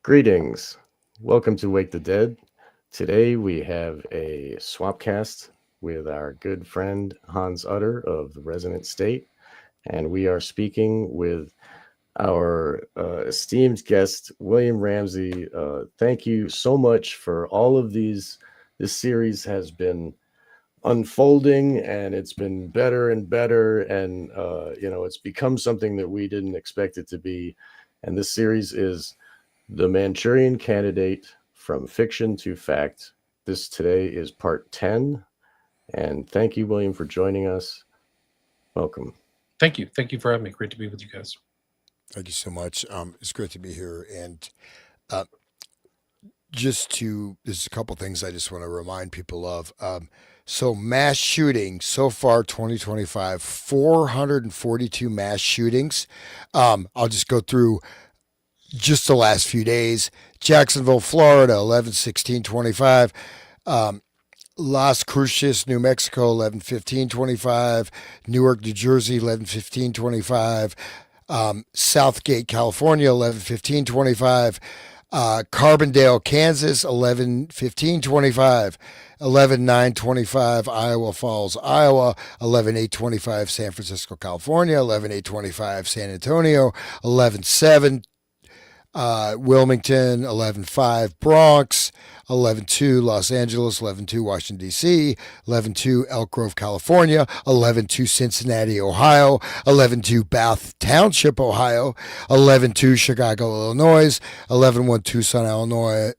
Greetings. Welcome to Wake the Dead. Today we have a swapcast with our good friend Hans Utter of the Resonant State, and we are speaking with our esteemed guest William Ramsey. Thank you so much for all of these. This series has been unfolding, and it's been better and better, and it's become something that we didn't expect it to be. And this series is the Manchurian Candidate from Fiction to Fact. This today is part 10. And thank you, William, for joining us. Welcome. Thank you. Thank you for having me. Great to be with you guys. Thank you so much. It's great to be here. And uh, there's a couple things I just want to remind people of. So, mass shooting so far, 2025, 442 mass shootings. I'll just go through just the last few days. Jacksonville, Florida, 11/16/25. Las Cruces, New Mexico, 11/15/25. Newark, New Jersey, 11/15/25. Southgate, California, 11/15/25. Carbondale, Kansas, 11/15/25. 11/9/25. Iowa Falls, Iowa, 11/8/25. San Francisco, California, 11/8/25. San Antonio, 11/7. Wilmington, 11/5. Bronx, 11/2. Los Angeles, 11/2. Washington, D.C., 11/2. Elk Grove, California, 11/2. Cincinnati, Ohio, 11/2. Bath Township, Ohio, 11/2. Chicago, Illinois, 11/1. Tucson, Illinois,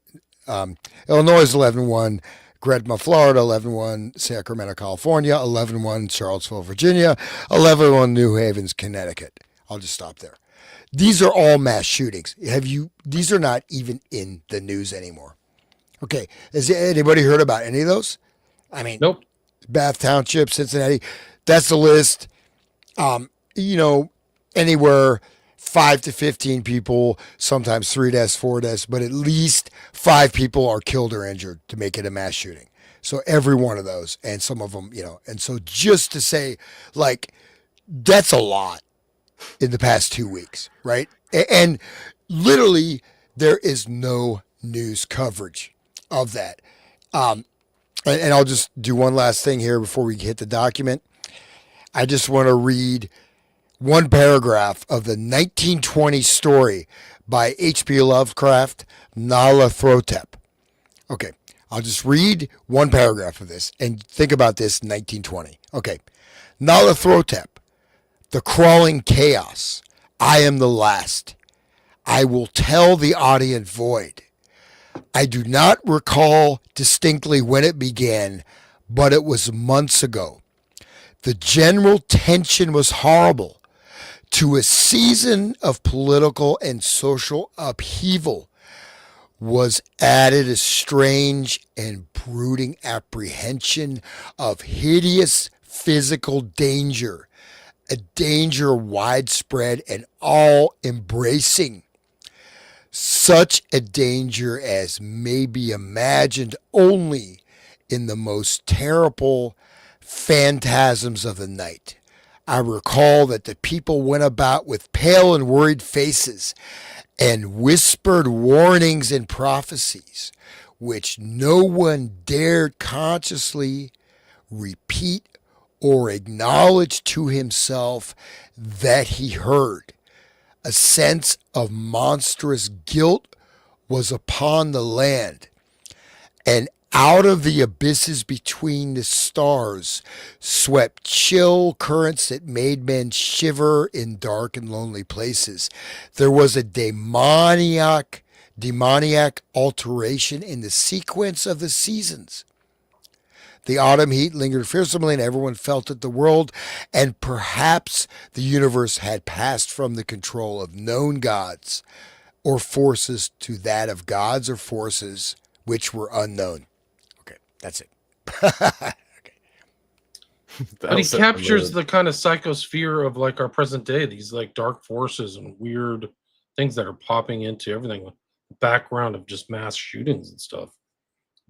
Illinois, 11/1. Gretna, Florida, 11/1. Sacramento, California, 11/1. Charlottesville, Virginia, 11/1. New Havens, Connecticut. I'll just stop there. These are all mass shootings. These are not even in the news anymore. Okay. Has anybody heard about any of those? I mean, Nope. Bath Township, Cincinnati, that's the list. You know, anywhere 5 to 15 people, sometimes 3 deaths, 4 deaths, but at least 5 people are killed or injured to make it a mass shooting. So every one of those, and some of them, and so just to say, like, that's a lot in the past 2 weeks, right? And literally, there is no news coverage of that. And I'll just do one last thing here before we hit the document. I just want to read one paragraph of the 1920 story by H.P. Lovecraft, Nyarlathotep. Okay, I'll just read one paragraph of this and think about this 1920. Okay, Nyarlathotep, the crawling chaos. I am the last. I will tell the audience void. I do not recall distinctly when it began, but it was months ago. The general tension was horrible. To a season of political and social upheaval was added a strange and brooding apprehension of hideous physical danger, a danger widespread and all embracing, such a danger as may be imagined only in the most terrible phantasms of the night. I recall that the people went about with pale and worried faces and whispered warnings and prophecies, which no one dared consciously repeat or acknowledge to himself that he heard. A sense of monstrous guilt was upon the land, and out of the abysses between the stars swept chill currents that made men shiver in dark and lonely places. There was a demoniac alteration in the sequence of the seasons. The autumn heat lingered fearsomely, and everyone felt that the world and perhaps the universe had passed from the control of known gods or forces to that of gods or forces which were unknown. Okay, that's it. Okay. But he That's captures amazing. the kind of psychosphere of like our present day, these like dark forces and weird things that are popping into everything. The background of just mass shootings and stuff.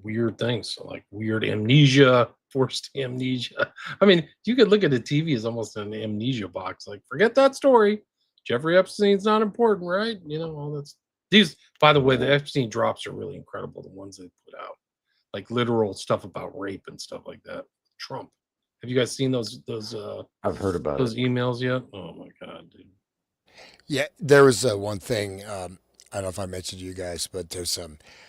Weird things. So like weird amnesia, forced amnesia. I mean, you could look at the TV as almost an amnesia box. Like, forget that story. Jeffrey Epstein's not important, right? All that's These, by the way, the Epstein drops are really incredible. The ones they put out, like literal stuff about rape and stuff like that. Trump. Have you guys seen those I've heard about those it. emails yet? Oh my god, dude. Yeah, there was one thing. I don't know if I mentioned to you guys, but there's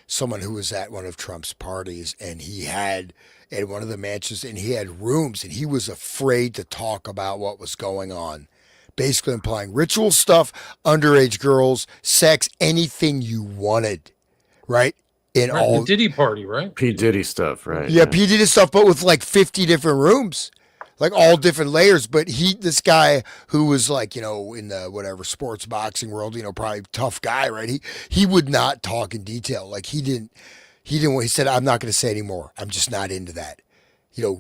someone who was at one of Trump's parties, and he had at one of the mansions, and he had rooms, and he was afraid to talk about what was going on. Basically implying ritual stuff, underage girls, sex, anything you wanted, right? In Right, all, the Diddy party, right? P. Diddy stuff, right? yeah, P did his stuff, but with like 50 different rooms, like all different layers. But this guy who was like, in the whatever sports boxing world, probably tough guy, right? He would not talk in detail. Like he said, I'm not going to say anymore. I'm just not into that.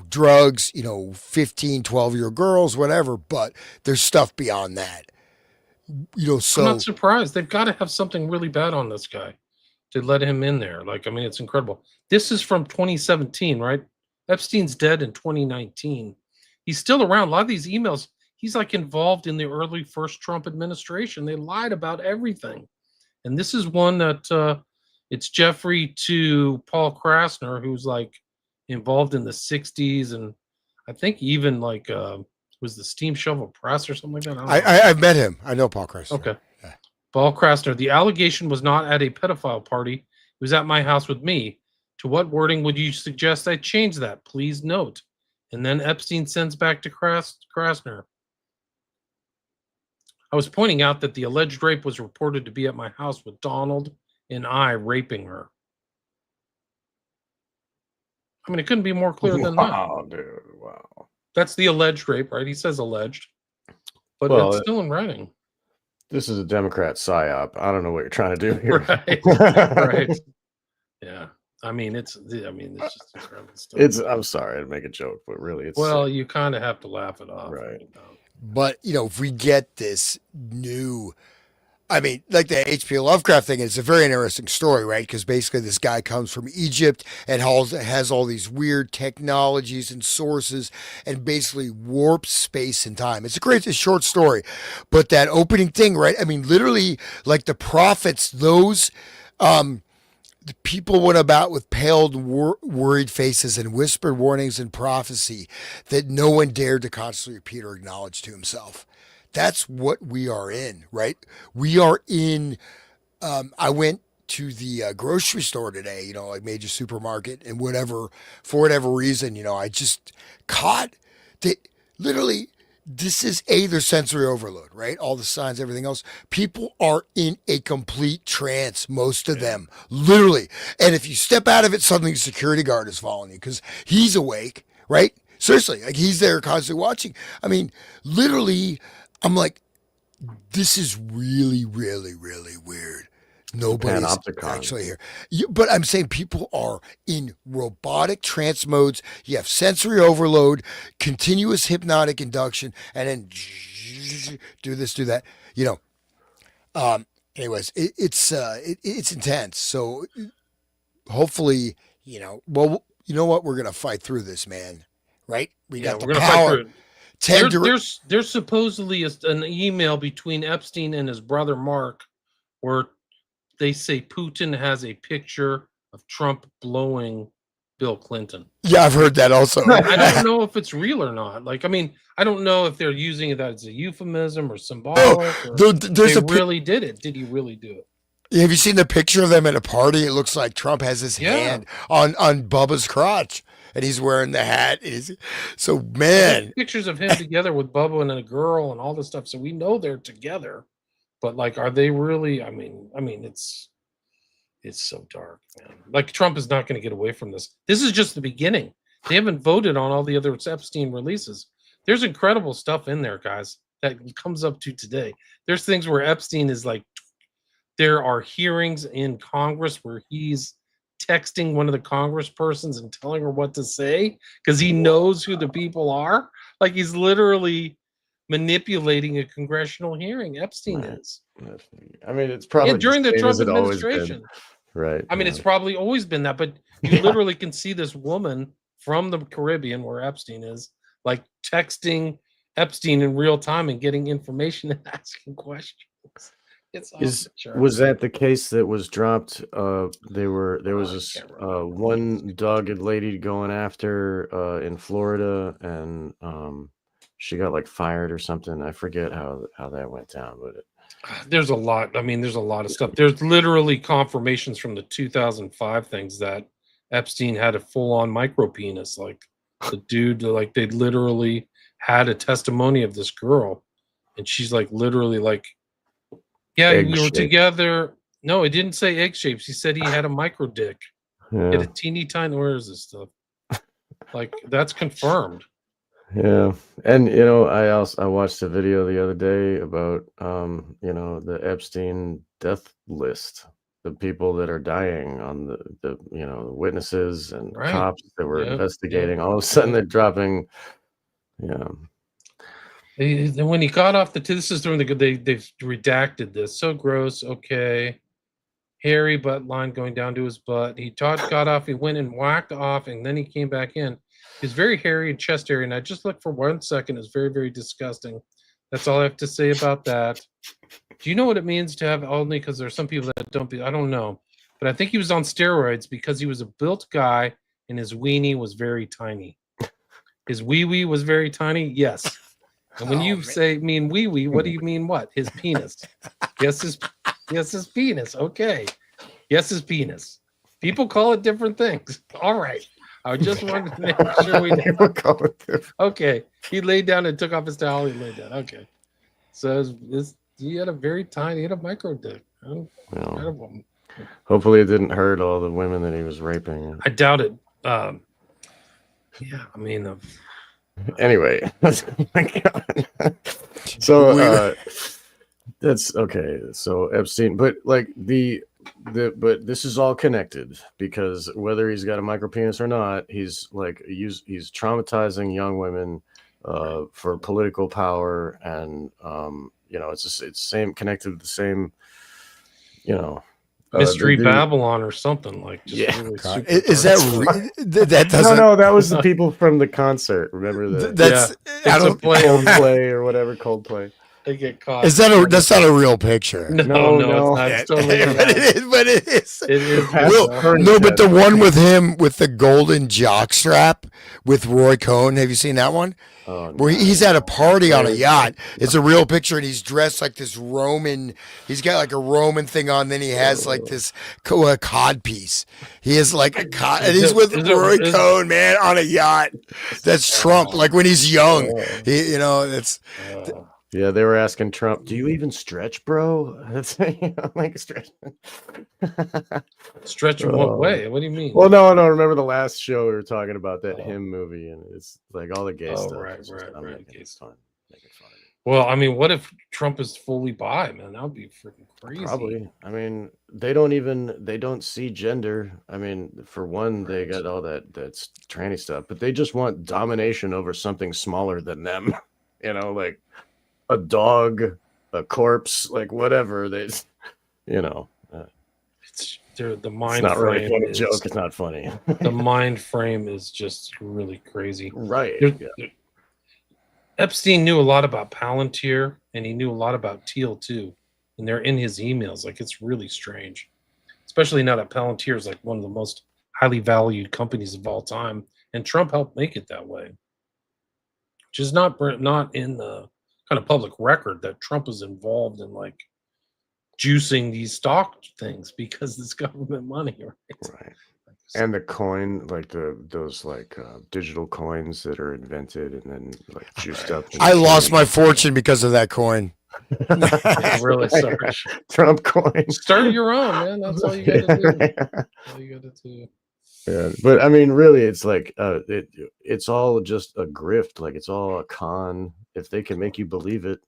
Drugs, 15, 12-year-old girls, whatever. But there's stuff beyond that. I'm So not surprised. They've got to have something really bad on this guy to let him in there. Like, I mean, it's incredible. This is from 2017, right? Epstein's dead in 2019. He's still around. A lot of these emails, he's like involved in the early first Trump administration. They lied about everything. And this is one that it's Jeffrey to Paul Krasner, who's like involved in the 60s. And I think even like, was the Steam Shovel Press or something like that? I don't know. I've met him. I know Paul Chris. Okay. Paul Krasner, the allegation was not at a pedophile party. It was at my house with me. To what wording would you suggest I change that? Please note. And then Epstein sends back to Krasner. I was pointing out that the alleged rape was reported to be at my house with Donald and I raping her. I mean, it couldn't be more clear than that. Wow, dude. Wow. That's the alleged rape, right? He says alleged. But Well, it's still in writing. This is a Democrat psyop. I don't know what you're trying to do here. Right. Right. Yeah. I mean, it's just incredible stuff. I'm sorry to make a joke, but really, it's Well, you kind of have to laugh it off. Right. But if we get this new, I mean, like the H.P. Lovecraft thing, it's a very interesting story, right? Because basically, this guy comes from Egypt and has all these weird technologies and sources, and basically warps space and time. It's a short story, but that opening thing, right? I mean, literally, like the prophets, those. The people went about with pale, worried faces and whispered warnings and prophecy that no one dared to consciously repeat or acknowledge to himself. That's what we are in, right? We are in. I went to the grocery store today, like major supermarket, and for whatever reason, I just caught that literally. This is their sensory overload, right? All the signs, everything else. People are in a complete trance, most of them, literally. And if you step out of it, suddenly the security guard is following you because he's awake, right? Seriously, like he's there constantly watching. I mean, literally, I'm like, this is really, really, really weird. Nobody's actually here. But I'm saying people are in robotic trance modes. You have sensory overload, continuous hypnotic induction, and then do this, do that. Anyways, it's intense. So hopefully, well, you know what? We're going to fight through this, man. Right? We got the power. There's supposedly an email between Epstein and his brother Mark where they say Putin has a picture of Trump blowing Bill Clinton. Yeah, I've heard that also. I don't know if it's real or not. Like, I mean, I don't know if they're using that as a euphemism or symbolic. Really did it. Did he really do it? Have you seen the picture of them at a party? It looks like Trump has his hand on Bubba's crotch, and he's wearing the hat. So, man. Pictures of him together with Bubba and a girl and all this stuff. So we know they're together. But like, are they really? I mean, it's so dark, man. Like, Trump is not going to get away from this. This is just the beginning. They haven't voted on all the other Epstein releases. There's incredible stuff in there, guys, that comes up to today. There's things where Epstein is like, there are hearings in Congress where he's texting one of the congresspersons and telling her what to say because he knows who the people are. Like, he's literally manipulating a congressional hearing. Epstein is. I mean, it's probably during the Trump administration. Right. I mean, it's probably always been that, but you literally can see this woman from the Caribbean where Epstein is, like, texting Epstein in real time and getting information and asking questions. It's off Is the charts. was that the case that was dropped? There was I this can't remember. one dogged lady going after in Florida, and she got like fired or something. I forget how that went down, but There's a lot. I mean, there's a lot of stuff. There's literally confirmations from the 2005 things that Epstein had a full-on micro penis. Like the dude, like they literally had a testimony of this girl, and she's like literally like, yeah, we were egg-shaped. together. No, it didn't say egg shapes. He said he had a micro dick. He had Yeah, a teeny tiny. Where is this stuff? Like that's confirmed. yeah. And I watched a video the other day about the Epstein death list, the people that are dying on the witnesses and Right. cops that were Yep, investigating. yep, All of a sudden yep. they're dropping. Yeah. And when he got off this is during they've redacted this. So gross. Okay. Hairy butt line going down to his butt. Got off, he went and whacked off, and then he came back in. He's very hairy and chest area, and I just looked for 1 second. It's very, very disgusting. That's all I have to say about that. Do you know what it means to have only? Because there's some people that don't be. I don't know, but I think he was on steroids because he was a built guy and his weenie was very tiny. His wee wee was very tiny. Yes. And when you mean wee wee, what do you mean? What? His penis? Yes, his penis. Okay. Yes, his penis. People call it different things. All right. I just wanted to make sure we People call it different. Okay. He laid down and took off his towel. He laid down. Okay. So he had a micro dick. Well, hopefully it didn't hurt all the women that he was raping. I doubt it. Yeah, I mean, anyway. Oh my God. So that's okay. So Epstein, but like but this is all connected because whether he's got a micro penis or not, he's traumatizing young women for political power, and it's same connected to the same, Mystery Babylon or something like. Just yeah. really Is that that doesn't? No, that was the people from the concert. Remember that? That's I don't Coldplay or whatever Coldplay. They get caught. Is that that's not a real picture? No, it's not. It's totally but it is. It is. No, but the one with him with the golden jock strap with Roy Cohn. Have you seen that one? Oh, no. Where he's at a party on a yacht. It's a real picture, and he's dressed like this Roman. He's got like a Roman thing on. Then he has like this cod piece. He is like a cod, and he's with Roy Cohn, man, on a yacht. That's Trump. Like when he's young, it's. Yeah, they were asking Trump, "Do you even stretch, bro?" That's like stretch. Stretch in what way? What do you mean? Well, no. Remember the last show we were talking about that him movie, and it's like all the gay stuff. Right. Making fun of it. Well, I mean, what if Trump is fully bi, man? That would be freaking crazy. Probably. I mean, they don't see gender. I mean, for one, they got all that's tranny stuff, but they just want domination over something smaller than them. Like a dog, a corpse, like whatever. It's the mind. It's not frame really a joke. It's not funny. The mind frame is just really crazy. Right. Epstein knew a lot about Palantir, and he knew a lot about Teal too, and they're in his emails. Like it's really strange, especially now that Palantir is like one of the most highly valued companies of all time, and Trump helped make it that way, which is not in the kind of public record that Trump is involved in like juicing these stock things because it's government money, right? And the coin, like those digital coins that are invented and then like juiced up. I lost my fortune because of that coin. Really sorry. Trump coin. Start your own, man. That's all you got to do. All you got to do. Yeah, but I mean, really, it's like it's all just a grift. Like it's all a con. If they can make you believe it,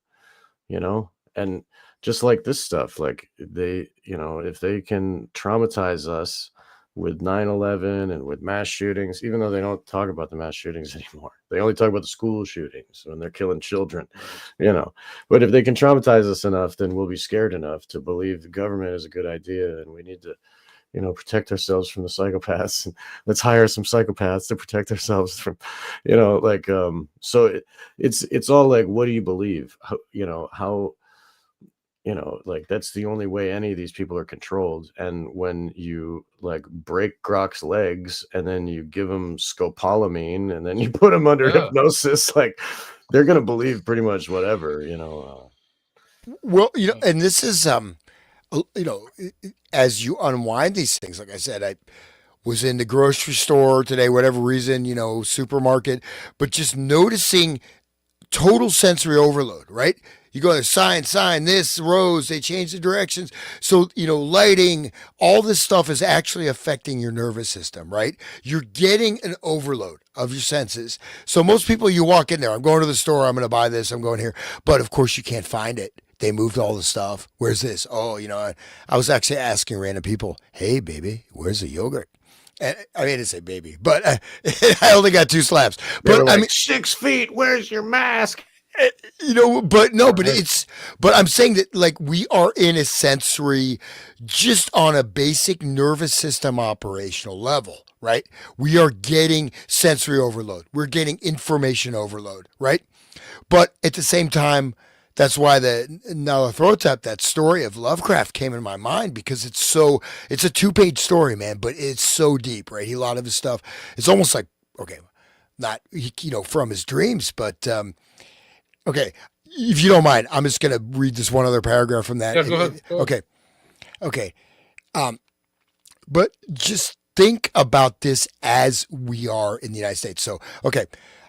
and just like this stuff, like they, if they can traumatize us with 9/11 and with mass shootings, even though they don't talk about the mass shootings anymore, they only talk about the school shootings when they're killing children, But if they can traumatize us enough, then we'll be scared enough to believe the government is a good idea, and we need to protect ourselves from the psychopaths. And let's hire some psychopaths to protect ourselves from, so it's all like, what do you believe? How like that's the only way any of these people are controlled. And when you like break Grok's legs and then you give him scopolamine and then you put him under Yeah. hypnosis, like they're gonna believe pretty much whatever. Well, and this is as you unwind these things, like I said, I was in the grocery store today, whatever reason, supermarket, but just noticing total sensory overload, right? You go to sign, this, rows, they change the directions. So, lighting, all this stuff is actually affecting your nervous system, right? You're getting an overload of your senses. So most people, you walk in there, I'm going to the store, I'm going to buy this, I'm going here. But of course you can't find it. They moved all the stuff. Where's this? Oh, I was actually asking random people, hey, baby, where's the yogurt? And I didn't say baby, but I only got 2 slaps. But like, 6 feet, where's your mask? But I'm saying that like we are in a sensory, just on a basic nervous system operational level, right? We are getting sensory overload. We're getting information overload, right? But at the same time, that's why the Nyarlathotep, that story of Lovecraft came in my mind, because it's a 2-page story, man, but it's so deep, right? A lot of his stuff, it's almost like, okay, not, from his dreams, but, okay, if you don't mind, I'm just going to read this one other paragraph from that. Yeah, go ahead. Okay. But just think about this as we are in the United States. So, okay.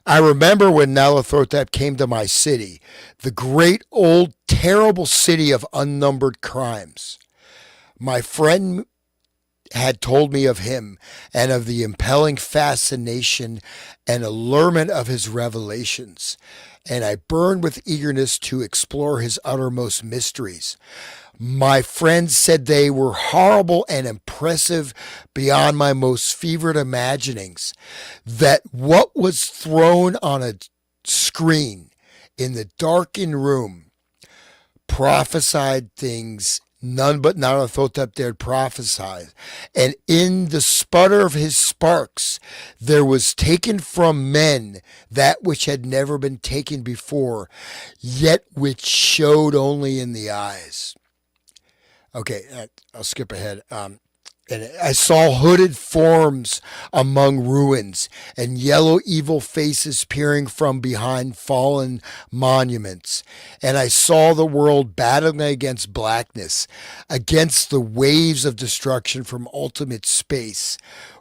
I remember when Nyarlathotep came to my city, the great old terrible city of unnumbered crimes. My friend had told me of him and of the impelling fascination and allurement of his revelations, and I burned with eagerness to explore his uttermost mysteries. My friends said they were horrible and impressive beyond my most fevered imaginings, that what was thrown on a screen in the darkened room prophesied things none but Nyarlathotep dared prophesy. And in the sputter of his sparks, there was taken from men that which had never been taken before, yet which showed only in the eyes. Okay, I'll skip ahead. And I saw hooded forms among ruins and yellow evil faces peering from behind fallen monuments. And I saw the world battling against blackness, against the waves of destruction from ultimate space,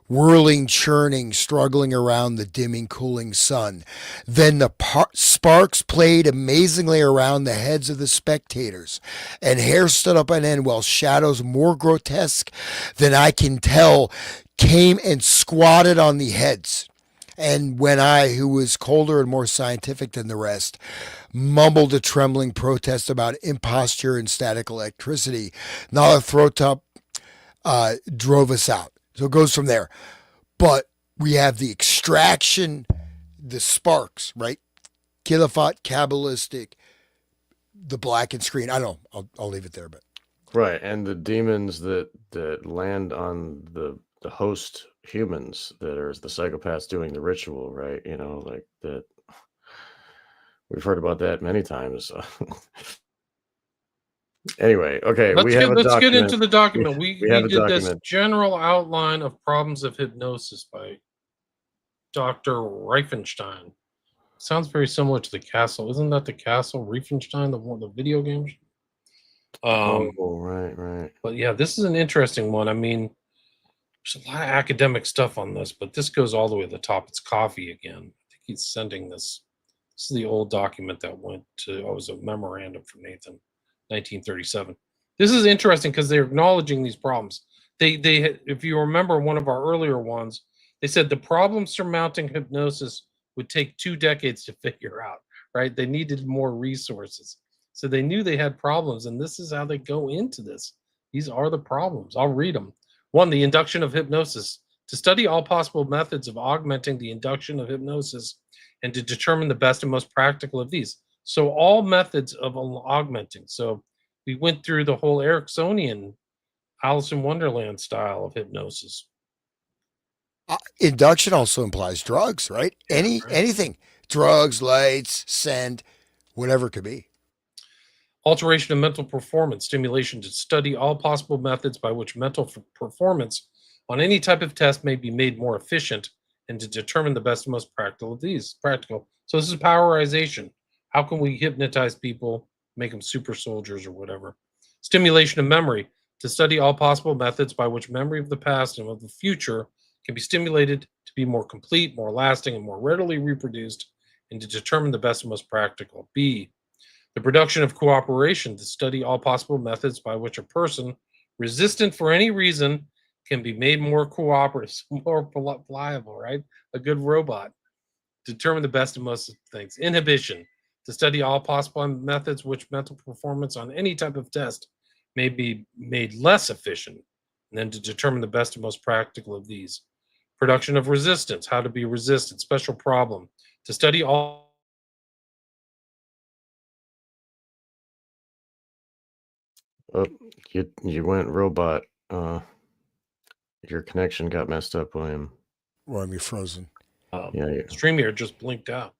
whirling, churning, struggling around the dimming, cooling sun. Then the sparks played amazingly around the heads of the spectators, and hair stood up on end, while shadows more grotesque than I can tell came and squatted on the heads. And when I, who was colder and more scientific than the rest, mumbled a trembling protest about imposture and static electricity, Nyarlathotep drove us out. So it goes from there. But we have the extraction, the sparks, right? Khilafat, Kabbalistic, the blackened screen. I don't know. I'll leave it there. But Right. And the demons that land on the host humans, that are the psychopaths doing the ritual, right? Like that. We've heard about that many times. Anyway, okay, let's get into the document. We have a did document. this general outline of problems of hypnosis by Dr. Riefenstein. Sounds very similar to the Castle. Isn't that the Castle Riefenstein, the video game? Right. But yeah, this is an interesting one. There's a lot of academic stuff on this, but this goes all the way to the top. It's coffee again. I think he's sending this. This is the old document that went to, it was a memorandum from Nathan, 1937. This is interesting because they're acknowledging these problems. They, if you remember one of our earlier ones, they said the problem surmounting hypnosis would take 2 decades to figure out, right? They needed more resources. So they knew they had problems, and this is how they go into this. These are the problems. I'll read them. 1, the induction of hypnosis. To study all possible methods of augmenting the induction of hypnosis and to determine the best and most practical of these. So all methods of augmenting. So we went through the whole Ericksonian, Alice in Wonderland style of hypnosis. Induction also implies drugs, right? Anything. Drugs, lights, scent, whatever it could be. Alteration of mental performance stimulation to study all possible methods by which mental performance on any type of test may be made more efficient and to determine the best and most practical of these. Practical. So this is powerization. How can we hypnotize people, make them super soldiers or whatever? Stimulation of memory to study all possible methods by which memory of the past and of the future can be stimulated to be more complete, more lasting, and more readily reproduced, and to determine the best and most practical. B, the production of cooperation to study all possible methods by which a person resistant for any reason can be made more cooperative, more pliable, right? A good robot. Determine the best and most things. Inhibition to study all possible methods which mental performance on any type of test may be made less efficient, and then to determine the best and most practical of these. Production of resistance, how to be resistant, special problem, to study all. Oh, you went robot. Your connection got messed up, William. Well, you're frozen. Yeah. StreamYard just blinked out.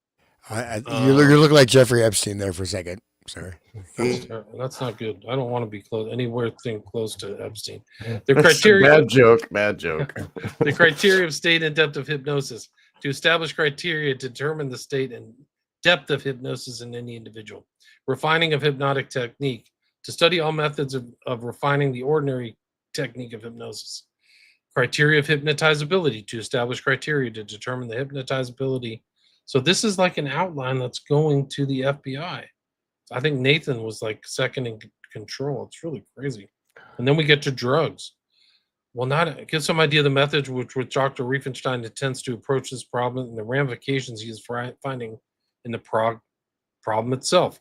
You look like Jeffrey Epstein there for a second. Sorry. That's not good. I don't want to be anywhere close to Epstein. The That's criteria. bad joke. Bad joke. The criteria of state and depth of hypnosis to establish criteria to determine the state and depth of hypnosis in any individual. Refining of hypnotic technique to study all methods of refining the ordinary technique of hypnosis. Criteria of hypnotizability to establish criteria to determine the hypnotizability. So this is like an outline that's going to the FBI. I think Nathan was like second in control. It's really crazy. And then we get to drugs. Well, give some idea of the methods which Dr. Riefenstein intends to approach this problem and the ramifications he is finding in the problem itself.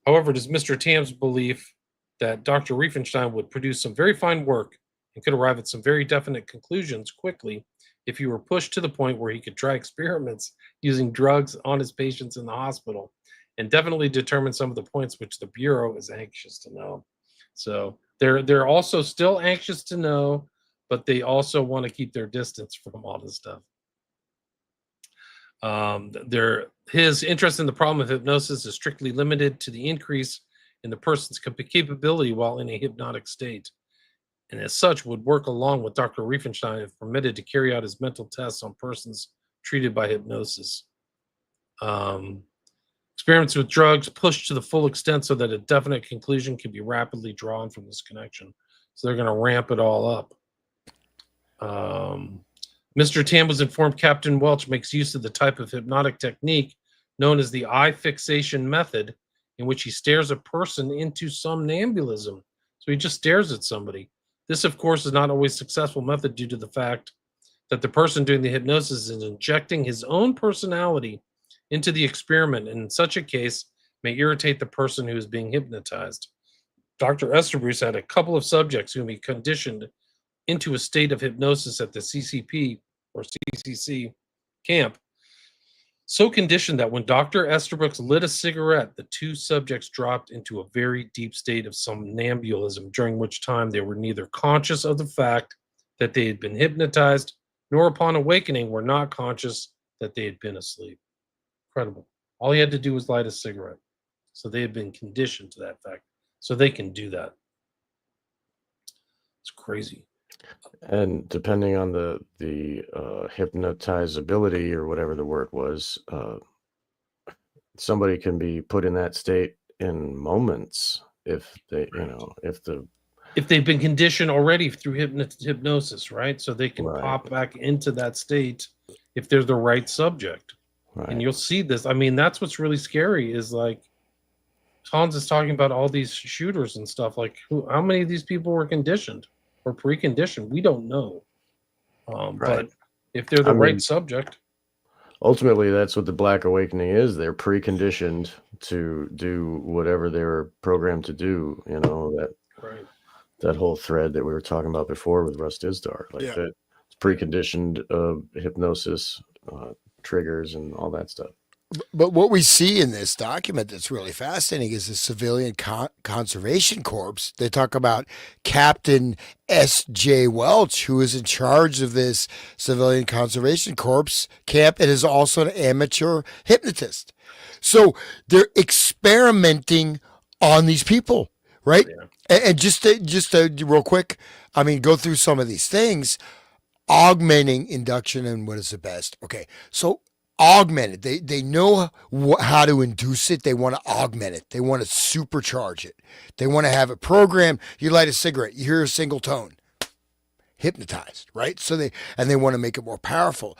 However, it is Mr. Tam's belief that Dr. Riefenstein would produce some very fine work and could arrive at some very definite conclusions quickly if he were pushed to the point where he could try experiments using drugs on his patients in the hospital and definitely determine some of the points which the Bureau is anxious to know. So they're also still anxious to know, but they also want to keep their distance from all this stuff. His interest in the problem of hypnosis is strictly limited to the increase in the person's capability while in a hypnotic state, and as such would work along with Dr. Riefenstein if permitted to carry out his mental tests on persons treated by hypnosis. Experiments with drugs pushed to the full extent so that a definite conclusion can be rapidly drawn from this connection. So they're going to ramp it all up. Mr. Tam was informed Captain Welch makes use of the type of hypnotic technique known as the eye fixation method, in which he stares a person into somnambulism. So he just stares at somebody. This, of course, is not always a successful method due to the fact that the person doing the hypnosis is injecting his own personality into the experiment, and in such a case may irritate the person who is being hypnotized. Dr. Esterbrook had a couple of subjects whom he conditioned into a state of hypnosis at the CCP or CCC camp, so conditioned that when Dr. Esterbrook lit a cigarette, the two subjects dropped into a very deep state of somnambulism, during which time they were neither conscious of the fact that they had been hypnotized, nor upon awakening were not conscious that they had been asleep. Incredible. All he had to do was light a cigarette. So they had been conditioned to that fact. So they can do that. It's crazy. And depending on the hypnotizability or whatever the word was, somebody can be put in that state in moments if they, if they've been conditioned already through hypnosis, right? So they can pop back into that state if they're the right subject. Right. And you'll see this. I mean, that's what's really scary is like Hans is talking about all these shooters and stuff. Like, how many of these people were conditioned or preconditioned? We don't know. But if they're the right subject. Ultimately, that's what the Black Awakening is. They're preconditioned to do whatever they were programmed to do. That whole thread that we were talking about before with Russ Dizdar. That it's preconditioned hypnosis, triggers and all that stuff. But what we see in this document that's really fascinating is the Civilian Conservation Corps. They talk about Captain S.J. Welch, who is in charge of this Civilian Conservation Corps camp and is also an amateur hypnotist. So they're experimenting on these people, right? Yeah. And just to real quick, I mean, go through some of these things. Augmenting induction and what is the best? Okay, so augment it. They know how to induce it. They want to augment it. They want to supercharge it. They want to have a program. You light a cigarette, you hear a single tone, hypnotized, right? So they want to make it more powerful.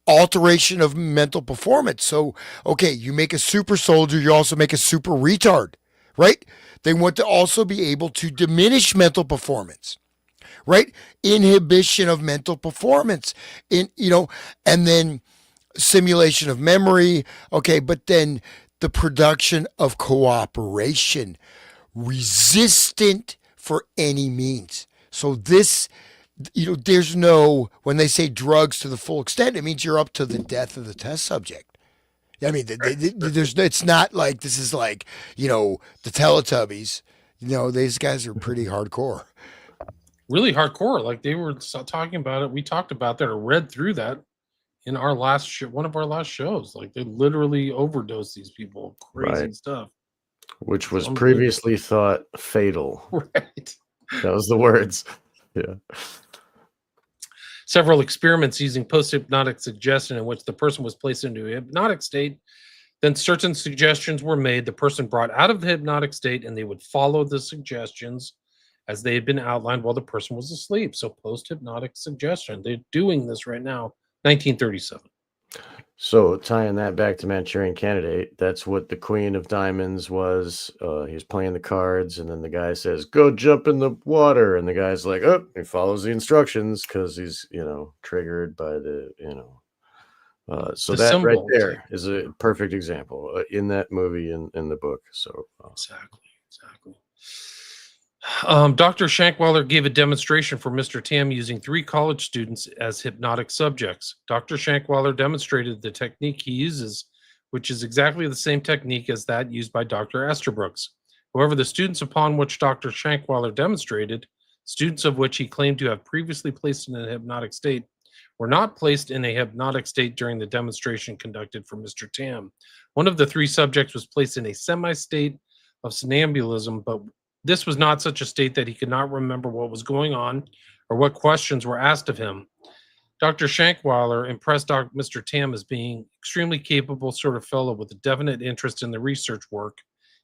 Alteration of mental performance. So okay, you make a super soldier, you also make a super retard, right? They want to also be able to diminish mental performance, right? Inhibition of mental performance, and then simulation of memory. Okay, but then the production of cooperation, resistant for any means. So this, there's no, when they say drugs to the full extent, it means you're up to the death of the test subject. I mean, it's not like this is like, the Teletubbies. These guys are pretty hardcore. Really hardcore. Like they were talking about it. We talked about that or read through that in our one of our last shows. Like they literally overdosed these people. Crazy Right. stuff. Which was Unbelievable. previously thought fatal. Right. That was the words. Yeah. Several experiments using post-hypnotic suggestion in which the person was placed into a hypnotic state. Then certain suggestions were made. The person brought out of the hypnotic state and they would follow the suggestions as they had been outlined while the person was asleep. So post-hypnotic suggestion. They're doing this right now, 1937. So tying that back to Manchurian Candidate, that's what the Queen of Diamonds was. He was playing the cards, and then the guy says, "Go jump in the water," and the guy's like, "Oh," he follows the instructions because he's triggered by the so The that right symbol, there is a perfect example in that movie in the book. So Exactly. Dr. Shankweiler gave a demonstration for Mr. Tam using 3 college students as hypnotic subjects. Dr. Shankweiler demonstrated the technique he uses, which is exactly the same technique as that used by Dr. Estabrooks. However, the students upon which Dr. Shankweiler demonstrated, students of which he claimed to have previously placed in a hypnotic state, were not placed in a hypnotic state during the demonstration conducted for Mr. Tam. One of the 3 subjects was placed in a semi-state of somnambulism, but this was not such a state that he could not remember what was going on or what questions were asked of him. Dr. Shankweiler impressed Mr. Tam as being extremely capable sort of fellow with a definite interest in the research work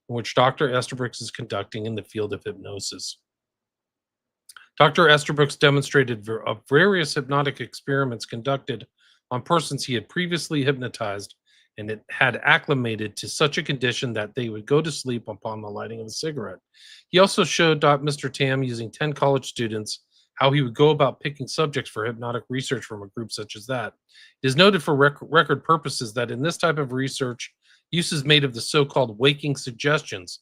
in which Dr. Estabrooks is conducting in the field of hypnosis. Dr. Estabrooks demonstrated various hypnotic experiments conducted on persons he had previously hypnotized and it had acclimated to such a condition that they would go to sleep upon the lighting of a cigarette. He also showed Mr. Tam using 10 college students how he would go about picking subjects for hypnotic research from a group such as that. It is noted for record purposes that in this type of research, use is made of the so-called waking suggestions,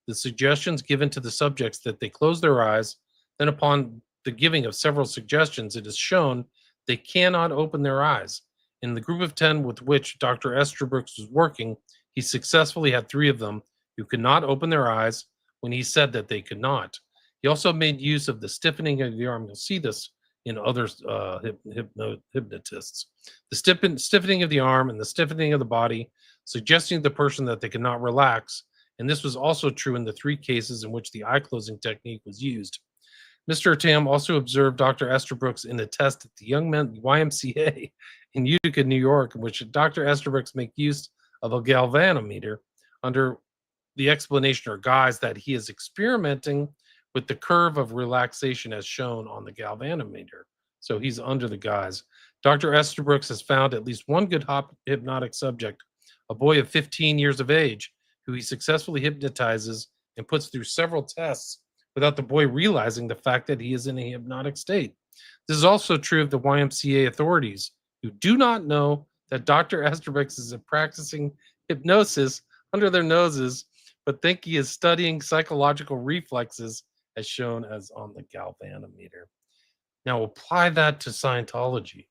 the suggestions given to the subjects that they close their eyes, then upon the giving of several suggestions, it is shown they cannot open their eyes. In the group of 10 with which Dr. Estabrooks was working, he successfully had 3 of them who could not open their eyes when he said that they could not. He also made use of the stiffening of the arm. You'll see this in other hypnotists. The stiffening of the arm and the stiffening of the body, suggesting to the person that they could not relax. And this was also true in the 3 cases in which the eye closing technique was used. Mr. Tam also observed Dr. Estabrooks in a test at the Young Men YMCA in Utica, New York, in which Dr. Estabrooks make use of a galvanometer under the explanation or guise that he is experimenting with the curve of relaxation as shown on the galvanometer. So he's under the guise. Dr. Estabrooks has found at least one good hypnotic subject, a boy of 15 years of age, who he successfully hypnotizes and puts through several tests without the boy realizing the fact that he is in a hypnotic state. This is also true of the YMCA authorities, who do not know that Dr. Estabrooks is practicing hypnosis under their noses, but think he is studying psychological reflexes as shown as on the galvanometer. Now apply that to Scientology,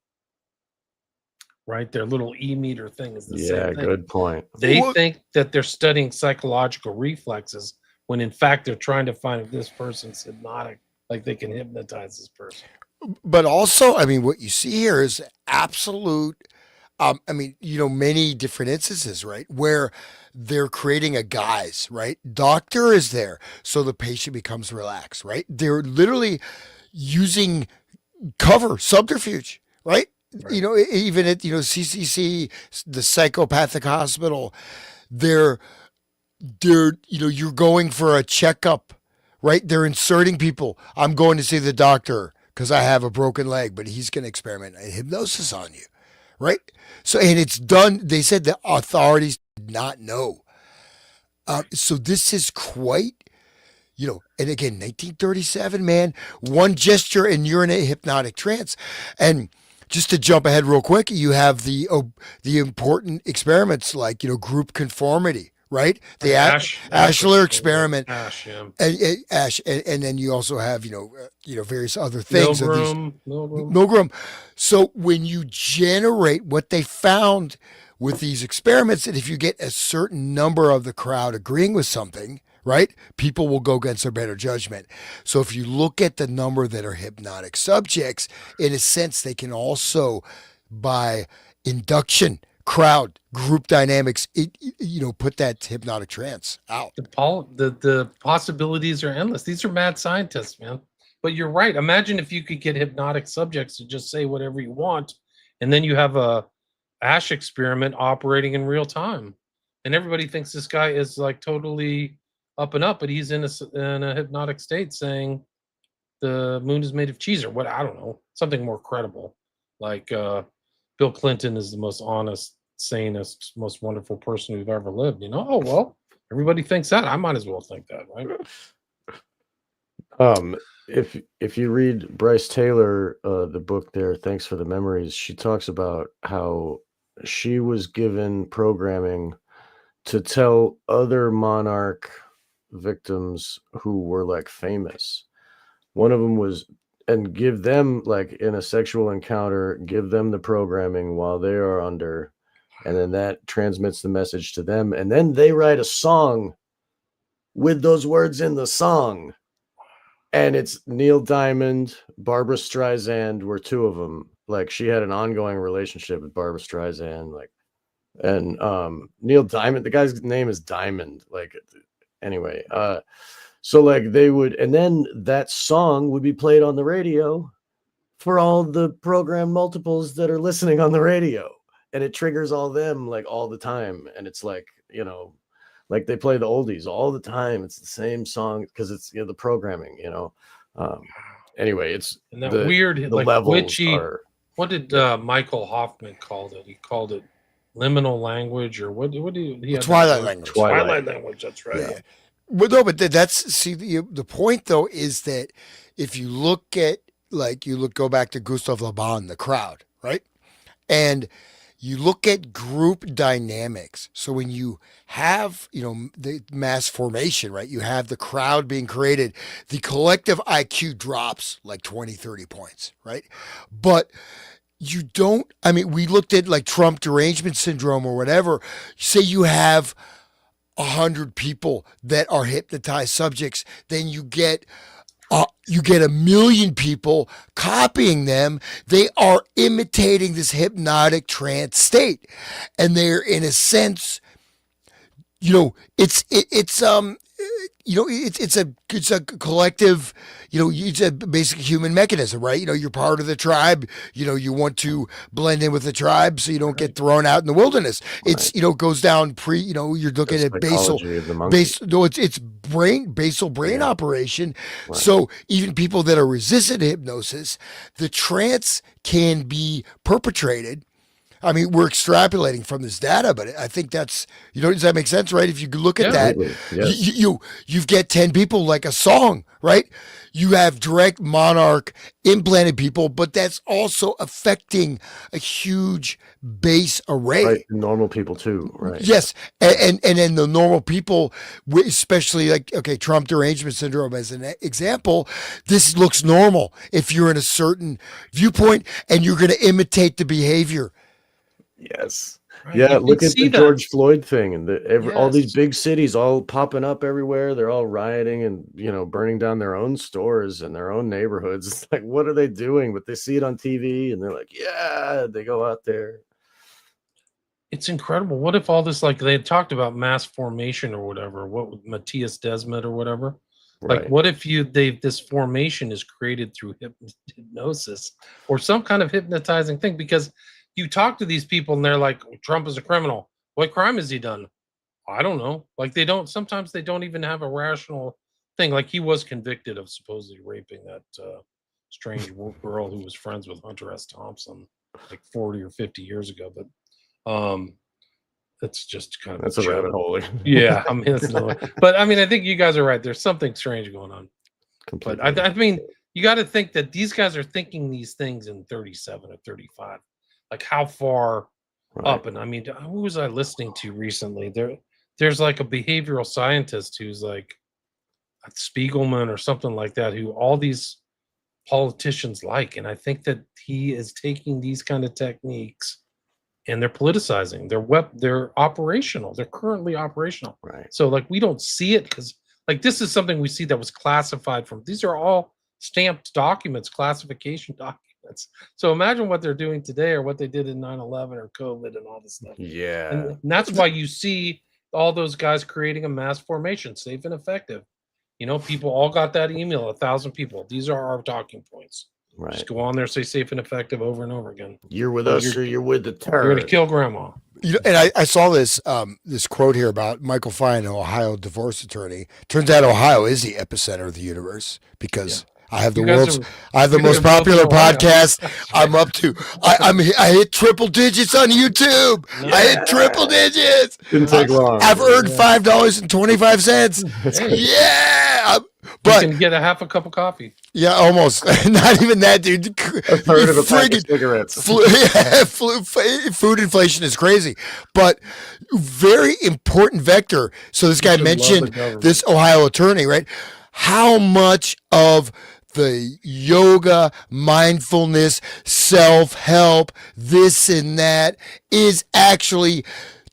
right? Their little e-meter thing is the same thing. Good point. They think that they're studying psychological reflexes when in fact they're trying to find if this person's hypnotic, like they can hypnotize this person. But also, I mean, what you see here is absolute I mean, many different instances, right, where they're creating a guise, right? Doctor is there, so the patient becomes relaxed, right? They're literally using cover subterfuge, right? Right. Even at CCC, the psychopathic hospital, they're you're going for a checkup, right? They're inserting people. I'm going to see the doctor because I have a broken leg, but he's going to experiment hypnosis on you, right? So, and it's done. They said the authorities did not know. So this is quite, and again, 1937, man, one gesture and you're in a hypnotic trance. And just to jump ahead real quick, you have the important experiments like, group conformity, right? The Right. Ash Ashler experiment. experiment, Ash, yeah. and then you also have, various other things of these. Milgram. Milgram. So when you generate what they found with these experiments, that if you get a certain number of the crowd agreeing with something, right, people will go against their better judgment. So if you look at the number that are hypnotic subjects, in a sense, they can also, by induction, crowd, group dynamics, put that hypnotic trance out. The possibilities are endless. These are mad scientists, man. But you're right. Imagine if you could get hypnotic subjects to just say whatever you want, and then you have a Ash experiment operating in real time, and everybody thinks this guy is like totally up and up, but he's in a hypnotic state saying the moon is made of cheese or what, I don't know, something more credible. Like Bill Clinton is the most honest, sanest, most wonderful person who've ever lived. Oh well, everybody thinks that. I might as well think that, right? If you read Bryce Taylor, the book there, Thanks for the Memories, she talks about how she was given programming to tell other monarch victims who were like famous. One of them was, and give them, like in a sexual encounter, give them the programming while they are under, and then that transmits the message to them, and then they write a song with those words in the song. And it's Neil Diamond, Barbara Streisand were two of them. Like she had an ongoing relationship with Barbara Streisand, like, and Neil Diamond, the guy's name is Diamond. Like, anyway, so like they would, and then that song would be played on the radio for all the program multiples that are listening on the radio, and it triggers all them like all the time. And it's like, like they play the oldies all the time. It's the same song because it's the programming. Anyway, it's and that weird the like levels witchy. are. What did Michael Hoffman call it? He called it liminal language, or what? What did he? Twilight language. Twilight language. That's right. Yeah. Well, no, but that's the point though is that if you look at go back to Gustav Le Bon, the crowd, right, and you look at group dynamics. So when you have, the mass formation, right, you have the crowd being created, the collective IQ drops like 20, 30 points, right? But you don't, we looked at like Trump derangement syndrome or whatever. Say you have 100 people that are hypnotized subjects, then you get 1 million people copying them. They are imitating this hypnotic trance state, and they're in a sense, it's a collective, it's a basic human mechanism, right? You're part of the tribe. You want to blend in with the tribe so you don't get thrown out in the wilderness. It's goes down you're looking at basal brain operation. Right. So even people that are resistant to hypnosis, the trance can be perpetrated. We're extrapolating from this data, but I think that's, does that make sense, right? If you look at that, yes. you get 10 people like a song, right? You have direct monarch implanted people, but that's also affecting a huge base array. Right, normal people too, right? Yes, and then the normal people, especially like, Trump derangement syndrome as an example, this looks normal if you're in a certain viewpoint and you're going to imitate the behavior. Yes. Right. Yeah. Look at the George Floyd thing and all these big cities all popping up everywhere. They're all rioting and, burning down their own stores and their own neighborhoods. It's like, what are they doing? But they see it on TV and they're like, yeah, they go out there. It's incredible. What if all this, like they had talked about mass formation or whatever, what with Matthias Desmet or whatever? Like, Right. what if this formation is created through hypnosis or some kind of hypnotizing thing? Because you talk to these people and they're like, Trump is a criminal. What crime has he done? I don't know. Like sometimes they don't even have a rational thing. Like he was convicted of supposedly raping that strange girl who was friends with Hunter S. Thompson like 40 or 50 years ago. But that's just kind of That's a rabbit hole. Yeah, I mean, it's no, but I mean, I think you guys are right. There's something strange going on. But Completely. I mean, you got to think that these guys are thinking these things in 37 or 35. Like how far Right. up? And I mean, who was I listening to recently? There's like a behavioral scientist who's like Spiegelman or something like that, who all these politicians like, and I think that he is taking these kind of techniques and they're politicizing. They're operational. They're currently operational. Right. So like we don't see it because like this is something we see that was classified from. These are all stamped documents, classification documents. So imagine what they're doing today or what they did in 9/11 or COVID and all this stuff. Yeah. And that's why you see all those guys creating a mass formation, safe and effective. You know, people all got that email, 1,000 people. These are our talking points. Right. Just go on there, say safe and effective over and over again. You're with us or you're with the You're terror. going to kill grandma. You know, and I saw this this quote here about Michael Fine, an Ohio divorce attorney. Turns out Ohio is the epicenter of the universe because I have the most popular podcast. I'm up to I hit triple digits on YouTube. Yeah. I hit triple digits. Didn't take long. I've earned $5.25. Yeah. But you can get a half a cup of coffee. Yeah, almost. Not even that, dude. A third of a pack of cigarettes. Food inflation is crazy, but very important vector. So this guy mentioned this Ohio attorney, right? How much of the yoga, mindfulness, self-help, this and that is actually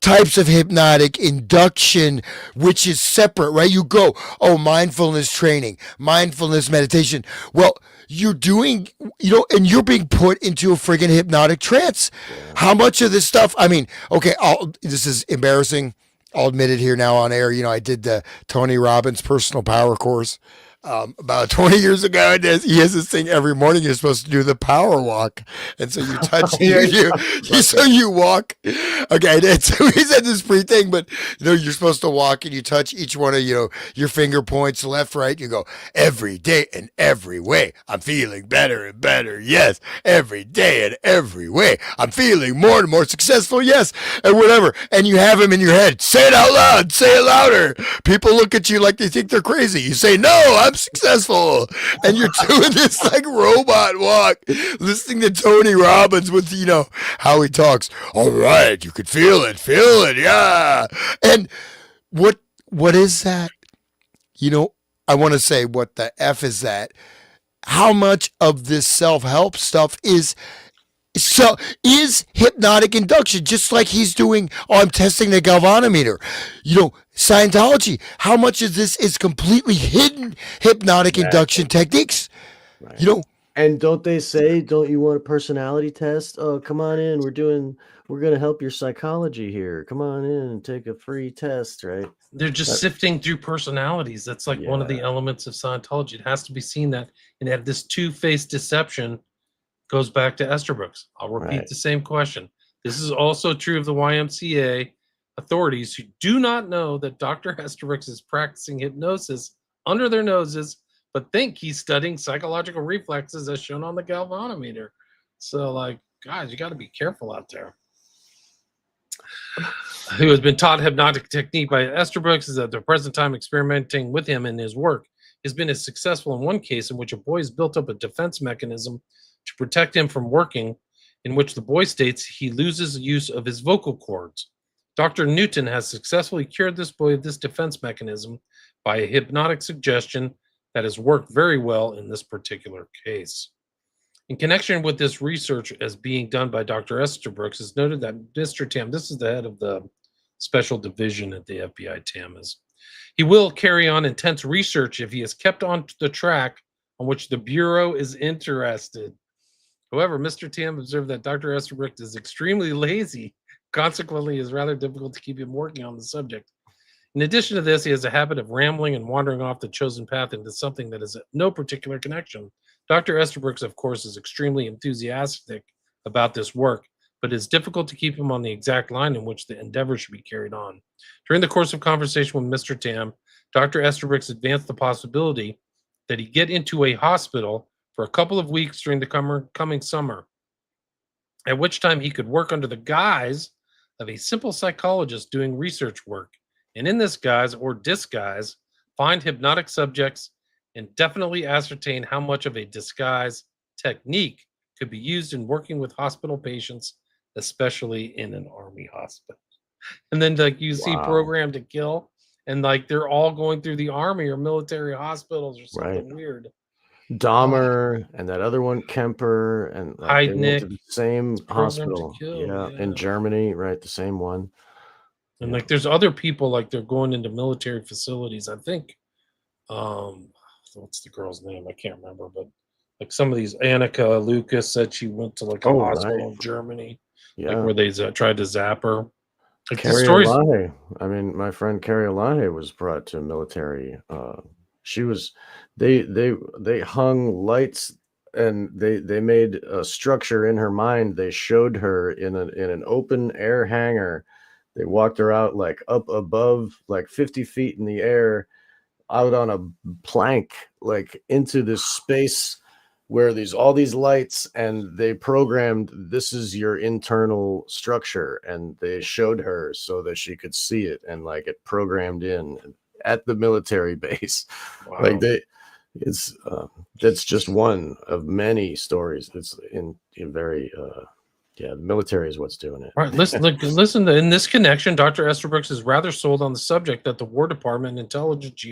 types of hypnotic induction, which is separate, right? You go, oh, mindfulness training, mindfulness meditation. Well, you're doing, and you're being put into a friggin' hypnotic trance. Yeah. How much of this stuff, I mean, okay, this is embarrassing. I'll admit it here now on air. I did the Tony Robbins personal power course. About 20 years ago, and he has this thing every morning. You're supposed to do the power walk, and so you touch, so you walk. Okay, and so he said this free thing, but you're supposed to walk and you touch each one of your finger points, left, right. You go every day and every way. I'm feeling better and better. Yes, every day and every way. I'm feeling more and more successful. Yes, and whatever. And you have him in your head. Say it out loud. Say it louder. People look at you like they think they're crazy. You say, no, I'm successful, and you're doing this like robot walk, listening to Tony Robbins with how he talks. All right, you could feel it, yeah. And what is that? I want to say, what the F is that? How much of this self-help stuff is hypnotic induction, just like he's doing? Oh, I'm testing the galvanometer. Scientology, how much of this is completely hidden hypnotic induction techniques? Right. And don't they say, don't you want a personality test? Oh, come on in. We're going to help your psychology here. Come on in and take a free test, right? They're just sifting through personalities. That's like one of the elements of Scientology. It has to be seen that, and have this two-faced deception goes back to Esterbrooks. I'll repeat the same question. This is also true of the YMCA authorities, who do not know that Dr. Esterbrooks is practicing hypnosis under their noses, but think he's studying psychological reflexes as shown on the galvanometer. So, like, guys, you got to be careful out there. Who has been taught hypnotic technique by Esterbrooks is at the present time experimenting with him in his work. Has been as successful in one case in which a boy has built up a defense mechanism to protect him from working, in which the boy states he loses use of his vocal cords. Dr. Newton has successfully cured this boy of this defense mechanism by a hypnotic suggestion that has worked very well in this particular case. In connection with this research as being done by Dr. Esterbrooks, it's noted that Mr. Tam, this is the head of the special division at the FBI, Tam is, he will carry on intense research if he is kept on the track on which the Bureau is interested. However, Mr. Tam observed that Dr. Esterbrooks is extremely lazy, Consequently, it is rather difficult to keep him working on the subject. In addition to this, he has a habit of rambling and wandering off the chosen path into something that has no particular connection. Dr. Estabrooks, of course, is extremely enthusiastic about this work, but it's difficult to keep him on the exact line in which the endeavor should be carried on. During the course of conversation with Mr. Tam, Dr. Estabrooks advanced the possibility that he get into a hospital for a couple of weeks during the coming summer, at which time he could work under the guise of a simple psychologist doing research work, and in this guise or disguise, find hypnotic subjects and definitely ascertain how much of a disguise technique could be used in working with hospital patients, especially in an army hospital. And then, like, you see Wow. Program to Kill, and like they're all going through the army or military hospitals or something Right. weird. Dahmer and that other one, Kemper, and like they went to Heidnik, the same Program to hospital. Kill, Yeah, in yeah. Germany, right? The same one. And Yeah. like there's other people like they're going into military facilities. I think what's the girl's name? I can't remember, but like some of these Annika Lucas said she went to like a Oh, hospital right. in Germany, like Yeah. where they tried to zap her. Like the Carrie stories. Elahe. I mean, my friend Carrie Elahe was brought to military. She was they hung lights and they made a structure in her mind. They showed her in an open air hangar. They walked her out like up above like 50 feet in the air, out on a plank, like into this space where there's all these lights, and they programmed this is your internal structure, and they showed her so that she could see it, and like it programmed in at the military base. Like Wow. they it's that's just one of many stories that's in very yeah, the military is what's doing it. Right. Listen. In this connection, Dr. Estabrooks is rather sold on the subject that the War Department intelligence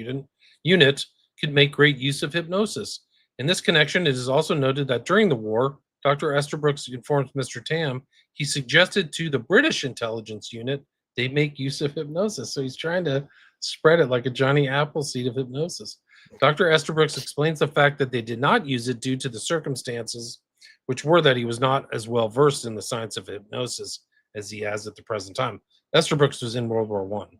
unit could make great use of hypnosis. In this connection, it is also noted that during the war, Dr. Estabrooks informs Mr. Tam he suggested to the British intelligence unit they make use of hypnosis. So he's trying to spread it like a Johnny Appleseed of hypnosis. Dr. Estabrooks explains the fact that they did not use it due to the circumstances, which were that he was not as well versed in the science of hypnosis as he has at the present time. Estabrooks was in World War One.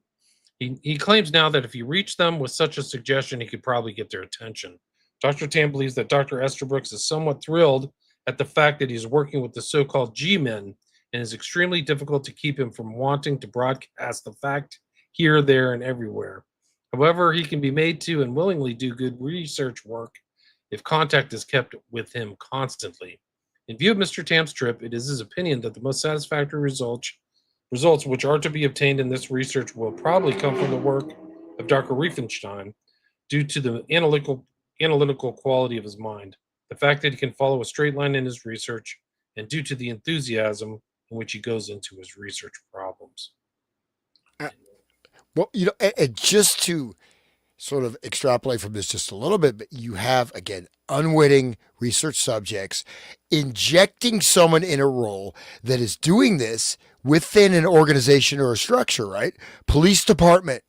He claims now that if he reached them with such a suggestion, he could probably get their attention. Dr. Tam believes that Dr. Estabrooks is somewhat thrilled at the fact that he's working with the so-called G-men, and is extremely difficult to keep him from wanting to broadcast the fact here, there, and everywhere. However, he can be made to and willingly do good research work if contact is kept with him constantly. In view of Mr. Tam's trip, it is his opinion that the most satisfactory results which are to be obtained in this research will probably come from the work of Dr. Riefenstein due to the analytical quality of his mind, the fact that he can follow a straight line in his research, and due to the enthusiasm in which he goes into his research problems. Well, and just to sort of extrapolate from this just a little bit, but you have, again, unwitting research subjects injecting someone in a role that is doing this within an organization or a structure, right? Police department.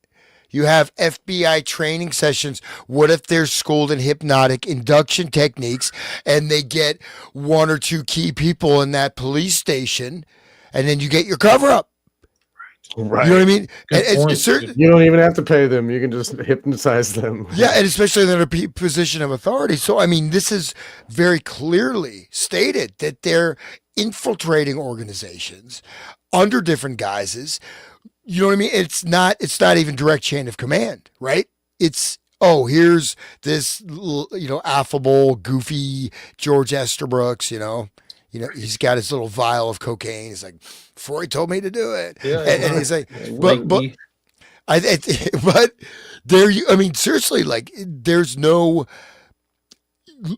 You have FBI training sessions. What if they're schooled in hypnotic induction techniques and they get one or two key people in that police station, and then you get your cover up? Right. You know what I mean? Good point. You don't even have to pay them. You can just hypnotize them. Yeah, and especially in a position of authority. So, I mean, this is very clearly stated that they're infiltrating organizations under different guises. You know what I mean? It's not even direct chain of command, right? It's, oh, here's this, affable, goofy George Estabrooks, he's got his little vial of cocaine. He's like, Freud told me to do it. Yeah, and he's like, but Lanky. but there, I mean, seriously, like, there's no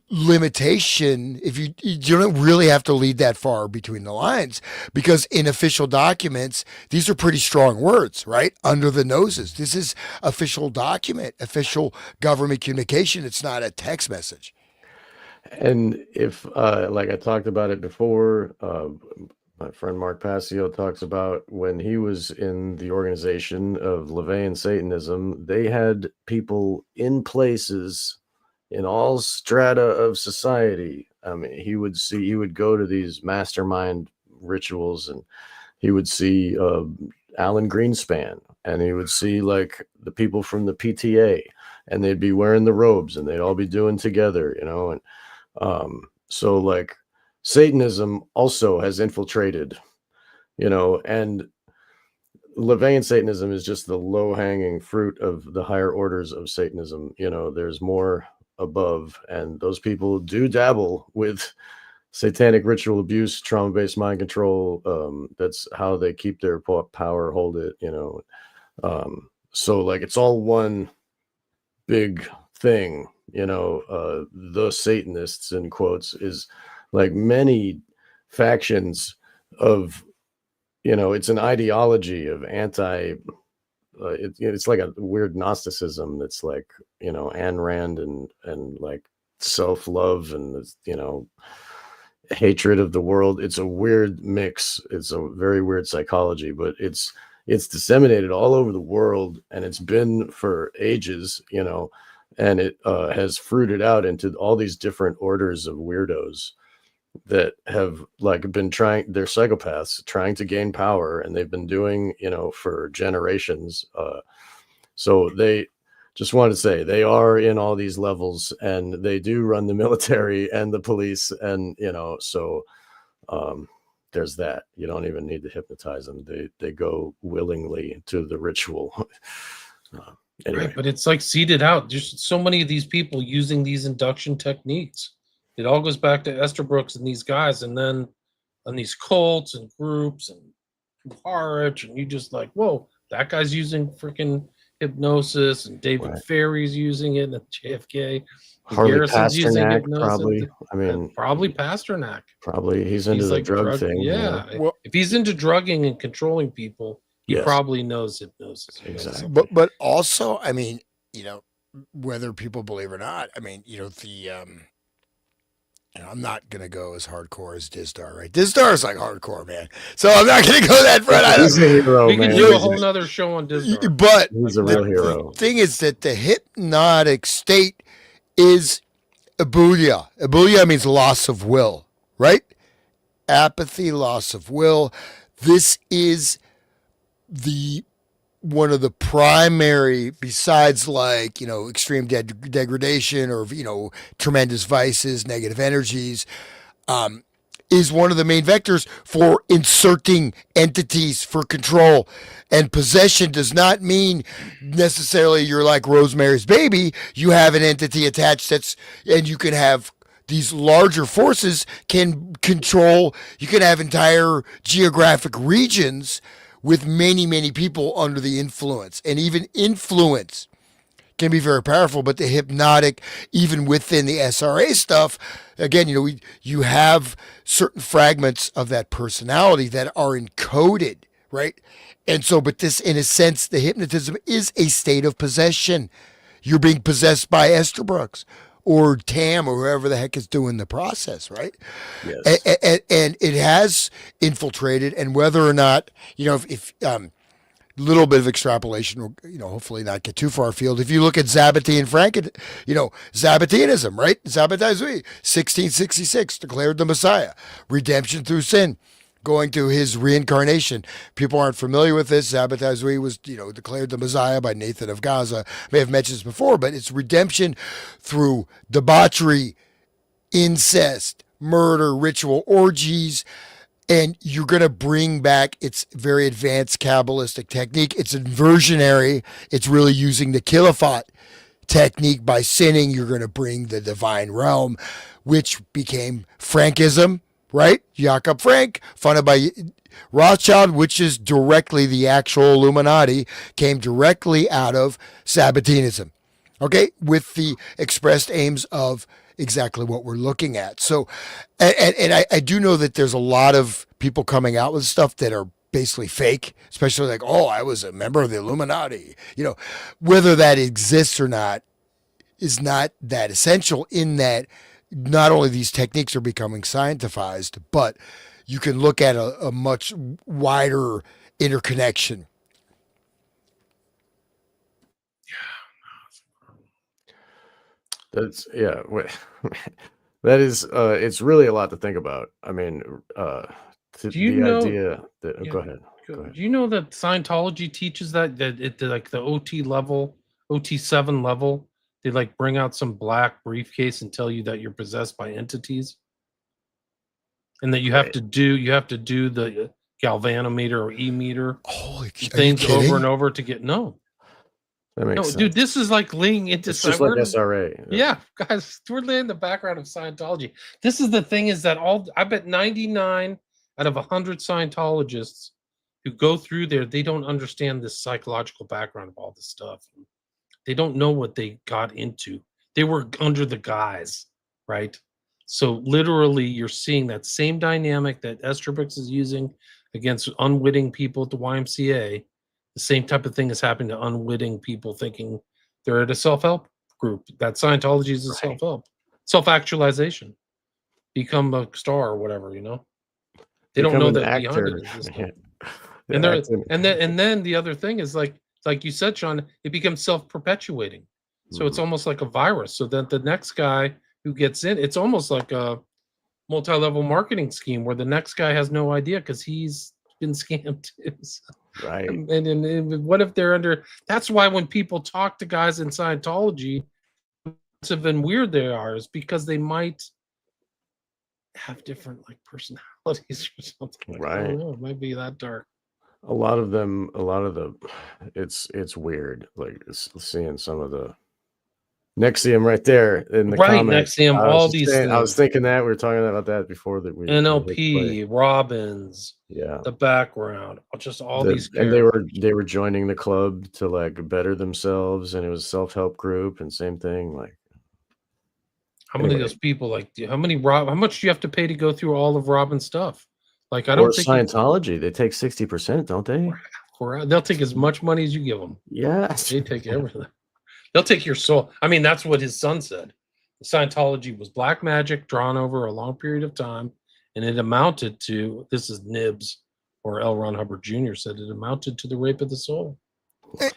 limitation if you don't really have to lead that far between the lines, because in official documents, these are pretty strong words, right? Under the noses. This is official document, official government communication. It's not a text message. And if, like I talked about it before, my friend Mark Passio talks about when he was in the organization of LaVeyan Satanism, they had people in places in all strata of society. I mean, he would go to these mastermind rituals, and he would see Alan Greenspan, and he would see like the people from the PTA, and they'd be wearing the robes, and they'd all be doing together, and so like Satanism also has infiltrated, and LaVeyan Satanism is just the low hanging fruit of the higher orders of Satanism. There's more above, and those people do dabble with satanic ritual abuse, trauma based mind control. That's how they keep their power, hold it, so like it's all one big thing, the Satanists in quotes is like many factions of, it's an ideology of it's like a weird Gnosticism that's like, Ayn Rand and like self-love and, hatred of the world. It's a weird mix. It's a very weird psychology, but it's disseminated all over the world, and it's been for ages, and it has fruited out into all these different orders of weirdos that have like been they're psychopaths trying to gain power, and they've been doing, for generations. So they just want to say they are in all these levels, and they do run the military and the police, and so there's that. You don't even need to hypnotize them. They go willingly to the ritual. Anyway. Right, but it's like seeded out. There's so many of these people using these induction techniques. It all goes back to Esther Brooks and these guys, and then on these cults and groups and Harwich, and you just like, whoa, that guy's using freaking hypnosis, and David Right. Ferry's using it, and JFK. Harley Garrison's using Pasternak, hypnosis. probably. I mean, probably Pasternak. probably he's into the like drug thing. Yeah. Well- If he's into drugging and controlling people, he Yes. probably knows hypnosis. Exactly. But also, I mean, whether people believe or not, I mean, I'm not gonna go as hardcore as Dizdar, right? Dizdar is like hardcore, man. So I'm not gonna go that front. He's a hero, We man. could do a whole nother show on Disney. But He's a real hero. the thing is that the hypnotic state is abulia. Abulia means loss of will, right? Apathy, loss of will. This is one of the primary, besides like, extreme degradation or, tremendous vices, negative energies, is one of the main vectors for inserting entities for control. And possession does not mean necessarily you're like Rosemary's Baby. You have an entity attached and you can have these larger forces can control, you can have entire geographic regions with many, many people under the influence. And even influence can be very powerful, but the hypnotic, even within the SRA stuff, again, you have certain fragments of that personality that are encoded, right? And so, but this, in a sense, the hypnotism is a state of possession. You're being possessed by Esther Brooks or Tam or whoever the heck is doing the process, right? Yes. And it has infiltrated, and whether or not, if little bit of extrapolation will, hopefully not get too far afield. If you look at Zabbatean Zabbatianism, right? Zabbatai Zui, 1666, declared the Messiah, redemption through sin, going to his reincarnation. People aren't familiar with this. Zabbatai Zui was, declared the Messiah by Nathan of Gaza. I may have mentioned this before, but it's redemption through debauchery, incest, murder, ritual orgies. And you're going to bring back its very advanced Kabbalistic technique. It's inversionary. It's really using the Khilafat technique. By sinning, you're going to bring the divine realm, which became Frankism, right? Jakob Frank, funded by Rothschild, which is directly the actual Illuminati, came directly out of Sabbatianism, okay? With the expressed aims of exactly what we're looking at. So, and I do know that there's a lot of people coming out with stuff that are basically fake, especially like, oh, I was a member of the Illuminati. Whether that exists or not is not that essential, in that not only these techniques are becoming scientified, but you can look at a much wider interconnection. That's that is it's really a lot to think about. I mean, Do you the know? idea that Yeah, go ahead. Go ahead. Do you know that Scientology teaches that it like the OT level, OT7 level, they like bring out some black briefcase and tell you that you're possessed by entities, and that Wait, you have to do the galvanometer or e-meter Holy, are you things over kidding? and over to get that makes no, sense. dude. This is like leaning into It's just like we're SRA. yeah, guys, we're laying the background of Scientology. This is the thing is that I bet 99 out of 100 Scientologists who go through there, they don't understand the psychological background of all this stuff. They don't know what they got into. They were under the guise, right? So literally, you're seeing that same dynamic that Estrabix is using against unwitting people at the YMCA. The same type of thing is happening to unwitting people thinking they're at a self-help group. That Scientology is a Right. self-help, self-actualization, become a star or whatever, you know. They don't Become know an that behind it actor. is this Yeah. stuff. The And there acting. and then the other thing is like you said, Sean, it becomes self-perpetuating. So it's Mhm. almost like a virus. So that the next guy who gets in, it's almost like a multi-level marketing scheme where the next guy has no idea because he's been scammed too. So, Right. and what if they're under? That's why when people talk to guys in Scientology, and weird they are is because they might have different like personalities or something. Like, I Right. don't know. It might be that dark. A lot of them, a lot of the, it's weird. Like seeing some of the Nexium right there in the Right, comments. Nexium, I was all just these saying, I was things. thinking that we were talking about that before that we hit play. NLP, Robbins, Yeah. the background, just all these And characters. they were joining the club to like better themselves, and it was self-help group and same thing. Like How many of anyway, those people like how much do you have to pay to go through all of Robin's stuff? Like I or don't think you Scientology, they take 60%, don't they? they'll take as much money as you give them. Yes. They take everything. They'll take your soul. I mean, that's what his son said. Scientology was black magic drawn over a long period of time, and it amounted to this is Nibs or L. Ron Hubbard Jr. said it amounted to the rape of the soul.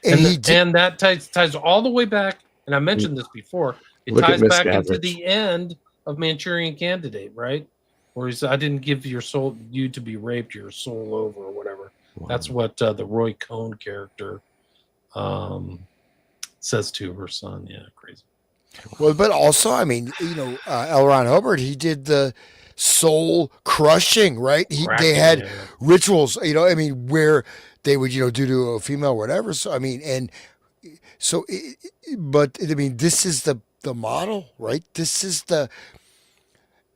And he did. And that ties all the way back. And I mentioned this before. It Look at ties Miss back into Average. the end of Manchurian Candidate, right? Where he said, "I didn't give your soul you to be raped, your soul over or whatever." Wow. That's what the Roy Cohn character says to her son. Yeah, crazy. Well, but also, I mean, L. Ron Hubbard, he did the soul crushing, right? They Cracking, had yeah. rituals, I mean, where they would, do to a female, whatever. So, I mean, and so, but I mean, this is the model, right?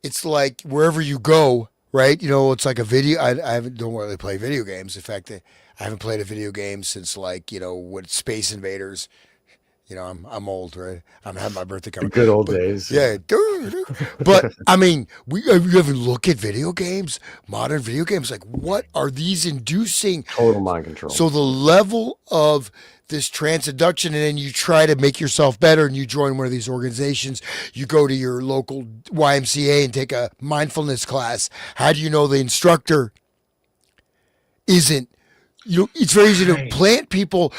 It's like wherever you go, right? It's like a video. I don't really play video games. In fact, I haven't played a video game since like, what Space Invaders. I'm old, right? I'm having my birthday The coming. good old But, days. yeah. But I mean, you ever look at video games, modern video games, like what are these inducing? Total mind control. So the level of this transduction, and then you try to make yourself better, and you join one of these organizations. You go to your local YMCA and take a mindfulness class. How do you know the instructor isn't? It's very easy to plant people.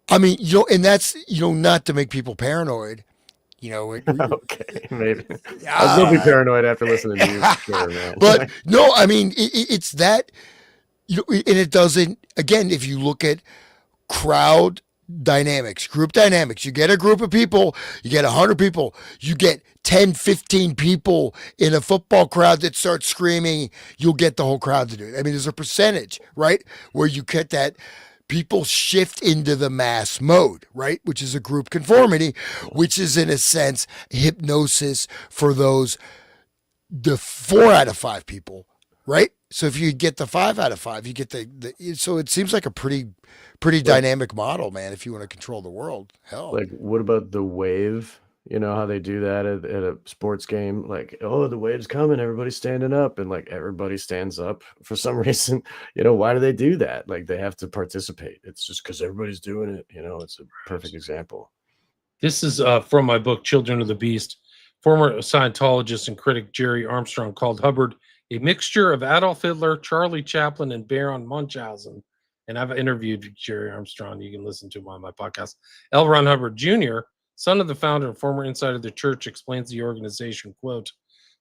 I mean, and that's, not to make people paranoid. Okay, maybe. I'll still be paranoid after listening to you, for sure, man. But no, I mean, it's that, and it doesn't, again, if you look at crowd dynamics, group dynamics, you get a group of people, you get 100 people, you get 10, 15 people in a football crowd that start screaming, you'll get the whole crowd to do it. I mean, there's a percentage, right, where you get that people shift into the mass mode, right? Which is a group conformity, which is in a sense hypnosis for the 4 out of 5 people, right? So if you get the 5 out of 5, you get so it seems like a pretty dynamic model, man. If you want to control the world, hell. Like, what about the wave? You know how they do that at a sports game? Like, oh, the wave's coming, everybody's standing up, and like everybody stands up for some reason. Why do they do that? Like, they have to participate. It's just because everybody's doing it. It's a perfect example. This is from my book, Children of the Beast. Former Scientologist and critic Jerry Armstrong called Hubbard a mixture of Adolf Hitler, Charlie Chaplin, and Baron Munchausen. And I've interviewed Jerry Armstrong. You can listen to him on my podcast. L. Ron Hubbard Jr., son of the founder and former insider of the church, explains the organization, quote,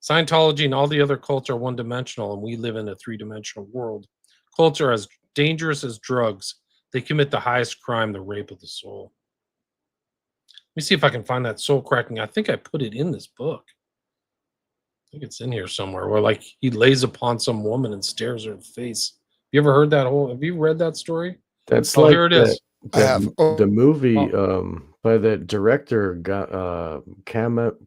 Scientology and all the other cults are one-dimensional, and we live in a three-dimensional world. Cults are as dangerous as drugs. They commit the highest crime, the rape of the soul. Let me see if I can find that soul cracking. I think I put it in this book. I think it's in here somewhere, where like he lays upon some woman and stares her in the face. You ever heard that whole? Have you read that story? That's Oh, like here it that, is. I have. the movie Oh, by that director got Camille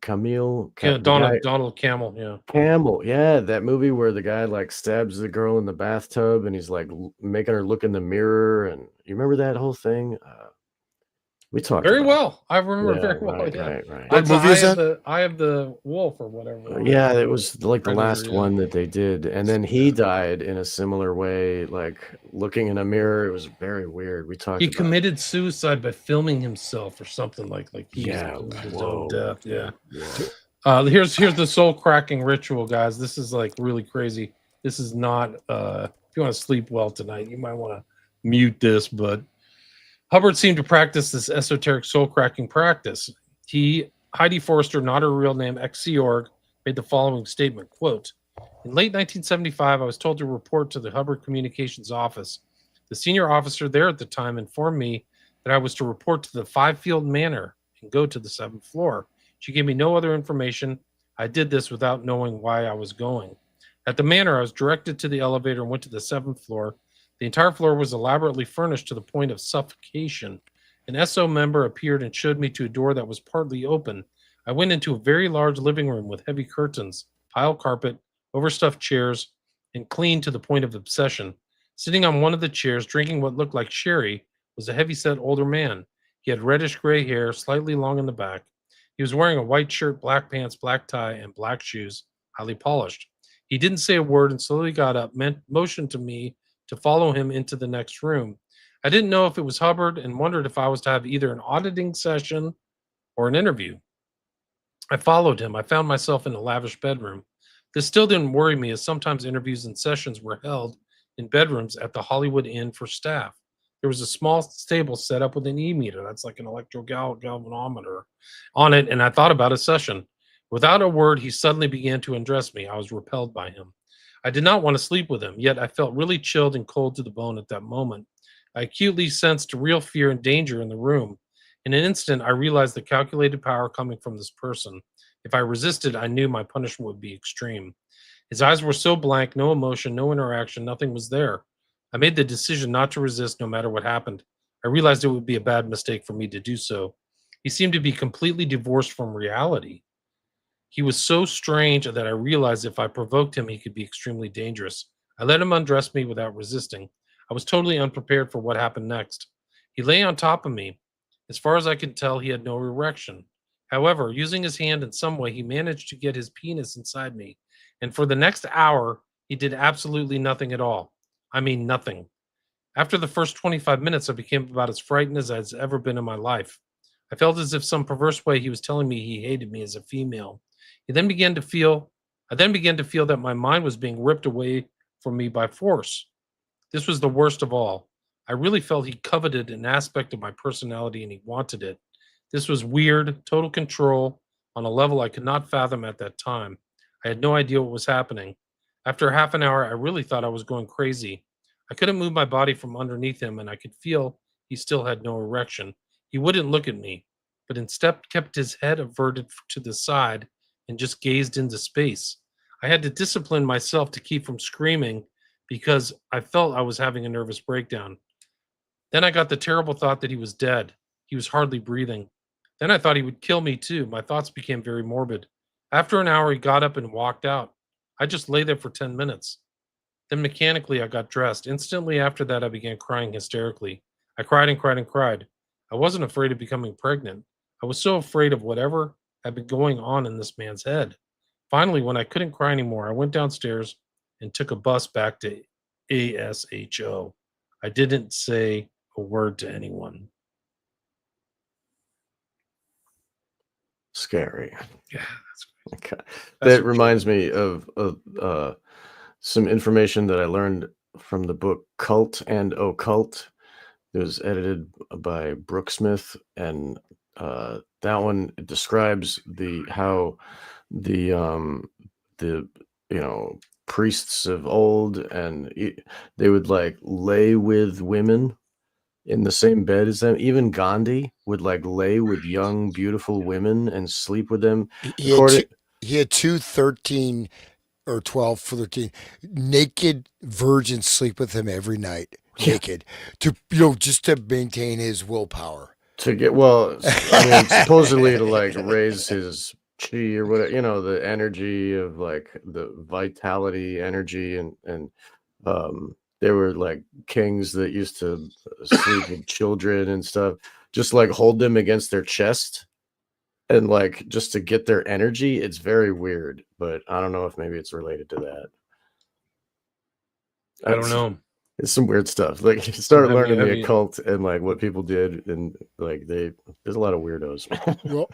yeah, the guy Donald Camel. Yeah, Camel. Yeah, that movie where the guy like stabs the girl in the bathtub and he's like making her look in the mirror. And you remember that whole thing? We talked very about it. well. I remember Yeah, very well. Yeah, right. What that's movie is that? the Eye of the Wolf or whatever. Yeah, it was like the Predator, last yeah. one that they did. And then he died in a similar way, like looking in a mirror. It was very weird. We talked He about committed suicide by filming himself or something like he was Yeah, like his whoa. own death. Yeah. Whoa. Here's the soul cracking ritual, guys. This is like really crazy. This is not if you want to sleep well tonight, you might want to mute this, but Hubbard seemed to practice this esoteric soul cracking practice. Heidi Forrester, not her real name, ex-Sea Org, made the following statement, quote, in late 1975, I was told to report to the Hubbard Communications Office. The senior officer there at the time informed me that I was to report to the Five-Field Manor and go to the 7th floor. She gave me no other information. I did this without knowing why I was going. At the manor, I was directed to the elevator and went to the 7th floor. The entire floor was elaborately furnished to the point of suffocation. An SO member appeared and showed me to a door that was partly open. I went into a very large living room with heavy curtains, pile carpet, overstuffed chairs, and clean to the point of obsession. Sitting on one of the chairs, drinking what looked like sherry, was a heavy-set older man. He had reddish-gray hair, slightly long in the back. He was wearing a white shirt, black pants, black tie, and black shoes, highly polished. He didn't say a word and slowly got up, motioned to me to follow him into the next room. I didn't know if it was Hubbard and wondered if I was to have either an auditing session or an interview. I followed him. I found myself in a lavish bedroom. This still didn't worry me, as sometimes interviews and sessions were held in bedrooms at the Hollywood Inn for staff. There was a small table set up with an e-meter, that's like an galvanometer, on it, and I thought about a session. Without a word, he suddenly began to undress me. I was repelled by him. I did not want to sleep with him, yet I felt really chilled and cold to the bone at that moment. I acutely sensed real fear and danger in the room. In an instant, I realized the calculated power coming from this person. If I resisted, I knew my punishment would be extreme. His eyes were so blank, no emotion, no interaction, nothing was there. I made the decision not to resist no matter what happened. I realized it would be a bad mistake for me to do so. He seemed to be completely divorced from reality. He was so strange that I realized if I provoked him, he could be extremely dangerous. I let him undress me without resisting. I was totally unprepared for what happened next. He lay on top of me. As far as I could tell, he had no erection. However, using his hand in some way, he managed to get his penis inside me. And for the next hour, he did absolutely nothing at all. I mean, nothing. After the first 25 minutes, I became about as frightened as I'd ever been in my life. I felt as if some perverse way he was telling me he hated me as a female. He then began to feel, I then began to feel that my mind was being ripped away from me by force. This was the worst of all. I really felt he coveted an aspect of my personality and he wanted it. This was weird, total control on a level I could not fathom at that time. I had no idea what was happening. After half an hour, I really thought I was going crazy. I couldn't move my body from underneath him, and I could feel he still had no erection. He wouldn't look at me, but instead kept his head averted to the side and just gazed into space. I had to discipline myself to keep from screaming because I felt I was having a nervous breakdown. Then I got the terrible thought that he was dead. He was hardly breathing. Then I thought he would kill me too. My thoughts became very morbid. After an hour, he got up and walked out. I just lay there for 10 minutes. Then mechanically, I got dressed. Instantly after that, I began crying hysterically. I cried and cried and cried. I wasn't afraid of becoming pregnant. I was so afraid of whatever had been going on in this man's head. Finally, when I couldn't cry anymore, I went downstairs and took a bus back to ASHO. I didn't say a word to anyone. Scary. Yeah, that's Okay. That's That reminds me of some information that I learned from the book Cult and Occult. It was edited by Brooke Smith, and that one describes how the the priests of old, and they would like lay with women in the same bed as them. Even Gandhi would like lay with young, beautiful women and sleep with them. He had According, two, he had two 13 or 12 for 13 naked virgins sleep with him every night, yeah, naked, to just to maintain his willpower. to get well, I mean, supposedly to like raise his chi or whatever, the energy of like the vitality, energy, and there were like kings that used to sleep with children and stuff, just like hold them against their chest and like just to get their energy. It's very weird, but I don't know if maybe it's related to that. I don't know. It's some weird stuff. Like you start Have you- learning have the you- occult and like what people did, and like there's a lot of weirdos. Well,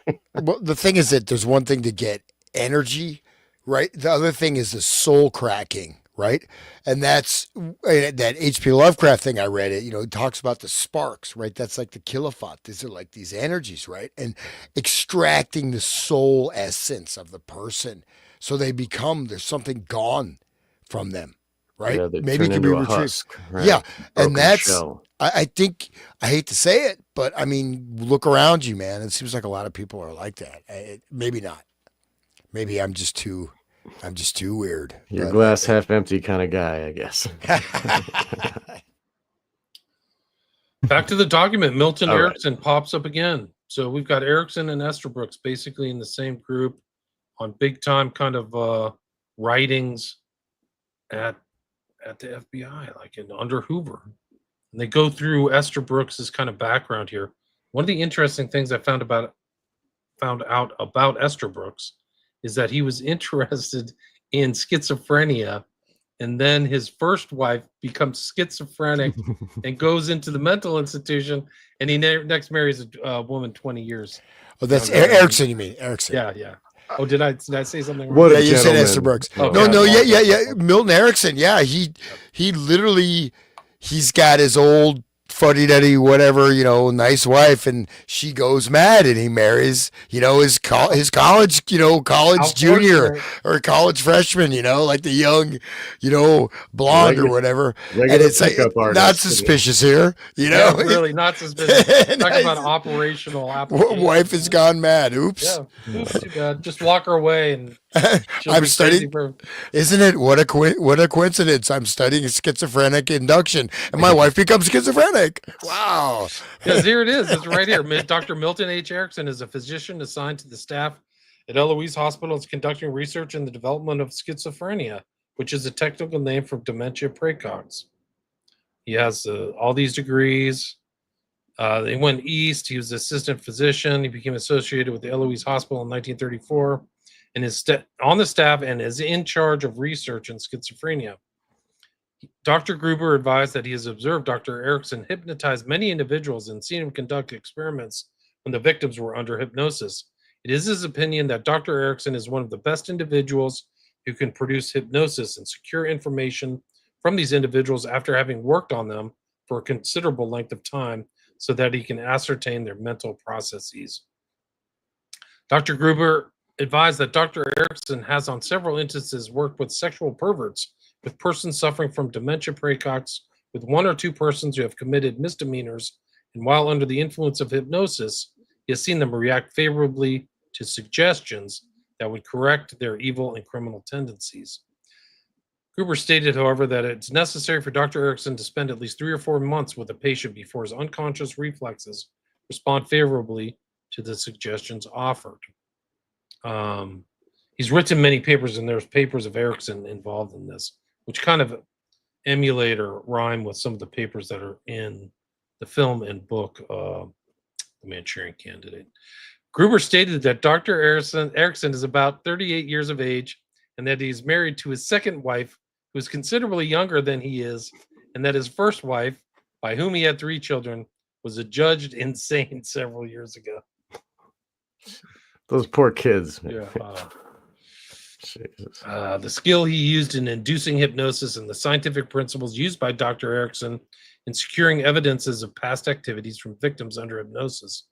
the thing is that there's one thing to get energy, right? The other thing is the soul cracking, right? And that's that H.P. Lovecraft thing I read. It talks about the sparks, right? That's like the kilowatt. These are like these energies, right? And extracting the soul essence of the person, so there's something gone from them, right? Yeah, they Maybe it turn can be into a retrieved. husk. Right? Yeah, and Broken that's shell. I think I hate to say it, but I mean, look around you, man. It seems like a lot of people are like that. Maybe not. Maybe I'm just too weird. You're but- glass half empty kind of guy, I guess. Back to the document. Milton All right. Erickson pops up again. So we've got Erickson and Estabrooks basically in the same group on big time kind of writings at the FBI, like under Hoover. And they go through Esther Brooks's kind of background here. One of the interesting things I found out about Esther Brooks is that he was interested in schizophrenia, and then his first wife becomes schizophrenic and goes into the mental institution, and he next marries a woman 20 years. Oh, that's younger than him. Erickson. You mean Erickson? Yeah. Oh, did I say something wrong? What Yeah, a you said gentleman. Esther Brooks. Oh, No, yeah. yeah. Milton Erickson. Yeah, he literally he's got his old fuddy-duddy whatever, nice wife, and she goes mad, and he marries, his college, college junior or college freshman, like the young, blonde or whatever. Regular And it's like pickup artist. not suspicious here, Yeah, really not suspicious. Talking Nice. about operational application. Wife has gone mad. Oops. Yeah, oops, too bad. Just walk her away, and she'll I'm be studying. crazy for. Isn't it what a coincidence? I'm studying schizophrenic induction, and my wife becomes schizophrenic. Wow. Because here it is. It's right here. Dr. Milton H. Erickson is a physician assigned to the staff at Eloise Hospital. Is conducting research in the development of schizophrenia, which is a technical name for dementia praecox. He has all these degrees. He went east. He was assistant physician. He became associated with the Eloise Hospital in 1934, and is on the staff and is in charge of research in schizophrenia. Dr. Gruber advised that he has observed Dr. Erickson hypnotize many individuals and seen him conduct experiments when the victims were under hypnosis. It is his opinion that Dr. Erickson is one of the best individuals who can produce hypnosis and secure information from these individuals after having worked on them for a considerable length of time so that he can ascertain their mental processes. Dr. Gruber advised that Dr. Erickson has on several instances worked with sexual perverts, with persons suffering from dementia praecox, with one or two persons who have committed misdemeanors, and while under the influence of hypnosis, he has seen them react favorably to suggestions that would correct their evil and criminal tendencies. Gruber stated, however, that it's necessary for Dr. Erickson to spend at least 3 or 4 months with a patient before his unconscious reflexes respond favorably to the suggestions offered. He's written many papers, and there's papers of Erickson involved in this, which kind of emulate or rhyme with some of the papers that are in the film and book, The Manchurian Candidate. Gruber stated that Dr. Erickson is about 38 years of age, and that he's married to his second wife, who is considerably younger than he is, and that his first wife, by whom he had 3 children, was adjudged insane several years ago. Those poor kids. Yeah. Jesus. The skill he used in inducing hypnosis and the scientific principles used by Dr. Erickson in securing evidences of past activities from victims under hypnosis.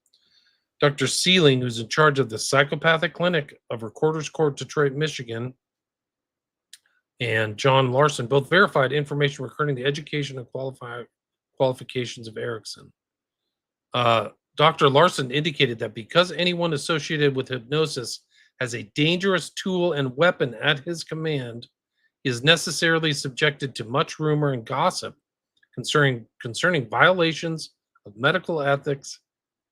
Dr. Sealing, who's in charge of the psychopathic clinic of Recorder's Court, Detroit, Michigan, and John Larson both verified information regarding the education and qualifications of Erickson. Dr. Larson indicated that because anyone associated with hypnosis has a dangerous tool and weapon at his command, he is necessarily subjected to much rumor and gossip concerning violations of medical ethics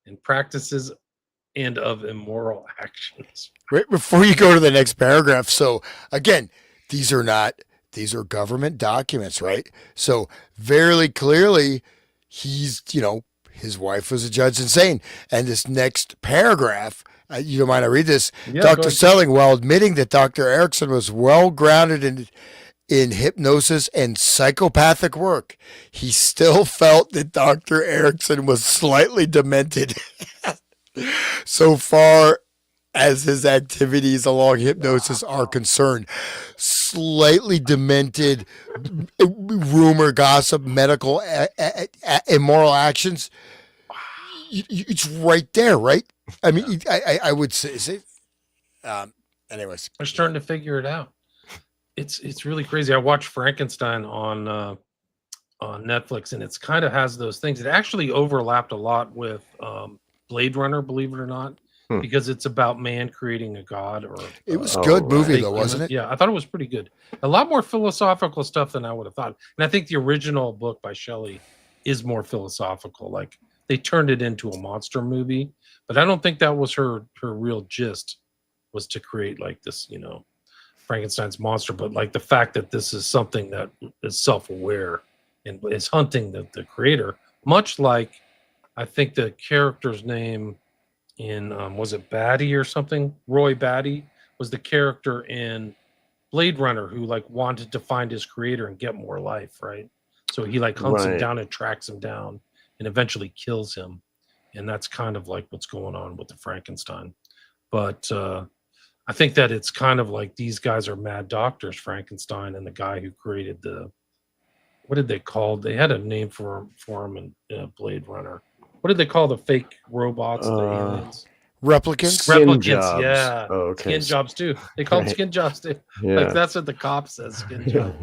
and practices and of immoral actions. Right before you go to the next paragraph. So again, these are government documents, right? So very clearly he's, his wife was a judge insane. And this next paragraph, you don't mind I read this? Yeah, Dr. Selling, while admitting that Dr. Erickson was well grounded in hypnosis and psychopathic work, he still felt that Dr. Erickson was slightly demented so far as his activities along hypnosis are concerned. Slightly demented, rumor, gossip, medical, immoral actions. It's right there, right? I mean, I would say anyways. They're starting to figure it out. It's really crazy. I watched Frankenstein on Netflix, and it's kind of has those things. It actually overlapped a lot with Blade Runner, believe it or not, because it's about man creating a god. Or it was a good movie though, wasn't it? Yeah, I thought it was pretty good. A lot more philosophical stuff than I would have thought. And I think the original book by Shelley is more philosophical. Like they turned it into a monster movie, but I don't think that was her real gist, was to create like this, Frankenstein's monster. But like the fact that this is something that is self-aware and is hunting the creator, much like I think the character's name in was it Batty or something? Roy Batty was the character in Blade Runner who like wanted to find his creator and get more life, right? So he like hunts him down and tracks him down and eventually kills him. And that's kind of like what's going on with the Frankenstein. But I think that it's kind of like these guys are mad doctors, Frankenstein and the guy who created what did they call? They had a name for him in Blade Runner. What did they call the fake robots? The aliens? Replicants? Replicants, jobs. yeah. Oh, okay. Skin jobs too. They call them skin jobs too. Yeah. Like that's what the cop says, skin job.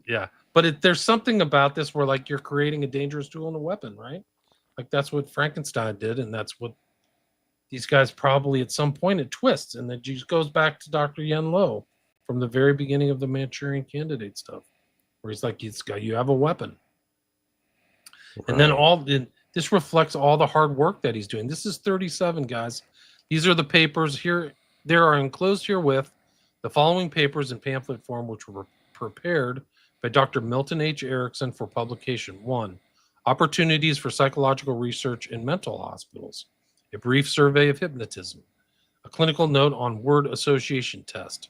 Yeah. But there's something about this where like you're creating a dangerous tool and a weapon, right? Like that's what Frankenstein did, and that's what these guys probably at some point it twists, and it just goes back to Dr. Yen Lo from the very beginning of the Manchurian Candidate stuff, where he's like, you have a weapon. Right. And then this reflects all the hard work that he's doing. This is 37, guys. These are the papers here. There are enclosed herewith the following papers in pamphlet form, which were prepared by Dr. Milton H. Erickson for publication. 1. Opportunities for psychological research in mental hospitals. A brief survey of hypnotism. A clinical note on word association test.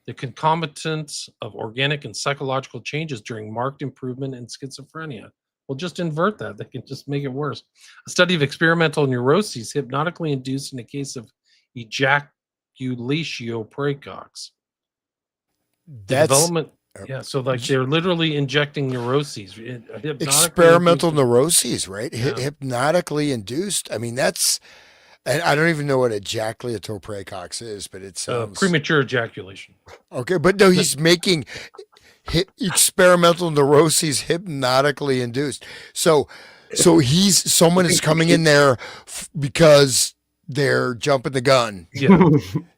The concomitants of organic and psychological changes during marked improvement in schizophrenia. We'll just invert that. They can just make it worse. A study of experimental neuroses hypnotically induced in a case of ejaculatio praecox. Development. Yeah, so like they're literally injecting neuroses. Experimental neuroses, right? Yeah. Hypnotically induced. I mean, that's, and I don't even know what ejaculatory praecox is, but it's premature ejaculation. Okay, but no, he's making experimental neuroses hypnotically induced. So someone is coming in there because they're jumping the gun. Yeah.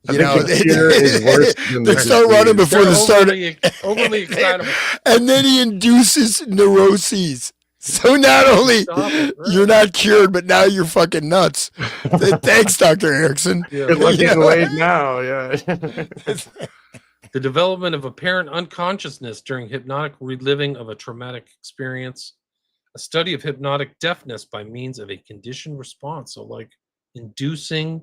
They start running before they start. Overly excitable. And then he induces neuroses. So not only you're not cured, but now you're fucking nuts. Thanks, Dr. Erickson. Yeah, you're looking late now. Yeah. The development of apparent unconsciousness during hypnotic reliving of a traumatic experience. A study of hypnotic deafness by means of a conditioned response. So like inducing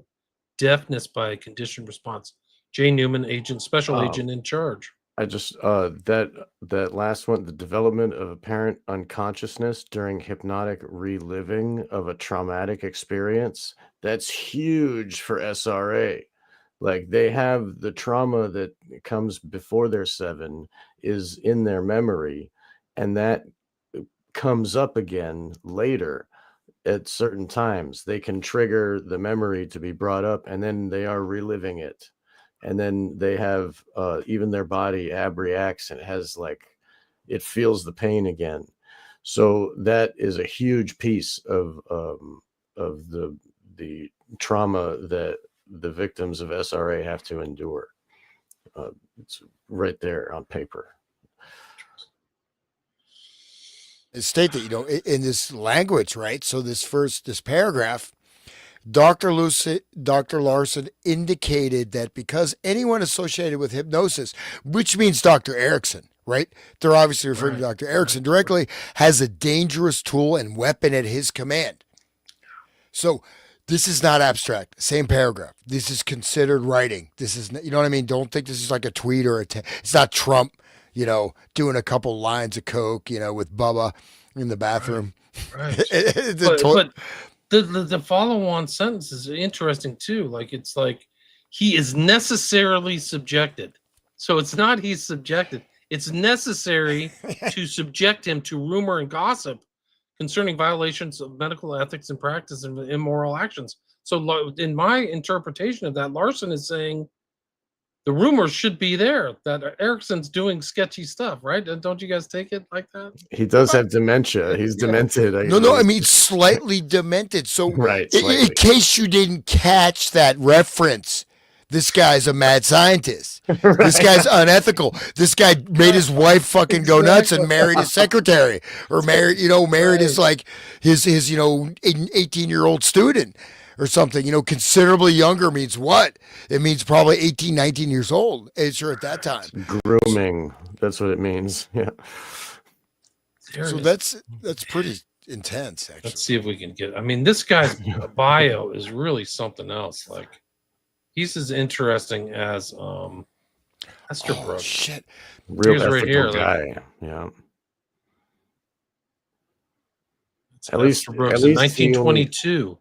deafness by a conditioned response. J. Newman, special agent in charge. I just that last one, the development of apparent unconsciousness during hypnotic reliving of a traumatic experience. That's huge for SRA. Like they have the trauma that comes before they're 7 is in their memory, and that comes up again later at certain times. They can trigger the memory to be brought up, and then they are reliving it. and then they have even their body abreacts and it feels the pain again. So that is a huge piece of the trauma that the victims of SRA have to endure. It's right there on paper. State that, in this language, right? So this paragraph, Dr. Larson indicated that because anyone associated with hypnosis, which means Dr. Erickson, right? They're obviously referring to Dr. Erickson directly, has a dangerous tool and weapon at his command. So this is not abstract. Same paragraph. This is considered writing. This is, you know what I mean? Don't think this is like a tweet or it's not Trump, doing a couple lines of coke, with Bubba in the bathroom. Right. But the follow-on sentence is interesting too. It's like he is necessarily subjected. So it's not he's subjected. It's necessary to subject him to rumor and gossip concerning violations of medical ethics and practice and immoral actions. So in my interpretation of that, Larson is saying the rumors should be there that Erickson's doing sketchy stuff, right? Don't you guys take it like that? He does have dementia. He's demented. No, I mean slightly demented. So right, in case you didn't catch that reference, this guy's a mad scientist. Right. This guy's unethical. This guy made his wife fucking go nuts and married his secretary, or married his 18-year-old student or something. Considerably younger means what? It means probably 18, 19 years old. Sure, at that time. Grooming. That's what it means. Yeah. So that's pretty intense, actually. Let's see if we can get. I mean, this guy's bio is really something else. He's as interesting as Estabrook. Oh, shit. Real ethical guy. Yeah. At least in 1922.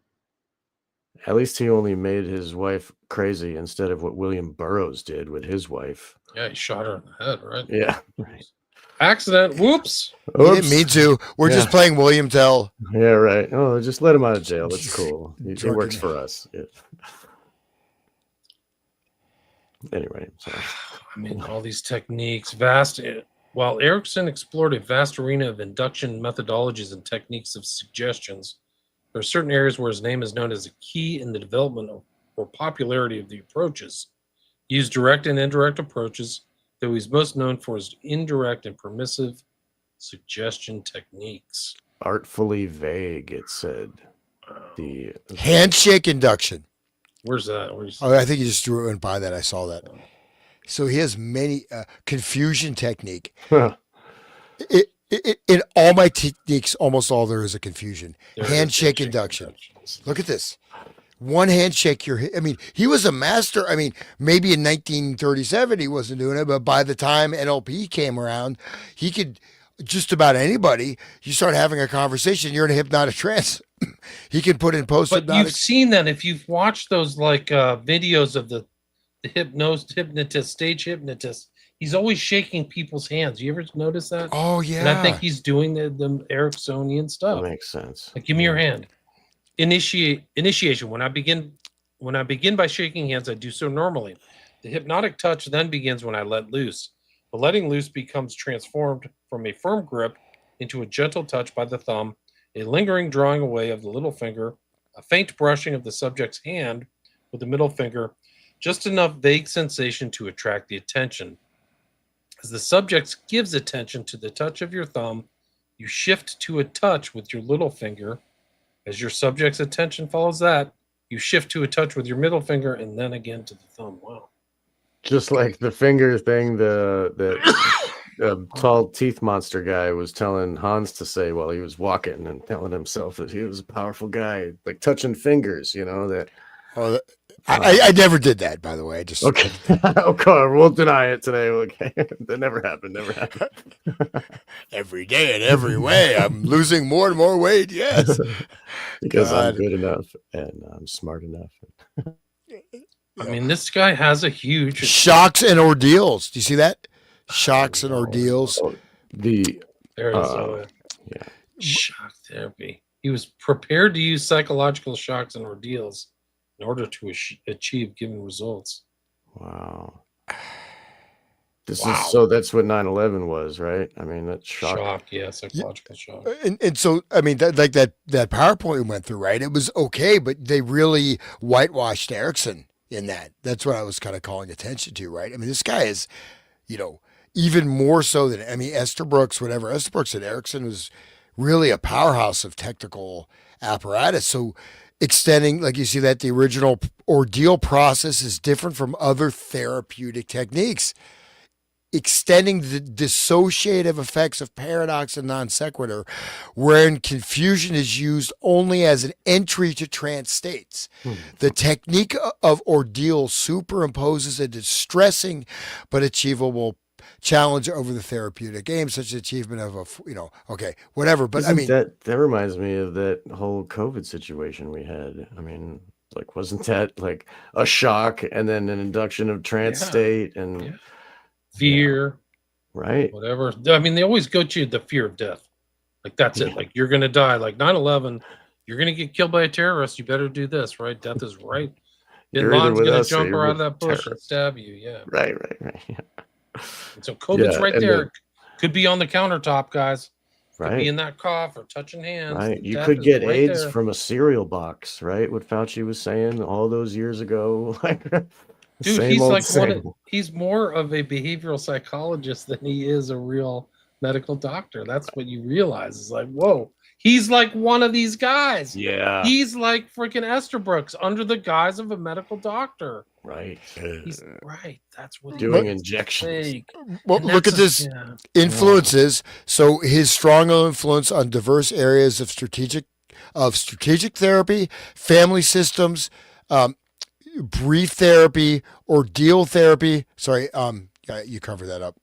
At least he only made his wife crazy instead of what William Burroughs did with his wife. Yeah, he shot her in the head, right? Yeah. Right. Accident. Whoops. He didn't mean to. We're just playing William Tell. Yeah, right. Oh, just let him out of jail. That's cool. He works for us. Yeah. Anyway, sorry. I mean, all these techniques, while Erickson explored a vast arena of induction methodologies and techniques of suggestions, there are certain areas where his name is known as a key in the development or popularity of the approaches. He used direct and indirect approaches, though he's most known for his indirect and permissive suggestion techniques. Artfully vague, it said. The handshake induction. Where's that? I think he just went by that. I saw that. So he has many confusion technique. In all my techniques, almost all there is a confusion. Handshake induction. Look at this. One handshake, he was a master. Maybe in 1937 he wasn't doing it, but by the time NLP came around, he could just about anybody. You start having a conversation, you're in a hypnotic trance. He can put in post-hypnotic. But you've seen that if you've watched those videos of the hypnotist, stage hypnotist. He's always shaking people's hands. You ever notice that? Oh yeah. And I think he's doing the Ericksonian stuff. That makes sense. Give me your hand. Initiation. When I begin by shaking hands, I do so normally. The hypnotic touch then begins when I let loose. The letting loose becomes transformed from a firm grip into a gentle touch by the thumb, a lingering drawing away of the little finger, a faint brushing of the subject's hand with the middle finger, just enough vague sensation to attract the attention. As the subject gives attention to the touch of your thumb, you shift to a touch with your little finger. As your subject's attention follows that, you shift to a touch with your middle finger and then again to the thumb. Wow. Just like the finger thing, the tall teeth monster guy was telling Hans to say while he was walking and telling himself that he was a powerful guy, like touching fingers, that. Oh, I never did that, by the way. Okay. Okay, we'll deny it today. Okay, that never happened. Every day and every way, I'm losing more and more weight. Yes, because I'm good enough and I'm smart enough. This guy has a huge shocks and ordeals. Do you see that? Shocks and ordeals. There it is. Yeah. Shock therapy. He was prepared to use psychological shocks and ordeals in order to achieve given results. Wow. Wow. That's what 9/11 was, right? I mean, that's shock. Shock, yeah, psychological shock. And so I mean that PowerPoint we went through, right? It was okay, but they really whitewashed Erickson in that. That's what I was kind of calling attention to, right? I mean, this guy is, you know, even more so than I mean Esther Brooks, whatever. Esther Brooks and Erickson was really a powerhouse of technical apparatus. So extending, like you see that the original ordeal process is different from other therapeutic techniques. Extending the dissociative effects of paradox and non sequitur, wherein confusion is used only as an entry to trance states. The technique of ordeal superimposes a distressing but achievable challenge over the therapeutic aim, such as achievement of okay, whatever. But I mean, that reminds me of that whole COVID situation we had. I mean, like, wasn't that like a shock and then an induction of trance Yeah. state and Yeah. Fear, right? whatever. I mean, they always go to the fear of death. Like, that's it. Like, you're going to die. Like 9/11, you're going to get killed by a terrorist. You better do this, right? Death is right. Bin You're either Laden's with going to us or jump you're around with that bush and terrorists. stab you. Yeah. Right. Yeah. And so COVID's Yeah, right and there. Could be on the countertop, guys. Could be Right. in that cough or touching hands. Right. You Death could is get right AIDS there. from a cereal box, right? What Fauci was saying all those years ago. Like, Dude, same he's old like same. he's more of a behavioral psychologist than he is a real medical doctor. That's what you realize. Is like, whoa, he's like one of these guys. Yeah. He's like freaking Esther Brooks under the guise of a medical doctor. Right. He's right. That's what Doing he's injections. fake. well, And look at that's this yeah. influences. So his strong influence on diverse areas of strategic therapy, family systems, brief therapy, ordeal therapy. Sorry, yeah, you covered that up.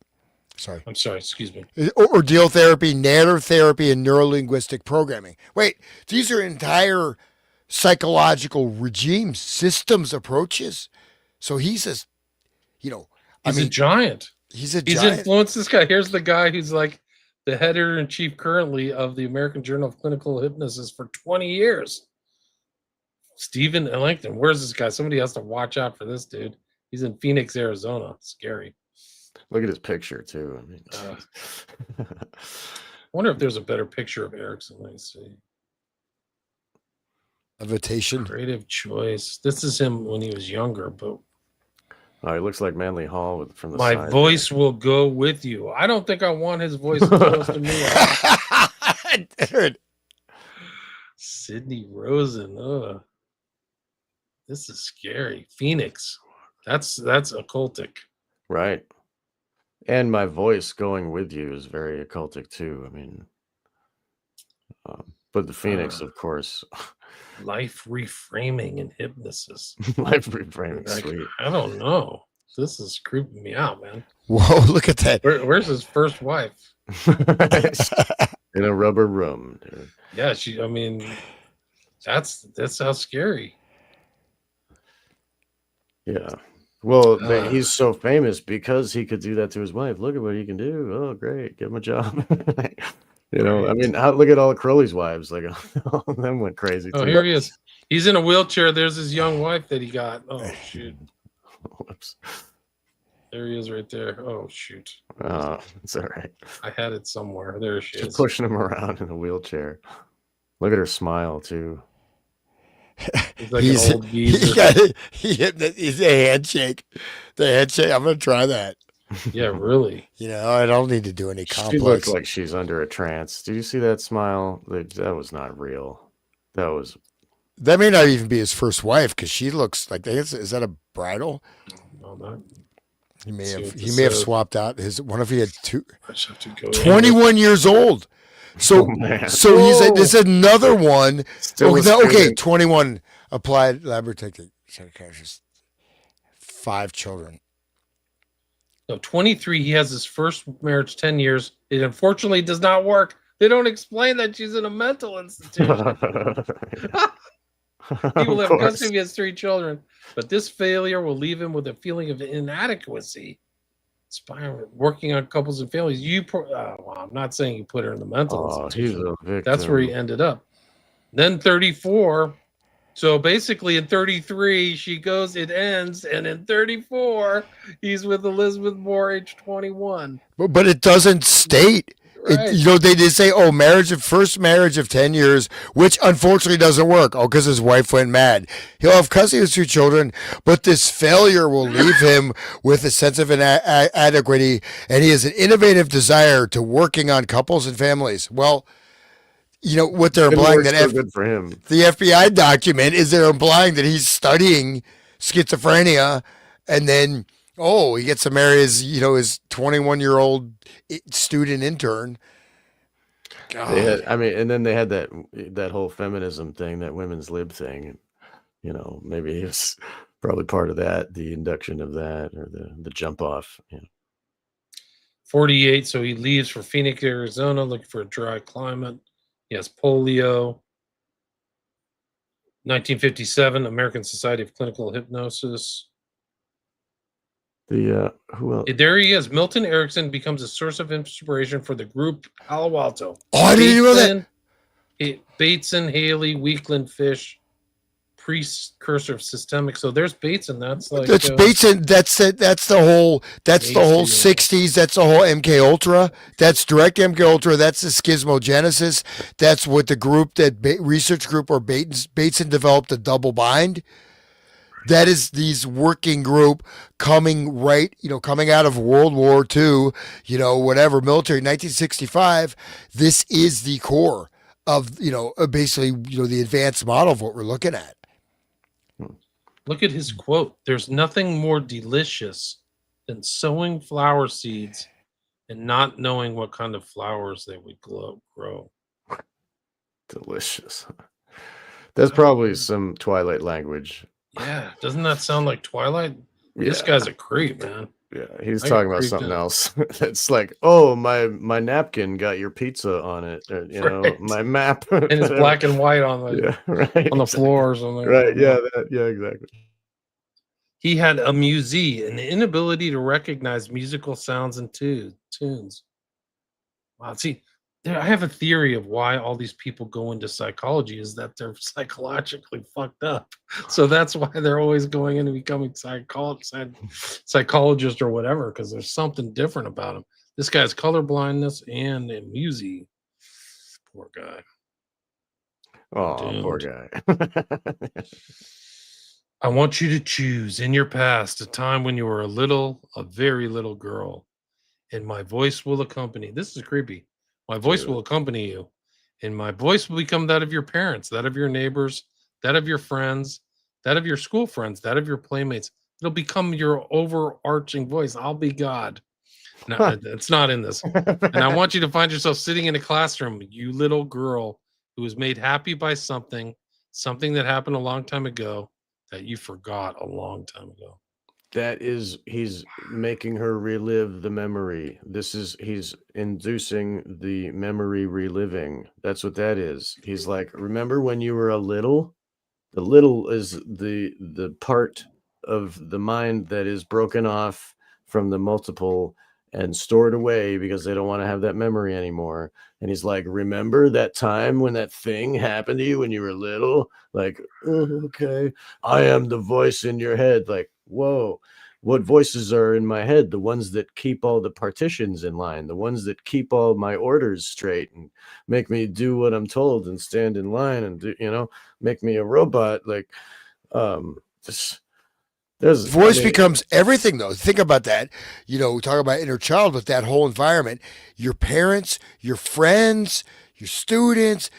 Sorry. I'm sorry, excuse me. Ordeal therapy, natter therapy, and neurolinguistic programming. Wait, these are entire psychological regimes, systems, approaches. So he's a, He's a giant. he's a He's giant. influenced this guy. Here's the guy who's like the editor in chief currently of the American Journal of Clinical Hypnosis for 20 years. Stephen Ellington. Where's this guy? Somebody has to watch out for this dude. He's in Phoenix, Arizona. Scary. Look at his picture too. I mean, I wonder if there's a better picture of Erickson. Let me see. Levitation. Creative choice. This is him when he was younger, but oh, he looks like Manly Hall from the my side. voice will go with you. I don't think I want his voice close to me. Dude. Sidney Rosen. Ugh. This is scary. Phoenix. That's occultic. Right. And my voice going with you is very occultic too. I mean, but the Phoenix, of course, Life reframing and hypnosis. life reframing, Like, sweet. I don't know. This is creeping me out, man. Whoa, look at that. Where's his first wife? In a rubber room, dude. Yeah, I mean, that's how scary. Yeah. Well, he's so famous because he could do that to his wife. Look at what he can do. Oh, great. Give him a job. You know, I mean, look at all Crowley's wives. Like, all of them went crazy. Oh, too. here he is. He's in a wheelchair. There's his young wife that he got. Oh, shoot. Whoops. There he is right there. Oh, shoot. It's all right. I had it somewhere. There she Just is. pushing him around in a wheelchair. Look at her smile, too. He's like an old geezer. He's a handshake. The handshake. I'm going to try that. Yeah, really. I don't need to do any She complex. looks like she's under a trance. Did you see that smile? That was not real. That may not even be his first wife because she looks like is that a bridal? No, not. He may See have what he this may have says. swapped out his one if he had two. I just have to go 21 years old. So man. so he's like this is another one. Still a Okay, student. 21 applied laboratory technique. 5 children. No, 23. He has his first marriage 10 years. It unfortunately does not work. They don't explain that she's in a mental institution. He will Of have course. custody. He has 3 children, but this failure will leave him with a feeling of inadequacy. Working on couples and families. Well, I'm not saying you put her in the mental Oh, he's institution. a victim. That's where he ended up. Then 34, So basically, in 33, she goes, it ends, and in 34, he's with Elizabeth Moore, age 21. But it doesn't state. It, Right. you know, they say, oh, first marriage of 10 years, which unfortunately doesn't work. Oh, because his wife went mad. He'll have custody of his 2 children, but this failure will leave him with a sense of inadequacy, and he has an innovative desire to working on couples and families. Well, you know, what they're Didn't implying work that so good for him. the FBI document is they're implying that he's studying schizophrenia, and then he gets to marry his 21-year-old student intern. God. They had, I mean, and then they had that whole feminism thing, that women's lib thing, and you know, maybe he was probably part of that, the induction of that, or the jump off. You know. 48, so he leaves for Phoenix, Arizona, looking for a dry climate. He has polio. 1957, American Society of Clinical Hypnosis. Who else? There he is. Milton Erickson becomes a source of inspiration for the group Palo Alto. Oh, I didn't know that. Bateson, Haley, Weakland, Fish, precursor of systemic. So there's Bateson. That's like Bateson. That's it. That's the whole 60s. That's the whole MK Ultra. That's direct MK Ultra. That's the schismogenesis. That's what the group research group or Bateson developed a double bind. That is these working group coming out of World War II, whatever, military, 1965. This is the core of, basically, the advanced model of what we're looking at. Look at his quote. There's nothing more delicious than sowing flower seeds and not knowing what kind of flowers they would grow. Delicious. That's probably some Twilight language. Yeah, doesn't that sound like Twilight? Yeah. This guy's a creep, man. Yeah, he's talking about something else. It's like, oh, my napkin got your pizza on it. Or, right. My map. And it's black and white on the floor or something. Right, yeah, exactly. He had amusie, an inability to recognize musical sounds and tunes. Wow, see, I have a theory of why all these people go into psychology is that they're psychologically fucked up. So that's why they're always going into becoming psychologist or whatever, because there's something different about them. This guy's colorblindness and amusie. Poor guy. Oh, poor guy. I want you to choose in your past a time when you were a very little girl, and my voice will accompany. This is creepy. My voice will accompany you, and my voice will become that of your parents, that of your neighbors, that of your friends, that of your school friends, that of your playmates. It'll become your overarching voice. I'll be God. No, it's not in this. And I want you to find yourself sitting in a classroom, you little girl who was made happy by something that happened a long time ago that you forgot a long time ago. He's making her relive the memory. He's inducing the memory reliving. That's what that is. He's like, remember when you were a little? The little is the part of the mind that is broken off from the multiple and stored away because they don't want to have that memory anymore. And he's like, remember that time when that thing happened to you when you were little? Like, okay, I am the voice in your head. Like, whoa, what voices are in my head? The ones that keep all the partitions in line, the ones that keep all my orders straight and make me do what I'm told and stand in line and do, make me a robot. Like, voice becomes everything, though. Think about that. We talk about inner child, but that whole environment, your parents, your friends, your students,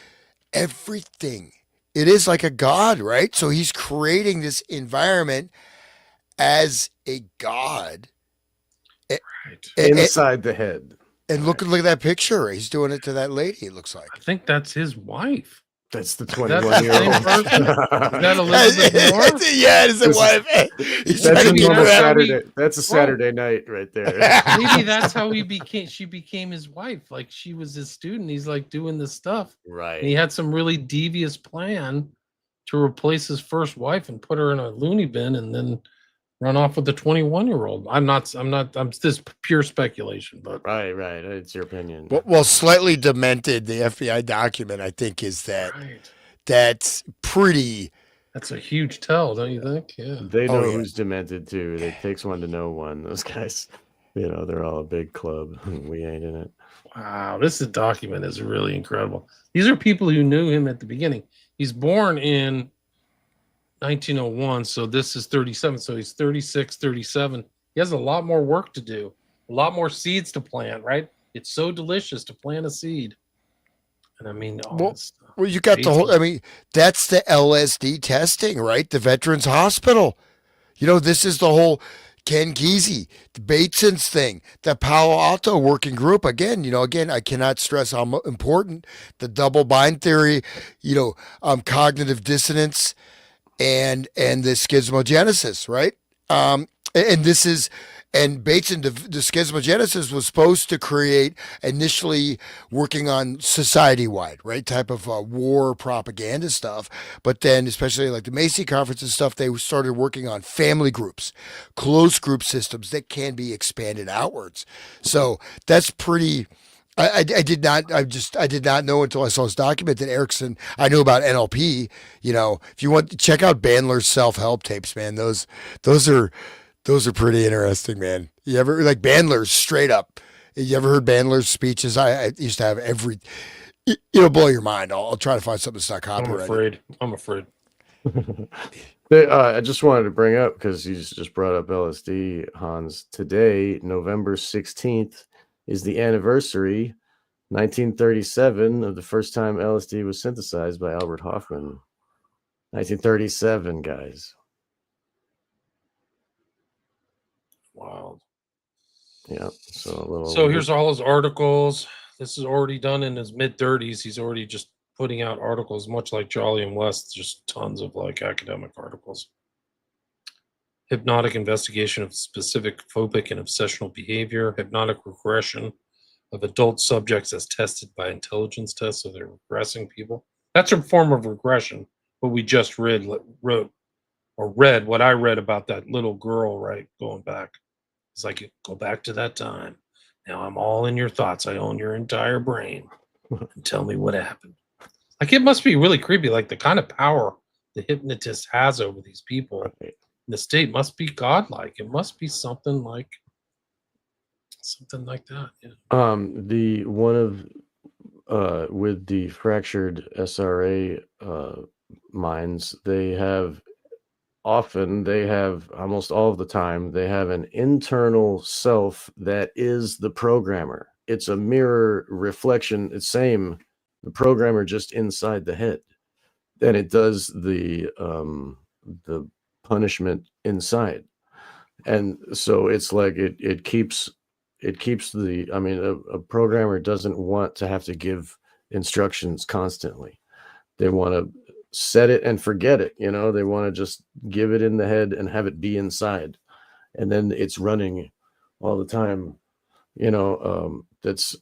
everything. It is like a god, right? So he's creating this environment as a god. Right. Inside the head. And look at that picture. He's doing it to that lady, it looks like. I think that's his wife. That's the 21-year-old. Is that Elizabeth Moore? Yeah, it is a wife. That's a Saturday night right there. Maybe that's how she became his wife. Like, she was his student. He's like doing this stuff. Right. And he had some really devious plan to replace his first wife and put her in a loony bin and then run off with the 21-year-old. I'm this pure speculation, but right. It's your opinion. Well, slightly demented, the FBI document, I think, is that that's pretty That's a huge tell, don't you think? Yeah. They Oh know yeah. who's demented too. It takes one to know one. Those guys, they're all a big club. We ain't in it. Wow, this document is really incredible. These are people who knew him at the beginning. He's born in 1901, so this is 37. So he's 36, 37. He has a lot more work to do, a lot more seeds to plant, right? It's so delicious to plant a seed. And I mean, all Well, this stuff. well, you got the whole. Bateson. I mean, that's the LSD testing, right? The Veterans Hospital. This is the whole Ken Kesey, the Bateson's thing, the Palo Alto working group. Again, I cannot stress how important the double bind theory, cognitive dissonance, and the schismogenesis, right? And this is and Bateson, the schismogenesis was supposed to create initially working on society wide, right, type of war propaganda stuff. But then, especially like the Macy conference and stuff, they started working on family groups, close group systems that can be expanded outwards. So that's pretty. I did not know until I saw his document that Erickson. I knew about NLP. If you want to check out Bandler's self help tapes, man, those are those are pretty interesting, man. You ever like Bandler's straight up? You ever heard Bandler's speeches? I used to have every. It'll blow your mind. I'll try to find something that's not copyrighted. I'm afraid. I just wanted to bring up, because you just brought up LSD, Hans. Today, November 16th, is the anniversary, 1937, of the first time LSD was synthesized by Albert Hoffman. 1937, guys. Wow. Yeah. So So here's all his articles. This is already done in his mid 30s. He's already just putting out articles, much like Jolly and West, just tons of like academic articles. Hypnotic investigation of specific phobic and obsessional behavior, hypnotic regression of adult subjects as tested by intelligence tests. So they're regressing people. That's a form of regression. What we just read what I read about that little girl, right? Going back. It's like, go back to that time. Now I'm all in your thoughts. I own your entire brain. And tell me what happened. Like, it must be really creepy. Like, the kind of power the hypnotist has over these people. Right. The state must be godlike. It must be something like that. Yeah. The one of with the fractured SRA minds, they have almost all of the time, they have an internal self that is the programmer. It's a mirror reflection. It's the programmer just inside the head. Then it does the punishment inside. And so it's like it keeps a programmer doesn't want to have to give instructions constantly. They want to set it and forget it. They want to just give it in the head and have it be inside, and then it's running all the time. That's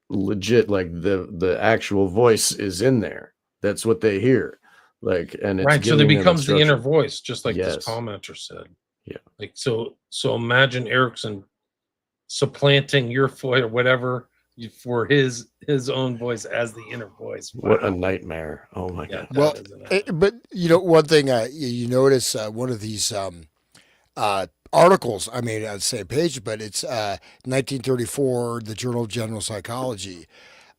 legit. Like the actual voice is in there. That's what they hear. Like, and it's Right. So there giving them becomes the inner instruction. voice, just like this Yes. commenter said. Yeah. Like, so imagine Erickson supplanting your voice or whatever for his own voice as the inner voice. Wow. What a nightmare! Oh my Yeah, god. Well, that is a nightmare. but one thing you notice one of these articles. I mean, on the same page, but it's 1934, the Journal of General Psychology.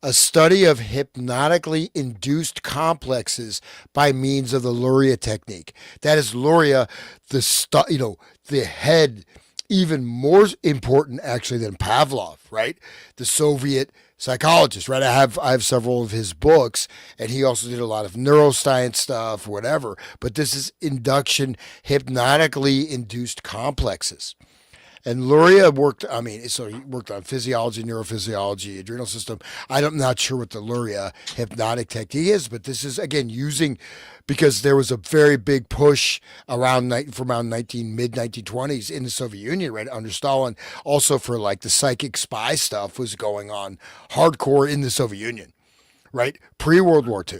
A study of hypnotically induced complexes by means of the Luria technique. That is Luria, the head, even more important actually than Pavlov, right? The Soviet psychologist, right? I have several of his books, and he also did a lot of neuroscience stuff, whatever. But this is induction, hypnotically induced complexes. And Luria worked, so he worked on physiology, neurophysiology, adrenal system. I'm not sure what the Luria hypnotic technique is, but this is, again, because there was a very big push from around mid 1920s in the Soviet Union, right, under Stalin, also for like the psychic spy stuff was going on hardcore in the Soviet Union, right, pre-World War II.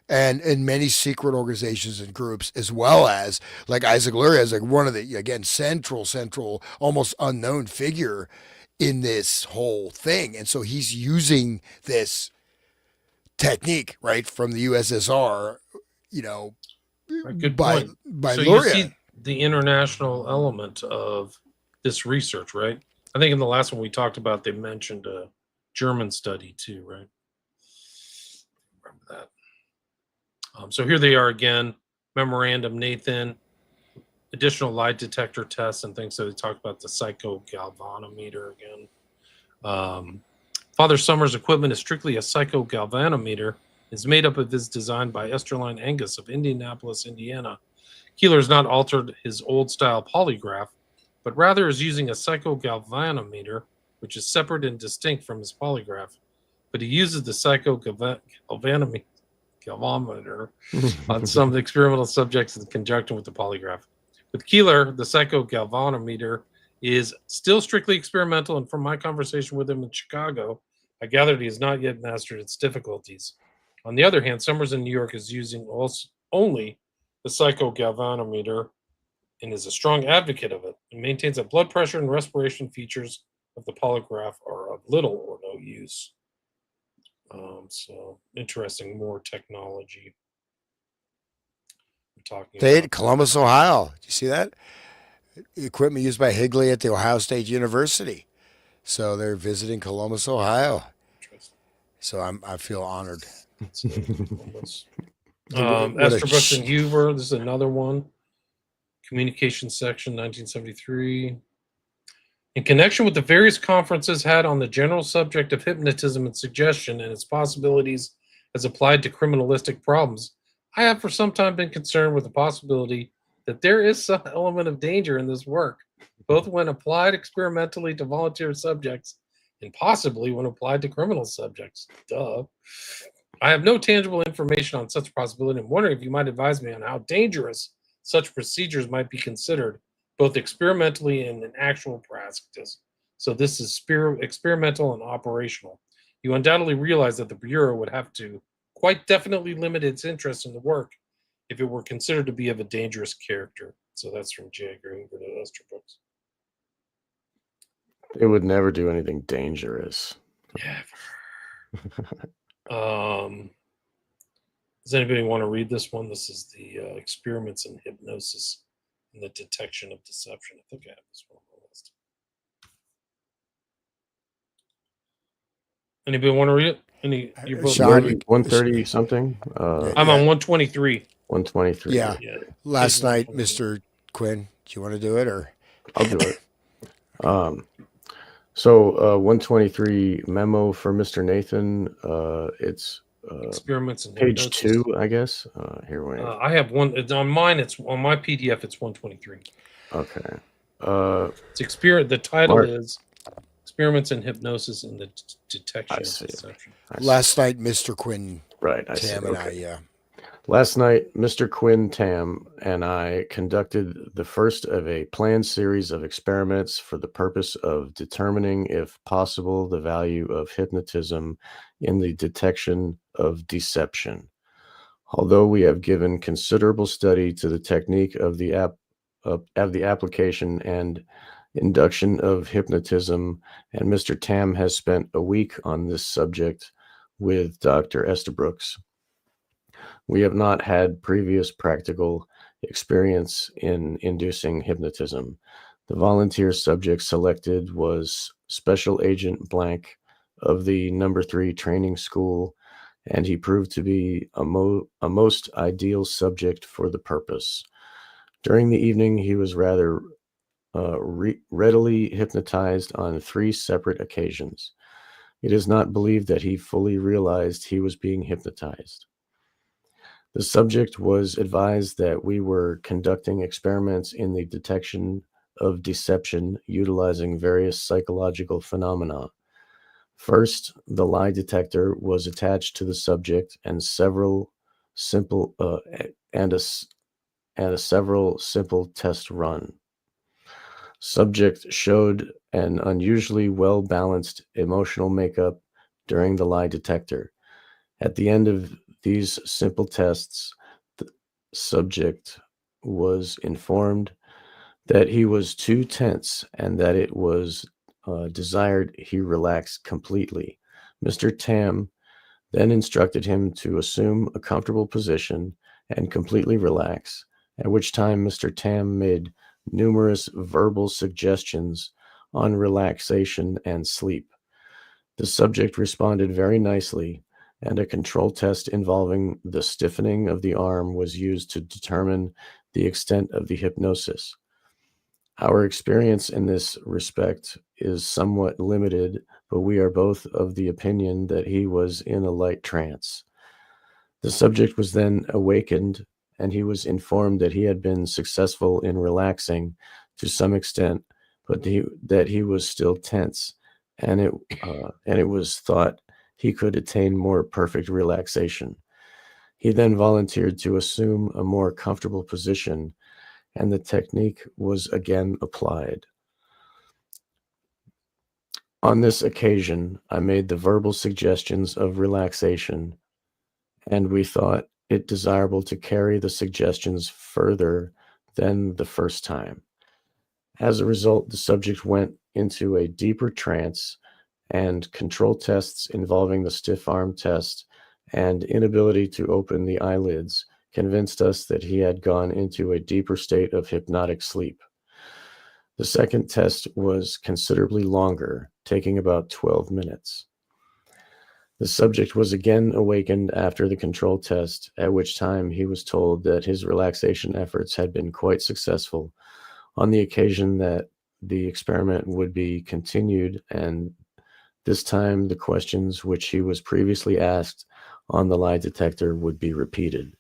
And in many secret organizations and groups, as well as like Isaac Luria is like one of the, again, central, almost unknown figure in this whole thing. And so he's using this technique, right, from the USSR, Good by point. by So you Luria. see the international element of this research, right? I think in the last one we talked about, they mentioned a German study too, right? Remember that. So here they are again, memorandum, Nathan, additional lie detector tests and things. So they talk about the psychogalvanometer again. Father Summers' equipment is strictly a psychogalvanometer. It's made up of is designed by Esterline Angus of Indianapolis, Indiana. Keeler has not altered his old-style polygraph, but rather is using a psychogalvanometer, which is separate and distinct from his polygraph. But he uses the psychogalvanometer on some experimental subjects in conjunction with the polygraph. With Keeler, the psychogalvanometer is still strictly experimental, and from my conversation with him in Chicago, I gathered he has not yet mastered its difficulties. On the other hand, Summers in New York is using only the psychogalvanometer and is a strong advocate of it, and maintains that blood pressure and respiration features of the polygraph are of little or no use. So interesting, more technology. We're talking They about had Columbus, Ohio. Do you see that? Equipment used by Higley at the Ohio State University. So they're visiting Columbus, Ohio. interesting. So I feel honored. So, Columbus. What a Esther Brooks and Huber. This is another one. Communication section, 1973. In connection with the various conferences had on the general subject of hypnotism and suggestion and its possibilities as applied to criminalistic problems, I have for some time been concerned with the possibility that there is some element of danger in this work, both when applied experimentally to volunteer subjects and possibly when applied to criminal subjects. Duh. I have no tangible information on such possibility. I'm wondering if you might advise me on how dangerous such procedures might be considered, both experimentally and in actual practice. So this is experimental and operational. You undoubtedly realize that the Bureau would have to quite definitely limit its interest in the work if it were considered to be of a dangerous character. So that's from J. Edgar Hoover to Esther Brooks. It would never do anything dangerous. Does anybody want to read this one? This is the experiments in hypnosis and the detection of deception. I think I have this one on the list. Anybody want to read it? You're both Sean, 130 something. I'm on 123. 123. Yeah. Yeah. Last night, Mr. Quinn, do you want to do it or? I'll do it. So 123 memo for Mr. Nathan. It's Experiments in page hypnosis. 2, I guess. Here we are. I have one. It's on mine. It's on my PDF. It's 123. Okay. It's the title Mark. is Experiments in Hypnosis and the Detection I of see. Deception. Last night, Mr. Quinn, Right. I see. Tam, and Okay. I, Last night, Mr. Quinn Tam and I conducted the first of a planned series of experiments for the purpose of determining, if possible, the value of hypnotism in the detection of deception. Although we have given considerable study to the technique of the application and induction of hypnotism, and Mr. Tam has spent a week on this subject with Dr. Estabrooks, we have not had previous practical experience in inducing hypnotism. The volunteer subject selected was Special Agent Blank of the No. 3 Training School, and he proved to be a most ideal subject for the purpose. During the evening, he was rather readily hypnotized on 3 separate occasions. It is not believed that he fully realized he was being hypnotized. The subject was advised that we were conducting experiments in the detection of deception utilizing various psychological phenomena. First, the lie detector was attached to the subject and several simple test run. Subject showed an unusually well-balanced emotional makeup during the lie detector. At the end of these simple tests, the subject was informed that he was too tense and that it was desired he relax completely. Mr. Tam then instructed him to assume a comfortable position and completely relax, at which time Mr. Tam made numerous verbal suggestions on relaxation and sleep. The subject responded very nicely, and a control test involving the stiffening of the arm was used to determine the extent of the hypnosis. Our experience in this respect is somewhat limited, but we are both of the opinion that he was in a light trance. The subject was then awakened, and he was informed that he had been successful in relaxing to some extent, but that he was still tense, and it was thought he could attain more perfect relaxation. He then volunteered to assume a more comfortable position, and the technique was again applied. On this occasion, I made the verbal suggestions of relaxation, and we thought it desirable to carry the suggestions further than the first time. As a result, the subject went into a deeper trance, and control tests involving the stiff arm test and inability to open the eyelids convinced us that he had gone into a deeper state of hypnotic sleep. The second test was considerably longer, taking about 12 minutes. The subject was again awakened after the control test, at which time he was told that his relaxation efforts had been quite successful, on the occasion that the experiment would be continued, and this time the questions which he was previously asked on the lie detector would be repeated.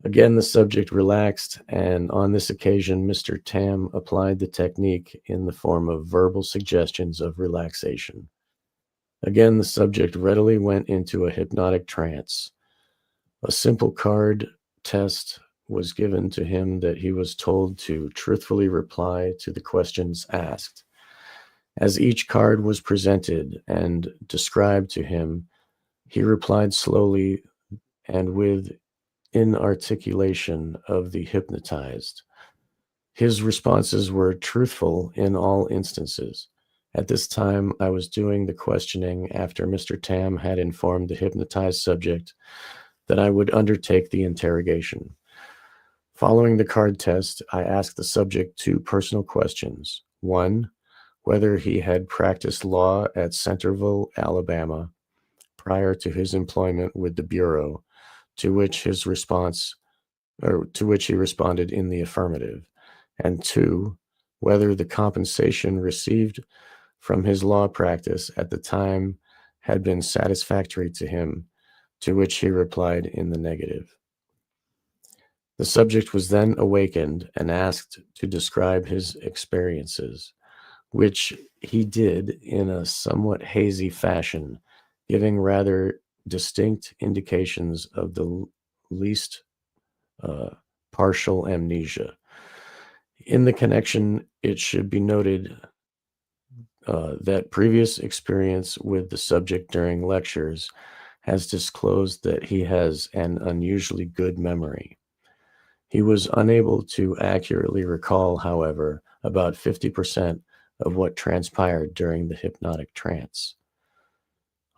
Again, the subject relaxed, and on this occasion, Mr. Tam applied the technique in the form of verbal suggestions of relaxation. Again, the subject readily went into a hypnotic trance. A simple card test was given to him that he was told to truthfully reply to the questions asked. As each card was presented and described to him, he replied slowly and with inarticulation of the hypnotized. His responses were truthful in all instances. At this time, I was doing the questioning after Mr. Tam had informed the hypnotized subject that I would undertake the interrogation. Following the card test, I asked the subject two personal questions. One, whether he had practiced law at Centerville, Alabama, prior to his employment with the Bureau, to which he responded in the affirmative. And two, whether the compensation received from his law practice at the time had been satisfactory to him, to which he replied in the negative. The subject was then awakened and asked to describe his experiences, which he did in a somewhat hazy fashion, giving rather distinct indications of the least partial amnesia. In the connection, it should be noted that previous experience with the subject during lectures has disclosed that he has an unusually good memory. He was unable to accurately recall, however, about 50% of what transpired during the hypnotic trance.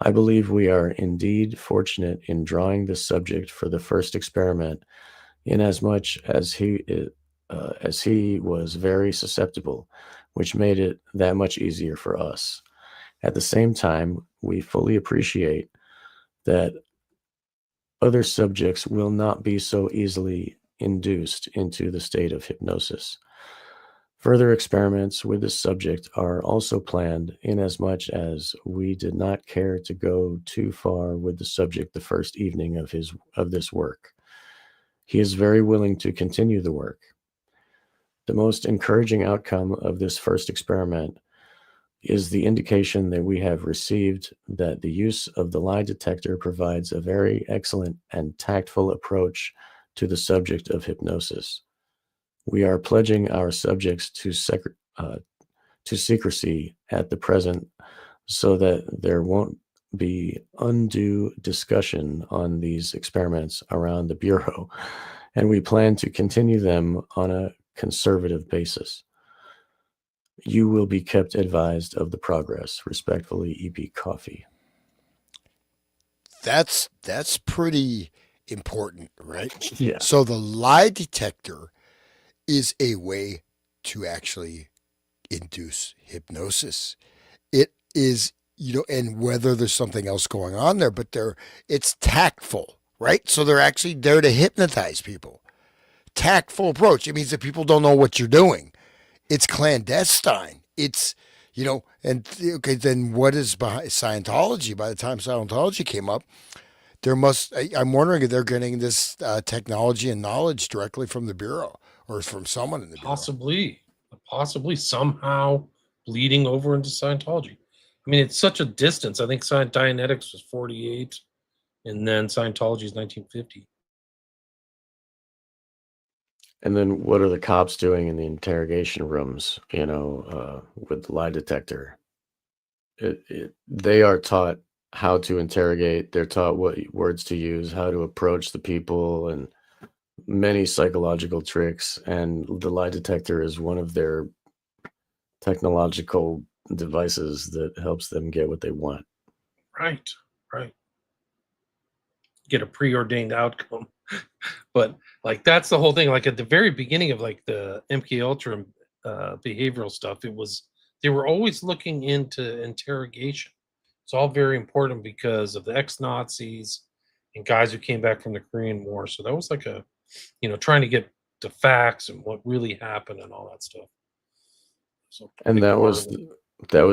I believe we are indeed fortunate in drawing the subject for the first experiment, inasmuch as he was very susceptible, which made it that much easier for us. At the same time, we fully appreciate that other subjects will not be so easily induced into the state of hypnosis. Further experiments with this subject are also planned, inasmuch as we did not care to go too far with the subject the first evening of this work. He is very willing to continue the work. The most encouraging outcome of this first experiment is the indication that we have received that the use of the lie detector provides a very excellent and tactful approach to the subject of hypnosis. We are pledging our subjects to secrecy at the present, so that there won't be undue discussion on these experiments around the Bureau, and we plan to continue them on a conservative basis. You will be kept advised of the progress. Respectfully, E.P. Coffee. That's pretty important, right? Yeah. So the lie detector is a way to actually induce hypnosis. It is, and whether there's something else going on there, but it's tactful, right? So they're actually there to hypnotize people. Tactful approach. It means that people don't know what you're doing. It's clandestine. It's, and okay, then what is behind Scientology? By the time Scientology came up, I'm wondering if they're getting this technology and knowledge directly from the Bureau or from someone in the Bureau. Possibly somehow bleeding over into Scientology. I mean, it's such a distance. I think Dianetics was 48, and then Scientology is 1950. And then what are the cops doing in the interrogation rooms, with the lie detector? They are taught how to interrogate. They're taught what words to use, how to approach the people, and many psychological tricks. And the lie detector is one of their technological devices that helps them get what they want. Right. Get a preordained outcome. But like that's the whole thing. Like at the very beginning of like the MK Ultra behavioral stuff, they were always looking into interrogation. It's all very important because of the ex-Nazis and guys who came back from the Korean War. So that was like trying to get the facts and what really happened and all that stuff. So And that was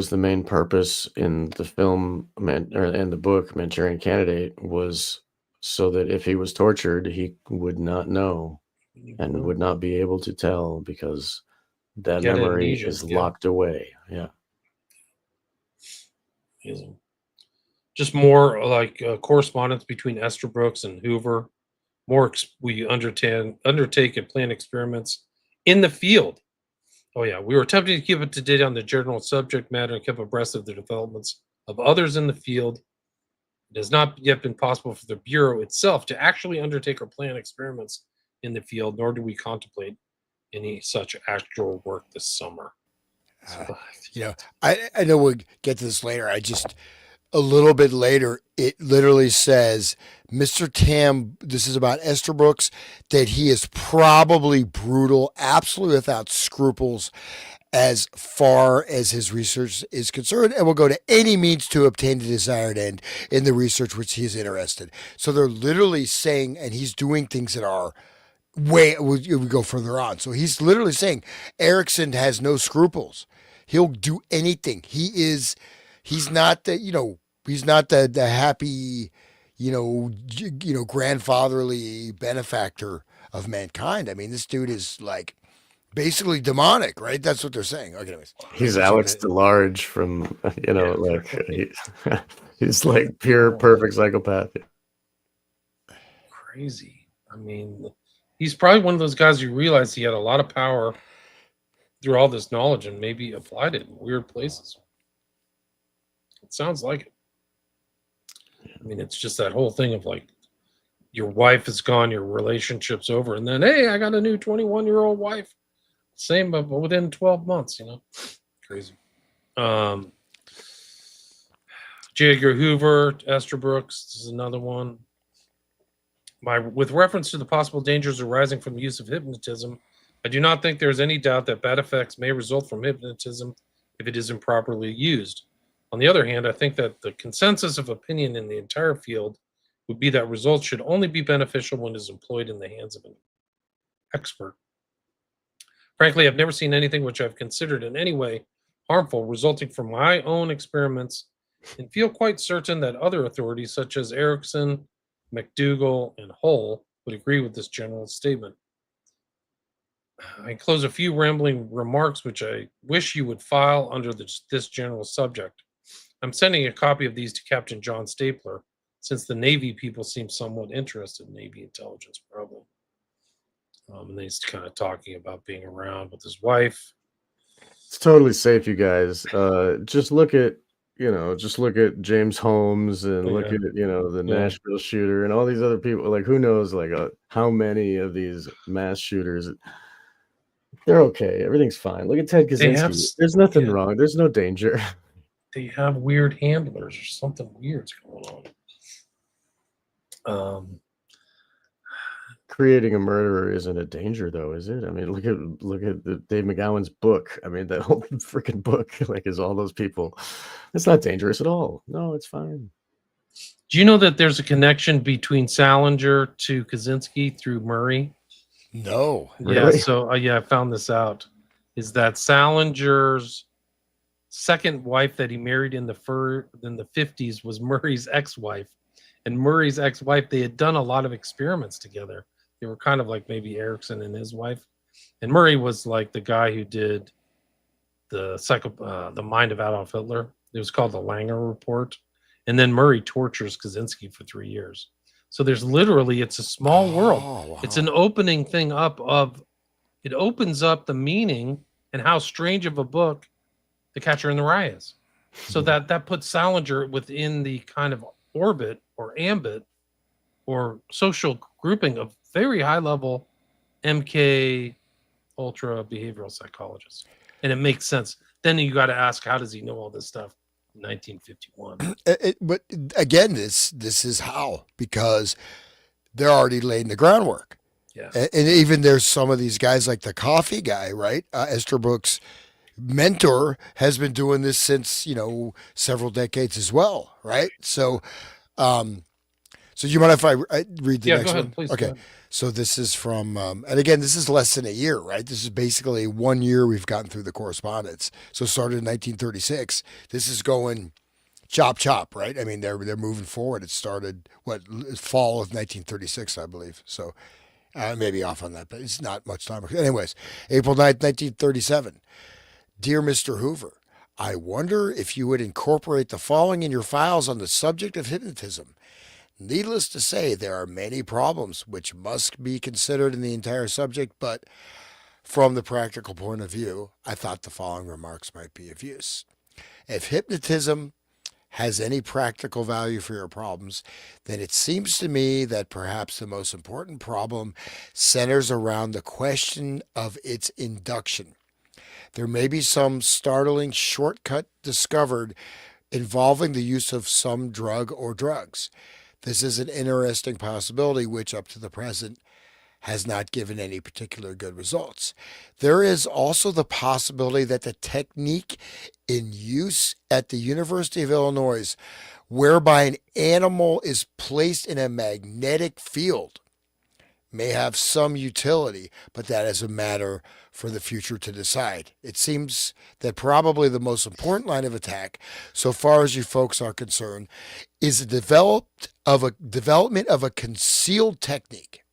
the main purpose in the film and the book Manchurian Candidate, was so that if he was tortured, he would not know and would not be able to tell, because that memory amnesia, is locked away. Yeah. Just more like correspondence between Estabrook and Hoover. We undertake and plan experiments in the field. Oh yeah, we were attempting to keep up to date on the general subject matter and keep abreast of the developments of others in the field. It has not yet been possible for the Bureau itself to actually undertake or plan experiments in the field, nor do we contemplate any such actual work this summer. I know we'll get to this later. A little bit later, it literally says, Mr. Tam, this is about Estabrook, that he is probably brutal, absolutely without scruples, as far as his research is concerned, and will go to any means to obtain the desired end in the research which he is interested. So they're literally saying, and he's doing things that are we go further on. So he's literally saying Erickson has no scruples. He'll do anything. He's not the happy, grandfatherly benefactor of mankind. I mean, this dude is like basically demonic, right? That's what they're saying. Okay, anyways. He's Alex DeLarge from, he's like pure, perfect psychopath. Crazy. I mean, he's probably one of those guys you realize he had a lot of power through all this knowledge and maybe applied it in weird places. It sounds like it. I mean, it's just that whole thing of like, your wife is gone, your relationship's over, and then, hey, I got a new 21-year-old wife. Same, but within 12 months, crazy. J. Edgar Hoover, Estabrook, this is another one. With reference to the possible dangers arising from the use of hypnotism, I do not think there is any doubt that bad effects may result from hypnotism if it is improperly used. On the other hand, I think that the consensus of opinion in the entire field would be that results should only be beneficial when it is employed in the hands of an expert. Frankly, I've never seen anything which I've considered in any way harmful resulting from my own experiments, and feel quite certain that other authorities such as Erickson, McDougall, and Hull would agree with this general statement. I enclose a few rambling remarks which I wish you would file under this general subject. I'm sending a copy of these to Captain John Stapler, since the Navy people seem somewhat interested in Navy intelligence, probably. And he's kind of talking about being around with his wife. It's totally safe, you guys. Just look at James Holmes and look at the Nashville shooter and all these other people. Like, who knows, like how many of these mass shooters? They're okay. Everything's fine. Look at Ted Kaczynski. There's nothing wrong. There's no danger. They have weird handlers or something weird's going on. creating a murderer isn't a danger, though, is it? I mean, look at Dave McGowan's book. I mean, that whole freaking book, like, is all those people. It's not dangerous at all. No, it's fine. Do you know that there's a connection between Salinger to Kaczynski through Murray? No. Yeah. Really? So yeah, I found this out. Is that Salinger's second wife that he married in the 50s was Murray's ex-wife, and Murray's ex-wife, they had done a lot of experiments together. They were kind of like maybe Erickson and his wife, and Murray was like the guy who did the Mind of Adolf Hitler. It was called the Langer Report, and then Murray tortures Kaczynski for 3 years. So there's literally, it's a small world. Wow. It's an opening thing up of, it opens up the meaning and how strange of a book The Catcher in the Rye is. So that puts Salinger within the kind of orbit or ambit or social grouping of very high level MK ultra behavioral psychologists. And it makes sense. Then you got to ask, how does he know all this stuff in 1951? But again, this is how, because they're already laying the groundwork. Yeah. And even there's some of these guys like the coffee guy, right? Esterbrook's mentor has been doing this since, several decades as well, right? So, so you mind if I read the Yeah, next go ahead, one? please. go Okay. ahead. So this is from, and again, this is less than a year, right? This is basically 1 year we've gotten through the correspondence. So it started in 1936. This is going chop, right? I mean, they're moving forward. It started fall of 1936, I believe. So maybe off on that, but it's not much time. Anyways, April 9th, 1937. Dear Mr. Hoover, I wonder if you would incorporate the following in your files on the subject of hypnotism. Needless to say, there are many problems which must be considered in the entire subject, but from the practical point of view, I thought the following remarks might be of use. If hypnotism has any practical value for your problems, then it seems to me that perhaps the most important problem centers around the question of its induction. There may be some startling shortcut discovered involving the use of some drug or drugs. This is an interesting possibility which, up to the present, has not given any particular good results. There is also the possibility that the technique in use at the University of Illinois, whereby an animal is placed in a magnetic field, may have some utility, but that is a matter for the future to decide. It seems that probably the most important line of attack, so far as you folks are concerned, is the development of a concealed technique,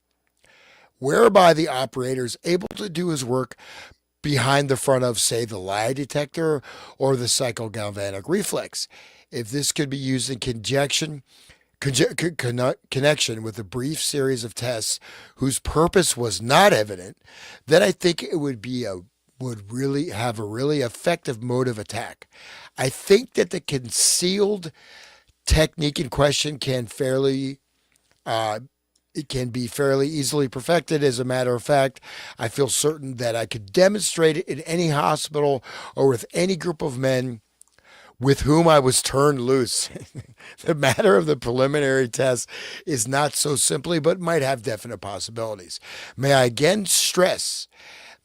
whereby the operator is able to do his work behind the front of, say, the lie detector or the psychogalvanic reflex. If this could be used in connection with a brief series of tests whose purpose was not evident, then I think it would really have a really effective mode of attack. I think that the concealed technique in question can be fairly easily perfected. As a matter of fact, I feel certain that I could demonstrate it in any hospital or with any group of men with whom I was turned loose. The matter of the preliminary test is not so simply, but might have definite possibilities. May I again stress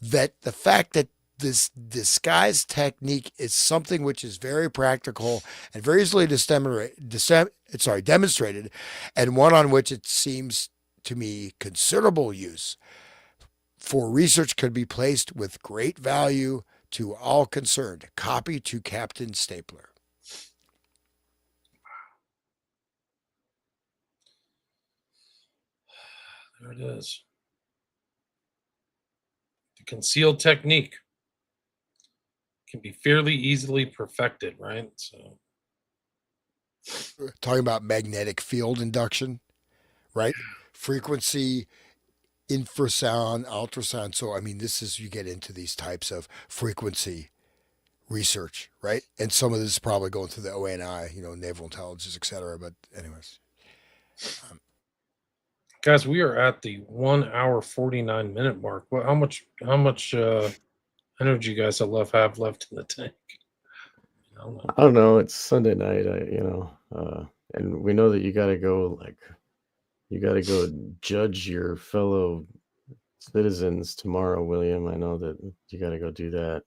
that the fact that this disguise technique is something which is very practical and very easily demonstrated, and one on which it seems to me considerable use for research could be placed with great value to all concerned. Copy to Captain Stapler. There it is. The concealed technique can be fairly easily perfected, right? So, Talking about magnetic field induction, right? Frequency, infrasound, ultrasound. So, I mean, you get into these types of frequency research, right? And some of this is probably going through the ONI, naval intelligence, et cetera. But anyways. guys, we are at the 1 hour 49-minute mark. Well, how much energy you guys have left in the tank? I don't know. It's Sunday night, and we know that you got to go, You got to go judge your fellow citizens tomorrow, William. I know that you got to go do that.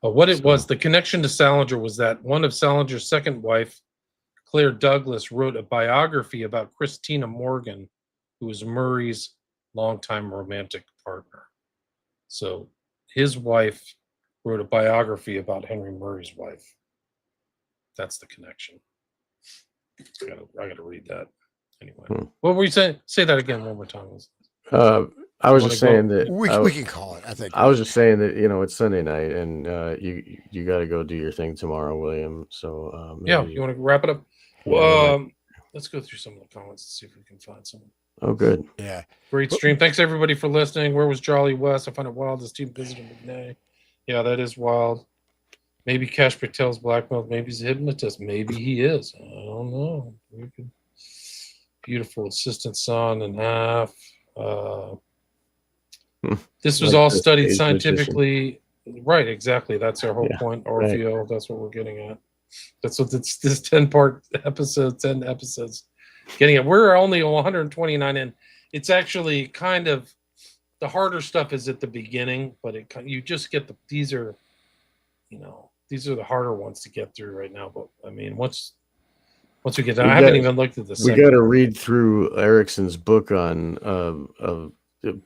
What it was, the connection to Salinger was that one of Salinger's second wife, Claire Douglas, wrote a biography about Christina Morgan, who was Murray's longtime romantic partner. So his wife wrote a biography about Henry Murray's wife. That's the connection. I got to read that. Anyway, what were you saying? Say that again one more time. I was just saying that we can call it. I think I was just saying that it's Sunday night, and you got to go do your thing tomorrow, William. So yeah, you want to wrap it up? Let's go through some of the comments and see if we can find some. Oh, good. Yeah, great stream. Thanks everybody for listening. Where was Jolly West? I find it wild this team visited McNay. Yeah, that is wild. Maybe Cash Patel's blackmailed. Maybe he's a hypnotist. Maybe he is. I don't know. Beautiful assistant son and half. This was all studied scientifically. Right, exactly. That's our whole point, Orfeo. Right. That's what we're getting at. That's what this 10-part episode, 10 episodes getting at. We're only 129 in. It's actually kind of the harder stuff is at the beginning, but you just get these are the harder ones to get through right now. But I mean, once we get done, I haven't even looked at this. We got to read through Erickson's book on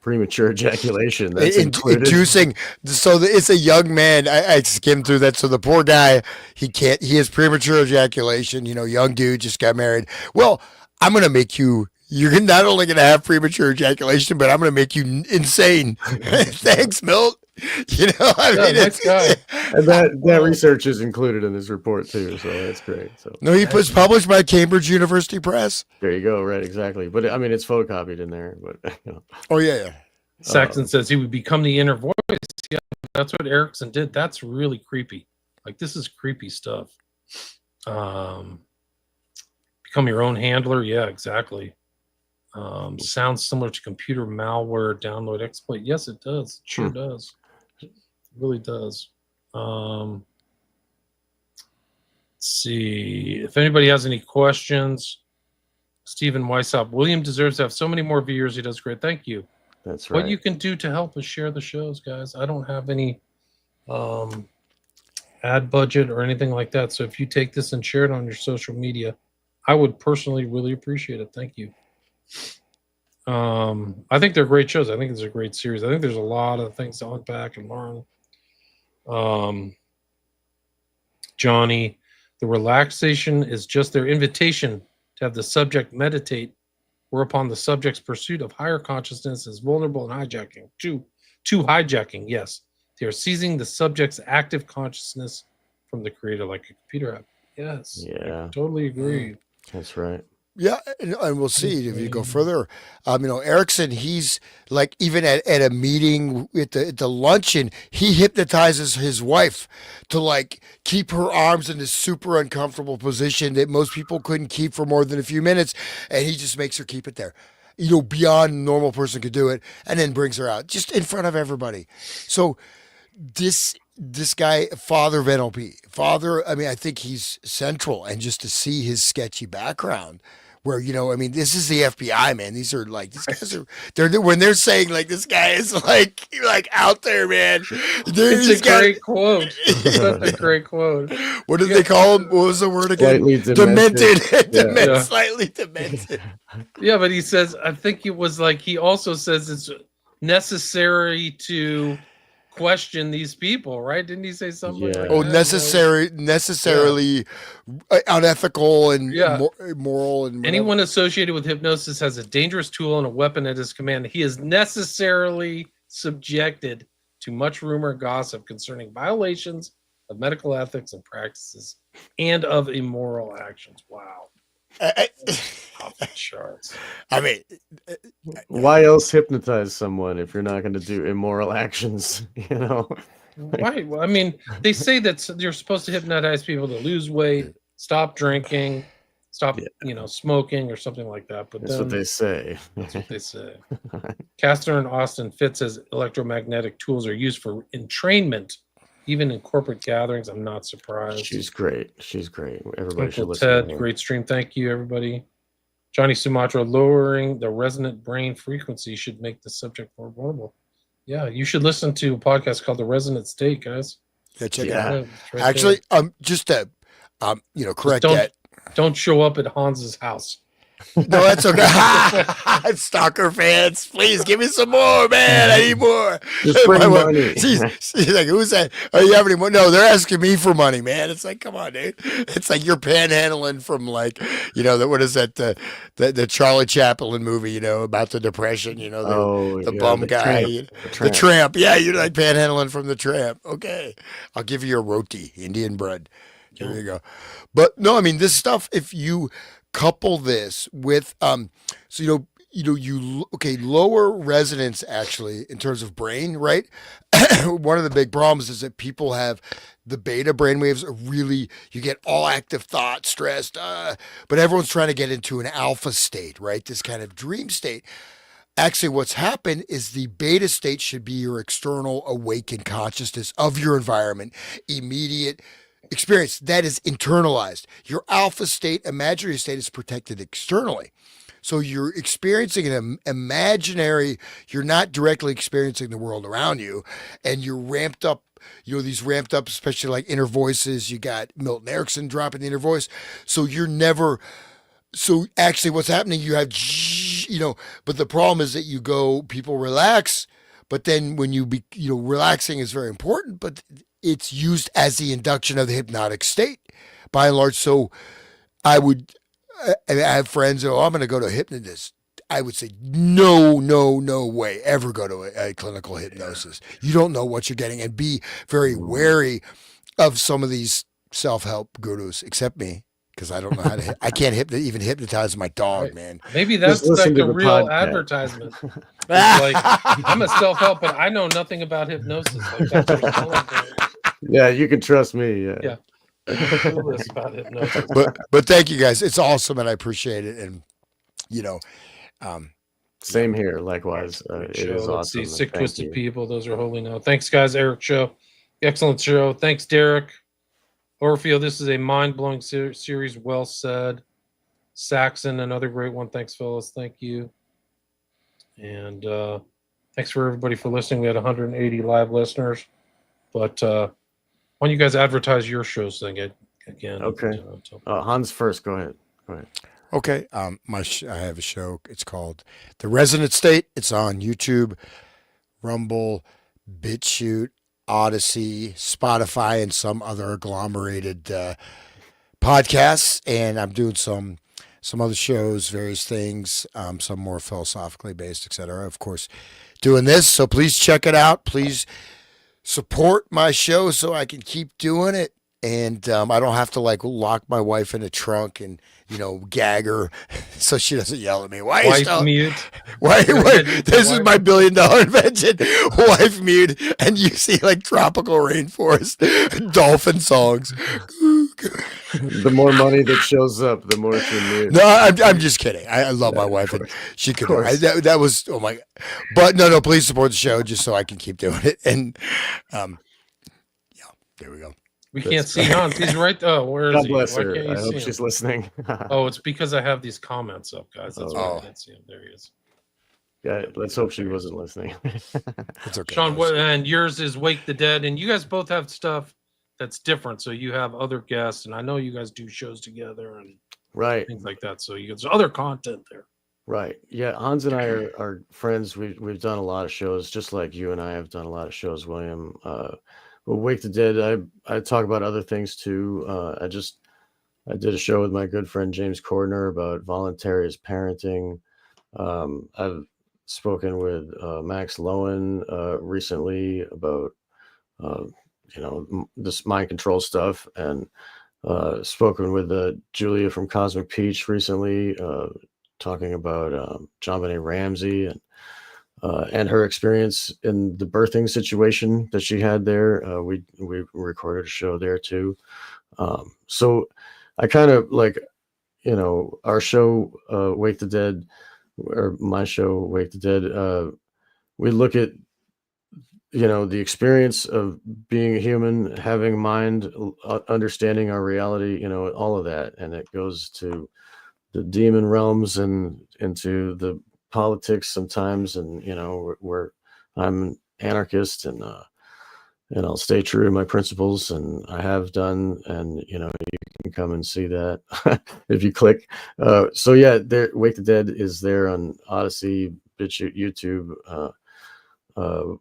premature ejaculation. That's inducing. So it's a young man. I skimmed through that. So the poor guy, he has premature ejaculation. Young dude just got married. Well, I'm gonna make you. You're not only gonna have premature ejaculation, but I'm gonna make you insane. Thanks, Milt. Nice guy. And that research is included in this report too, so that's great. So no, he was published by Cambridge University Press. There you go. Right, exactly. But I mean, it's photocopied in there. But oh yeah. Saxon says he would become the inner voice. Yeah, that's what Erickson did. That's really creepy. Like this is creepy stuff. Become your own handler. Yeah, exactly. Sounds similar to computer malware download exploit. Yes, it does. It sure does. It really does. Let's see if anybody has any questions. Stephen Weishaupt, William deserves to have so many more viewers. He does great. Thank you. That's right. What you can do to help is share the shows, guys. I don't have any ad budget or anything like that. So if you take this and share it on your social media, I would personally really appreciate it. Thank you. I think they're great shows. I think it's a great series. I think there's a lot of things to unpack and learn. Johnny, the relaxation is just their invitation to have the subject meditate, whereupon the subject's pursuit of higher consciousness is vulnerable and hijacking. To hijacking, yes. They are seizing the subject's active consciousness from the creator like a computer app. Yes. Yeah. I totally agree. That's right. Yeah, and we'll see if you go further. Erickson, he's like even at a meeting at the luncheon, he hypnotizes his wife to like keep her arms in this super uncomfortable position that most people couldn't keep for more than a few minutes, and he just makes her keep it there. Beyond a normal person could do it, and then brings her out just in front of everybody. So this guy, Father of NLP, I think he's central, and just to see his sketchy background. Where this is the FBI, man. These guys are when they're saying like this guy is like out there, man. It's a great quote. Such a great quote. What did they call him? What was the word again? Slightly demented. Yeah. Slightly demented. Yeah, but he says, I think it was like he also says it's necessary to question these people, right? Didn't he say something? Yeah. Like that? Necessarily unethical and moral. And anyone associated with hypnosis has a dangerous tool and a weapon at his command. He is necessarily subjected to much rumor and gossip concerning violations of medical ethics and practices and of immoral actions. Wow. Off the charts. I mean, why else hypnotize someone if you're not going to do immoral actions? Right. Well, I mean, they say that you're supposed to hypnotize people to lose weight, stop drinking, stop, smoking or something like that. But that's what they say. That's what they say. Castor and Austin Fitz says electromagnetic tools are used for entrainment, even in corporate gatherings. I'm not surprised. She's great. Everybody should Uncle listen Ted, to her. great stream. Thank you, everybody. Johnny Sumatra, lowering the resonant brain frequency should make the subject more vulnerable. Yeah, you should listen to a podcast called The Resonant State, guys. Yeah, check it Yeah. out. It's right Actually, there. just to, Just correct that. don't show up at Hans's house. No, that's okay. Stalker fans, please give me some more, man. I need more. Just bring My wife- money. she's like, who's that? Oh, you have any more? No, they're asking me for money, man. It's like, come on, dude. It's like you're panhandling from like, what is that? The Charlie Chaplin movie, about the Depression, the bum the guy, tramp, the tramp. Yeah, you're like panhandling from the tramp. Okay, I'll give you a roti, Indian bread. There you go. But no, I mean this stuff. If you couple this with lower resonance actually in terms of brain, right? One of the big problems is that people have the beta brain waves are really, you get all active thought, stressed, but everyone's trying to get into an alpha state, right? This kind of dream state. Actually, what's happened is the beta state should be your external awakened consciousness of your environment, immediate experience that is internalized. Your alpha state, imaginary state is protected externally. So you're experiencing an imaginary, you're not directly experiencing the world around you, and you're ramped up, these ramped up, especially like inner voices. You got Milton Erickson dropping the inner voice. So so actually what's happening, you have, but the problem is that people relax, but then when relaxing is very important, but it's used as the induction of the hypnotic state by and large. So I have friends I'm going to go to a hypnotist. I would say, no way, ever go to a clinical hypnosis. You don't know what you're getting, and be very wary of some of these self-help gurus, except me, because I don't know how to, I can't even hypnotize my dog, Right. man. Maybe that's Just listen like to a the real podcast. advertisement. It's like, I'm a self-help, but I know nothing about hypnosis. Like, that's what it's calling for. Yeah, you can trust me. Yeah. Clueless about hypnosis. But thank you guys. It's awesome, and I appreciate it. And Same here. Likewise, it Show. is Let's awesome. see, Sick Thank Twisted you. People. Those are holy now. Thanks, guys. Eric Show. Excellent show. Thanks, Derek. Orfeo, this is a mind-blowing series. Well said. Saxon, another great one. Thanks, fellas. Thank you. And thanks for everybody for listening. We had 180 live listeners. But why don't you guys advertise your shows thing again? Okay. Hans first. Go ahead. okay, I have a show. It's called The Resonant State. It's on YouTube, Rumble, BitChute, Odyssey, Spotify, and some other agglomerated podcasts. And I'm doing some other shows, various things, some more philosophically based, etc. Of course, doing this. So please check it out. Please support my show so I can keep doing it. And I don't have to lock my wife in a trunk and, gag her so she doesn't yell at me. Why? Wife mute. Why? This is my $1 billion invention. Wife mute. And you see tropical rainforest, dolphin songs. The more money that shows up, the more she mute. No, I'm just kidding. I love my wife, and she could. That was, oh my. But no, please support the show just so I can keep doing it. And there we go. We can't see Hans. He's right. Oh, where is God he? bless Why her. can't you I see hope him? she's listening. Oh, it's because I have these comments up, guys. That's why I can't see him. There he is. Yeah, let's hope she wasn't listening. It's okay. Sean, and yours is Wake the Dead, and you guys both have stuff that's different. So you have other guests, and I know you guys do shows together and Right. things like that. So there's other content there. Right. Yeah. Hans and I are friends. We've done a lot of shows, just like you and I have done a lot of shows, William. Well, Wake the Dead, I talk about other things too. I did a show with my good friend James Cordner about voluntary parenting. I've spoken with Max Lowen recently about this mind control stuff, and spoken with Julia from Cosmic Peach recently, talking about John Benet Ramsey and her experience in the birthing situation that she had there. We recorded a show there too. So I kind of our show, Wake the Dead, or my show, Wake the Dead. We look at, the experience of being a human, having a mind, understanding our reality, all of that. And it goes to the demon realms and into the politics sometimes, and where I'm anarchist, and I'll stay true to my principles, and I have done, and you can come and see that if you click. So yeah, there, Wake the Dead is there on Odyssey, BitChute, YouTube, uh,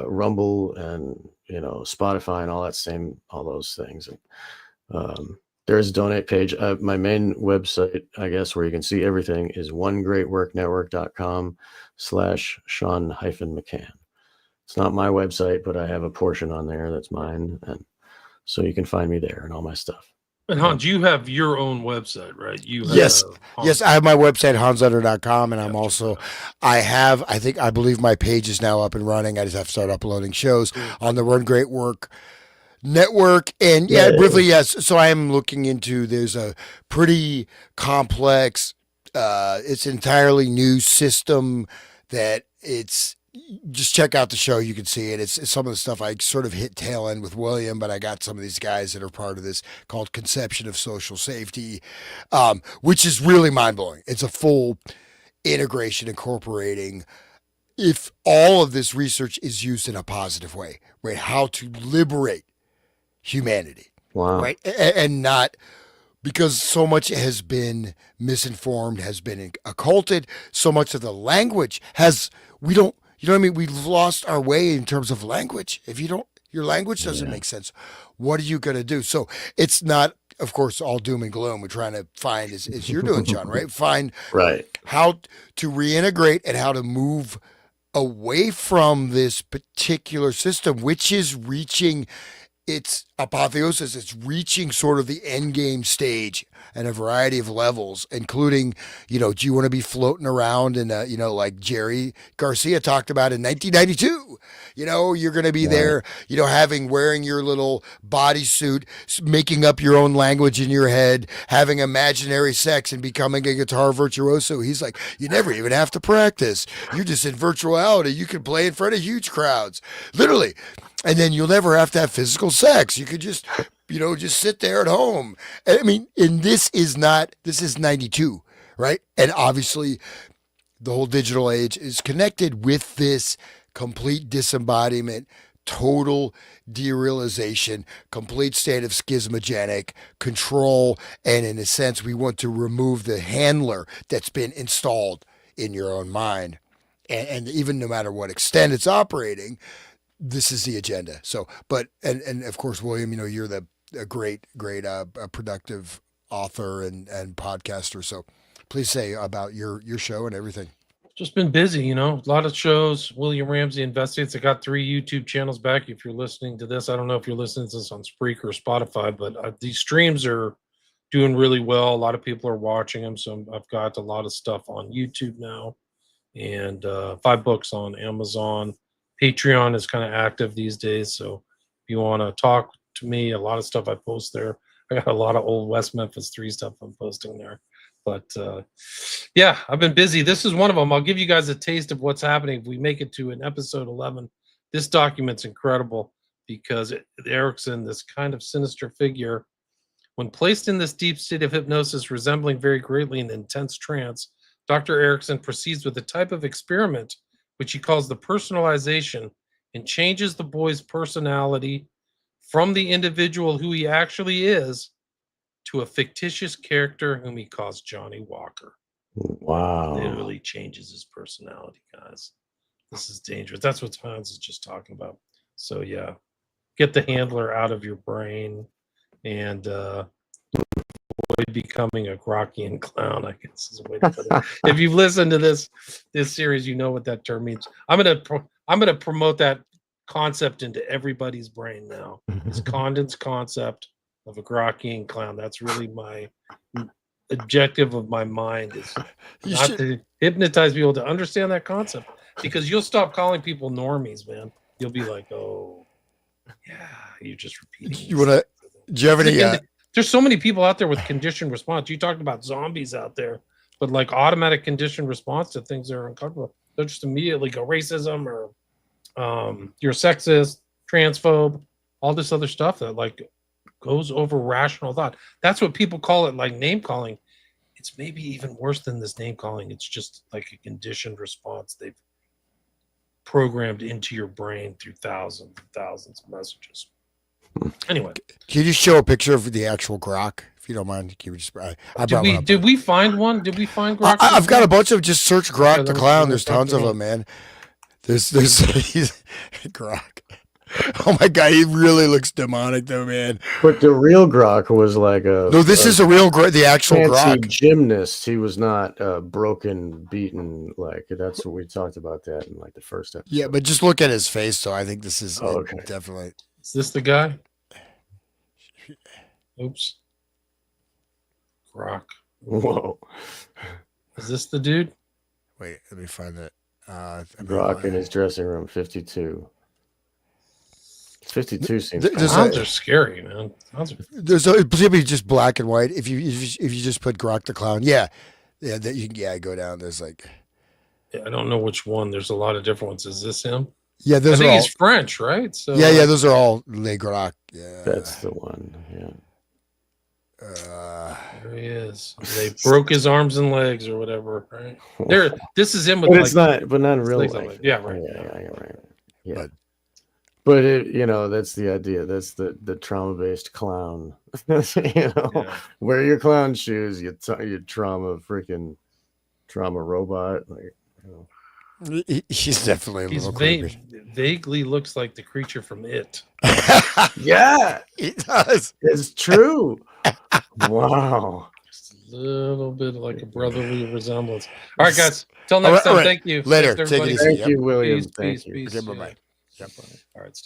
Rumble, and Spotify, and all those things. And there's a donate page. My main website, I guess, where you can see everything is onegreatworknetwork.com/Sean-McCann. It's not my website, but I have a portion on there that's mine, and so you can find me there and all my stuff. And Hans, you have your own website, right? You have Yes. Hans. Yes, I have my website, hansutter.com, and I'm also, I believe my page is now up and running. I just have to start uploading shows on the Run Great Work Network. And yeah, briefly, yes. So I am looking into, there's a pretty complex, it's entirely new system that just check out the show. You can see it. It's some of the stuff I sort of hit tail end with William, but I got some of these guys that are part of this called Conception of Social Safety, which is really mind blowing. It's a full integration incorporating, if all of this research is used in a positive way, right? How to liberate humanity. Wow. Right. And not, because so much has been misinformed, has been occulted. So much of the language we don't, you know what I mean? We've lost our way in terms of language. If your language doesn't make sense, what are you going to do? So it's not, of course, all doom and gloom. We're trying to find, as you're doing, John, right? Find how to reintegrate and how to move away from this particular system, which is reaching its apotheosis. It's reaching sort of the end game stage and a variety of levels, including, do you want to be floating around in like Jerry Garcia talked about in 1992, you're going to be there, wearing your little bodysuit, making up your own language in your head, having imaginary sex and becoming a guitar virtuoso. He's like, you never even have to practice. You're just in virtuality. You can play in front of huge crowds, literally. And then you'll never have to have physical sex. You could just, just sit there at home. I mean, and this is 92, right? And obviously the whole digital age is connected with this complete disembodiment, total derealization, complete state of schismogenic control. And in a sense, we want to remove the handler that's been installed in your own mind. And even no matter what extent it's operating, this is the agenda. So, and of course, William, you're a great, productive author and podcaster. So please say about your show and everything. Just been busy, a lot of shows. William Ramsey Investigates. I got 3 YouTube channels back. If you're listening to this, I don't know if you're listening to this on Spreaker or Spotify, but these streams are doing really well. A lot of people are watching them. So I've got a lot of stuff on YouTube now, and 5 books on Amazon. Patreon is kind of active these days, so if you want to talk to me, a lot of stuff I post there. I got a lot of old West Memphis 3 stuff I'm posting there. But yeah, I've been busy. This is one of them. I'll give you guys a taste of what's happening if we make it to an episode 11. This document's incredible because Erickson, this kind of sinister figure, when placed in this deep state of hypnosis resembling very greatly an intense trance, Dr. Erickson proceeds with a type of experiment which he calls the personalization, and changes the boy's personality from the individual who he actually is to a fictitious character whom he calls Johnny Walker. Wow. Literally changes his personality, guys. This is dangerous. That's what Hans is just talking about. So yeah, get the handler out of your brain and avoid becoming a Grockian clown, I guess is a way to put it. If you've listened to this series, you know what that term means. I'm gonna promote that concept into everybody's brain now. This Condon's concept of a Grockian clown. That's really my objective of my mind, is not to hypnotize people, to understand that concept, because you'll stop calling people normies, man. You'll be like, oh yeah, you're just repeating. Do you have any there's so many people out there with conditioned response. You talked about zombies out there, but like automatic conditioned response to things that are uncomfortable. They'll just immediately go racism or you're sexist, transphobe, all this other stuff that like goes over rational thought. That's what people call it, like name calling. it's maybe even worse than this name calling. It's just like a conditioned response they've programmed into your brain through thousands and thousands of messages. Anyway, Can you just show a picture of the actual grok, if you don't mind? Can you just, I brought one up. did we find one? Did we find Grok? I've got a bunch of just search grok the then clown. we'll There's talk tons of about them, man. There's grok. Oh my god, he really looks demonic though, man. But the real Grok was like a No, this is a real the actual fancy grok. gymnast. He was not broken, beaten. Like that's what we talked about that in like the first episode. Yeah, but just look at his face. So I think this is Oh, okay. definitely. Is this the guy? Oops. Grok. Whoa, Is this the dude? Wait, let me find that. Grok in his dressing room, 52. 52 seems. There's kinda Clowns a- are scary, man. Clowns are There's maybe just black and white. If you just put grok the clown, yeah, that you can go down. There's like I don't know which one. There's a lot of different ones. Is this him? I I think are all, he's French, right? So yeah, those are all Le Grok. Yeah, That's the one. Yeah. there he is. They broke his arms and legs or whatever, right? There. This is him with But like it's not. But not his really. legs on legs. Yeah, right. Yeah, right. Yeah. But- But it, that's the idea. That's the trauma-based clown. Yeah. Wear your clown shoes. You trauma robot. Like, he's definitely a He's little creepy. vaguely looks like the creature from It. yeah, He does. it's true. Wow. Just a little bit like a brotherly resemblance. All right, guys. Till next All time. right. Thank you. Later. Thanks, Take it everybody. easy. Thank Yep. you, William. Peace, Thank peace, you. peace. Okay, bye-bye. Yeah. All right.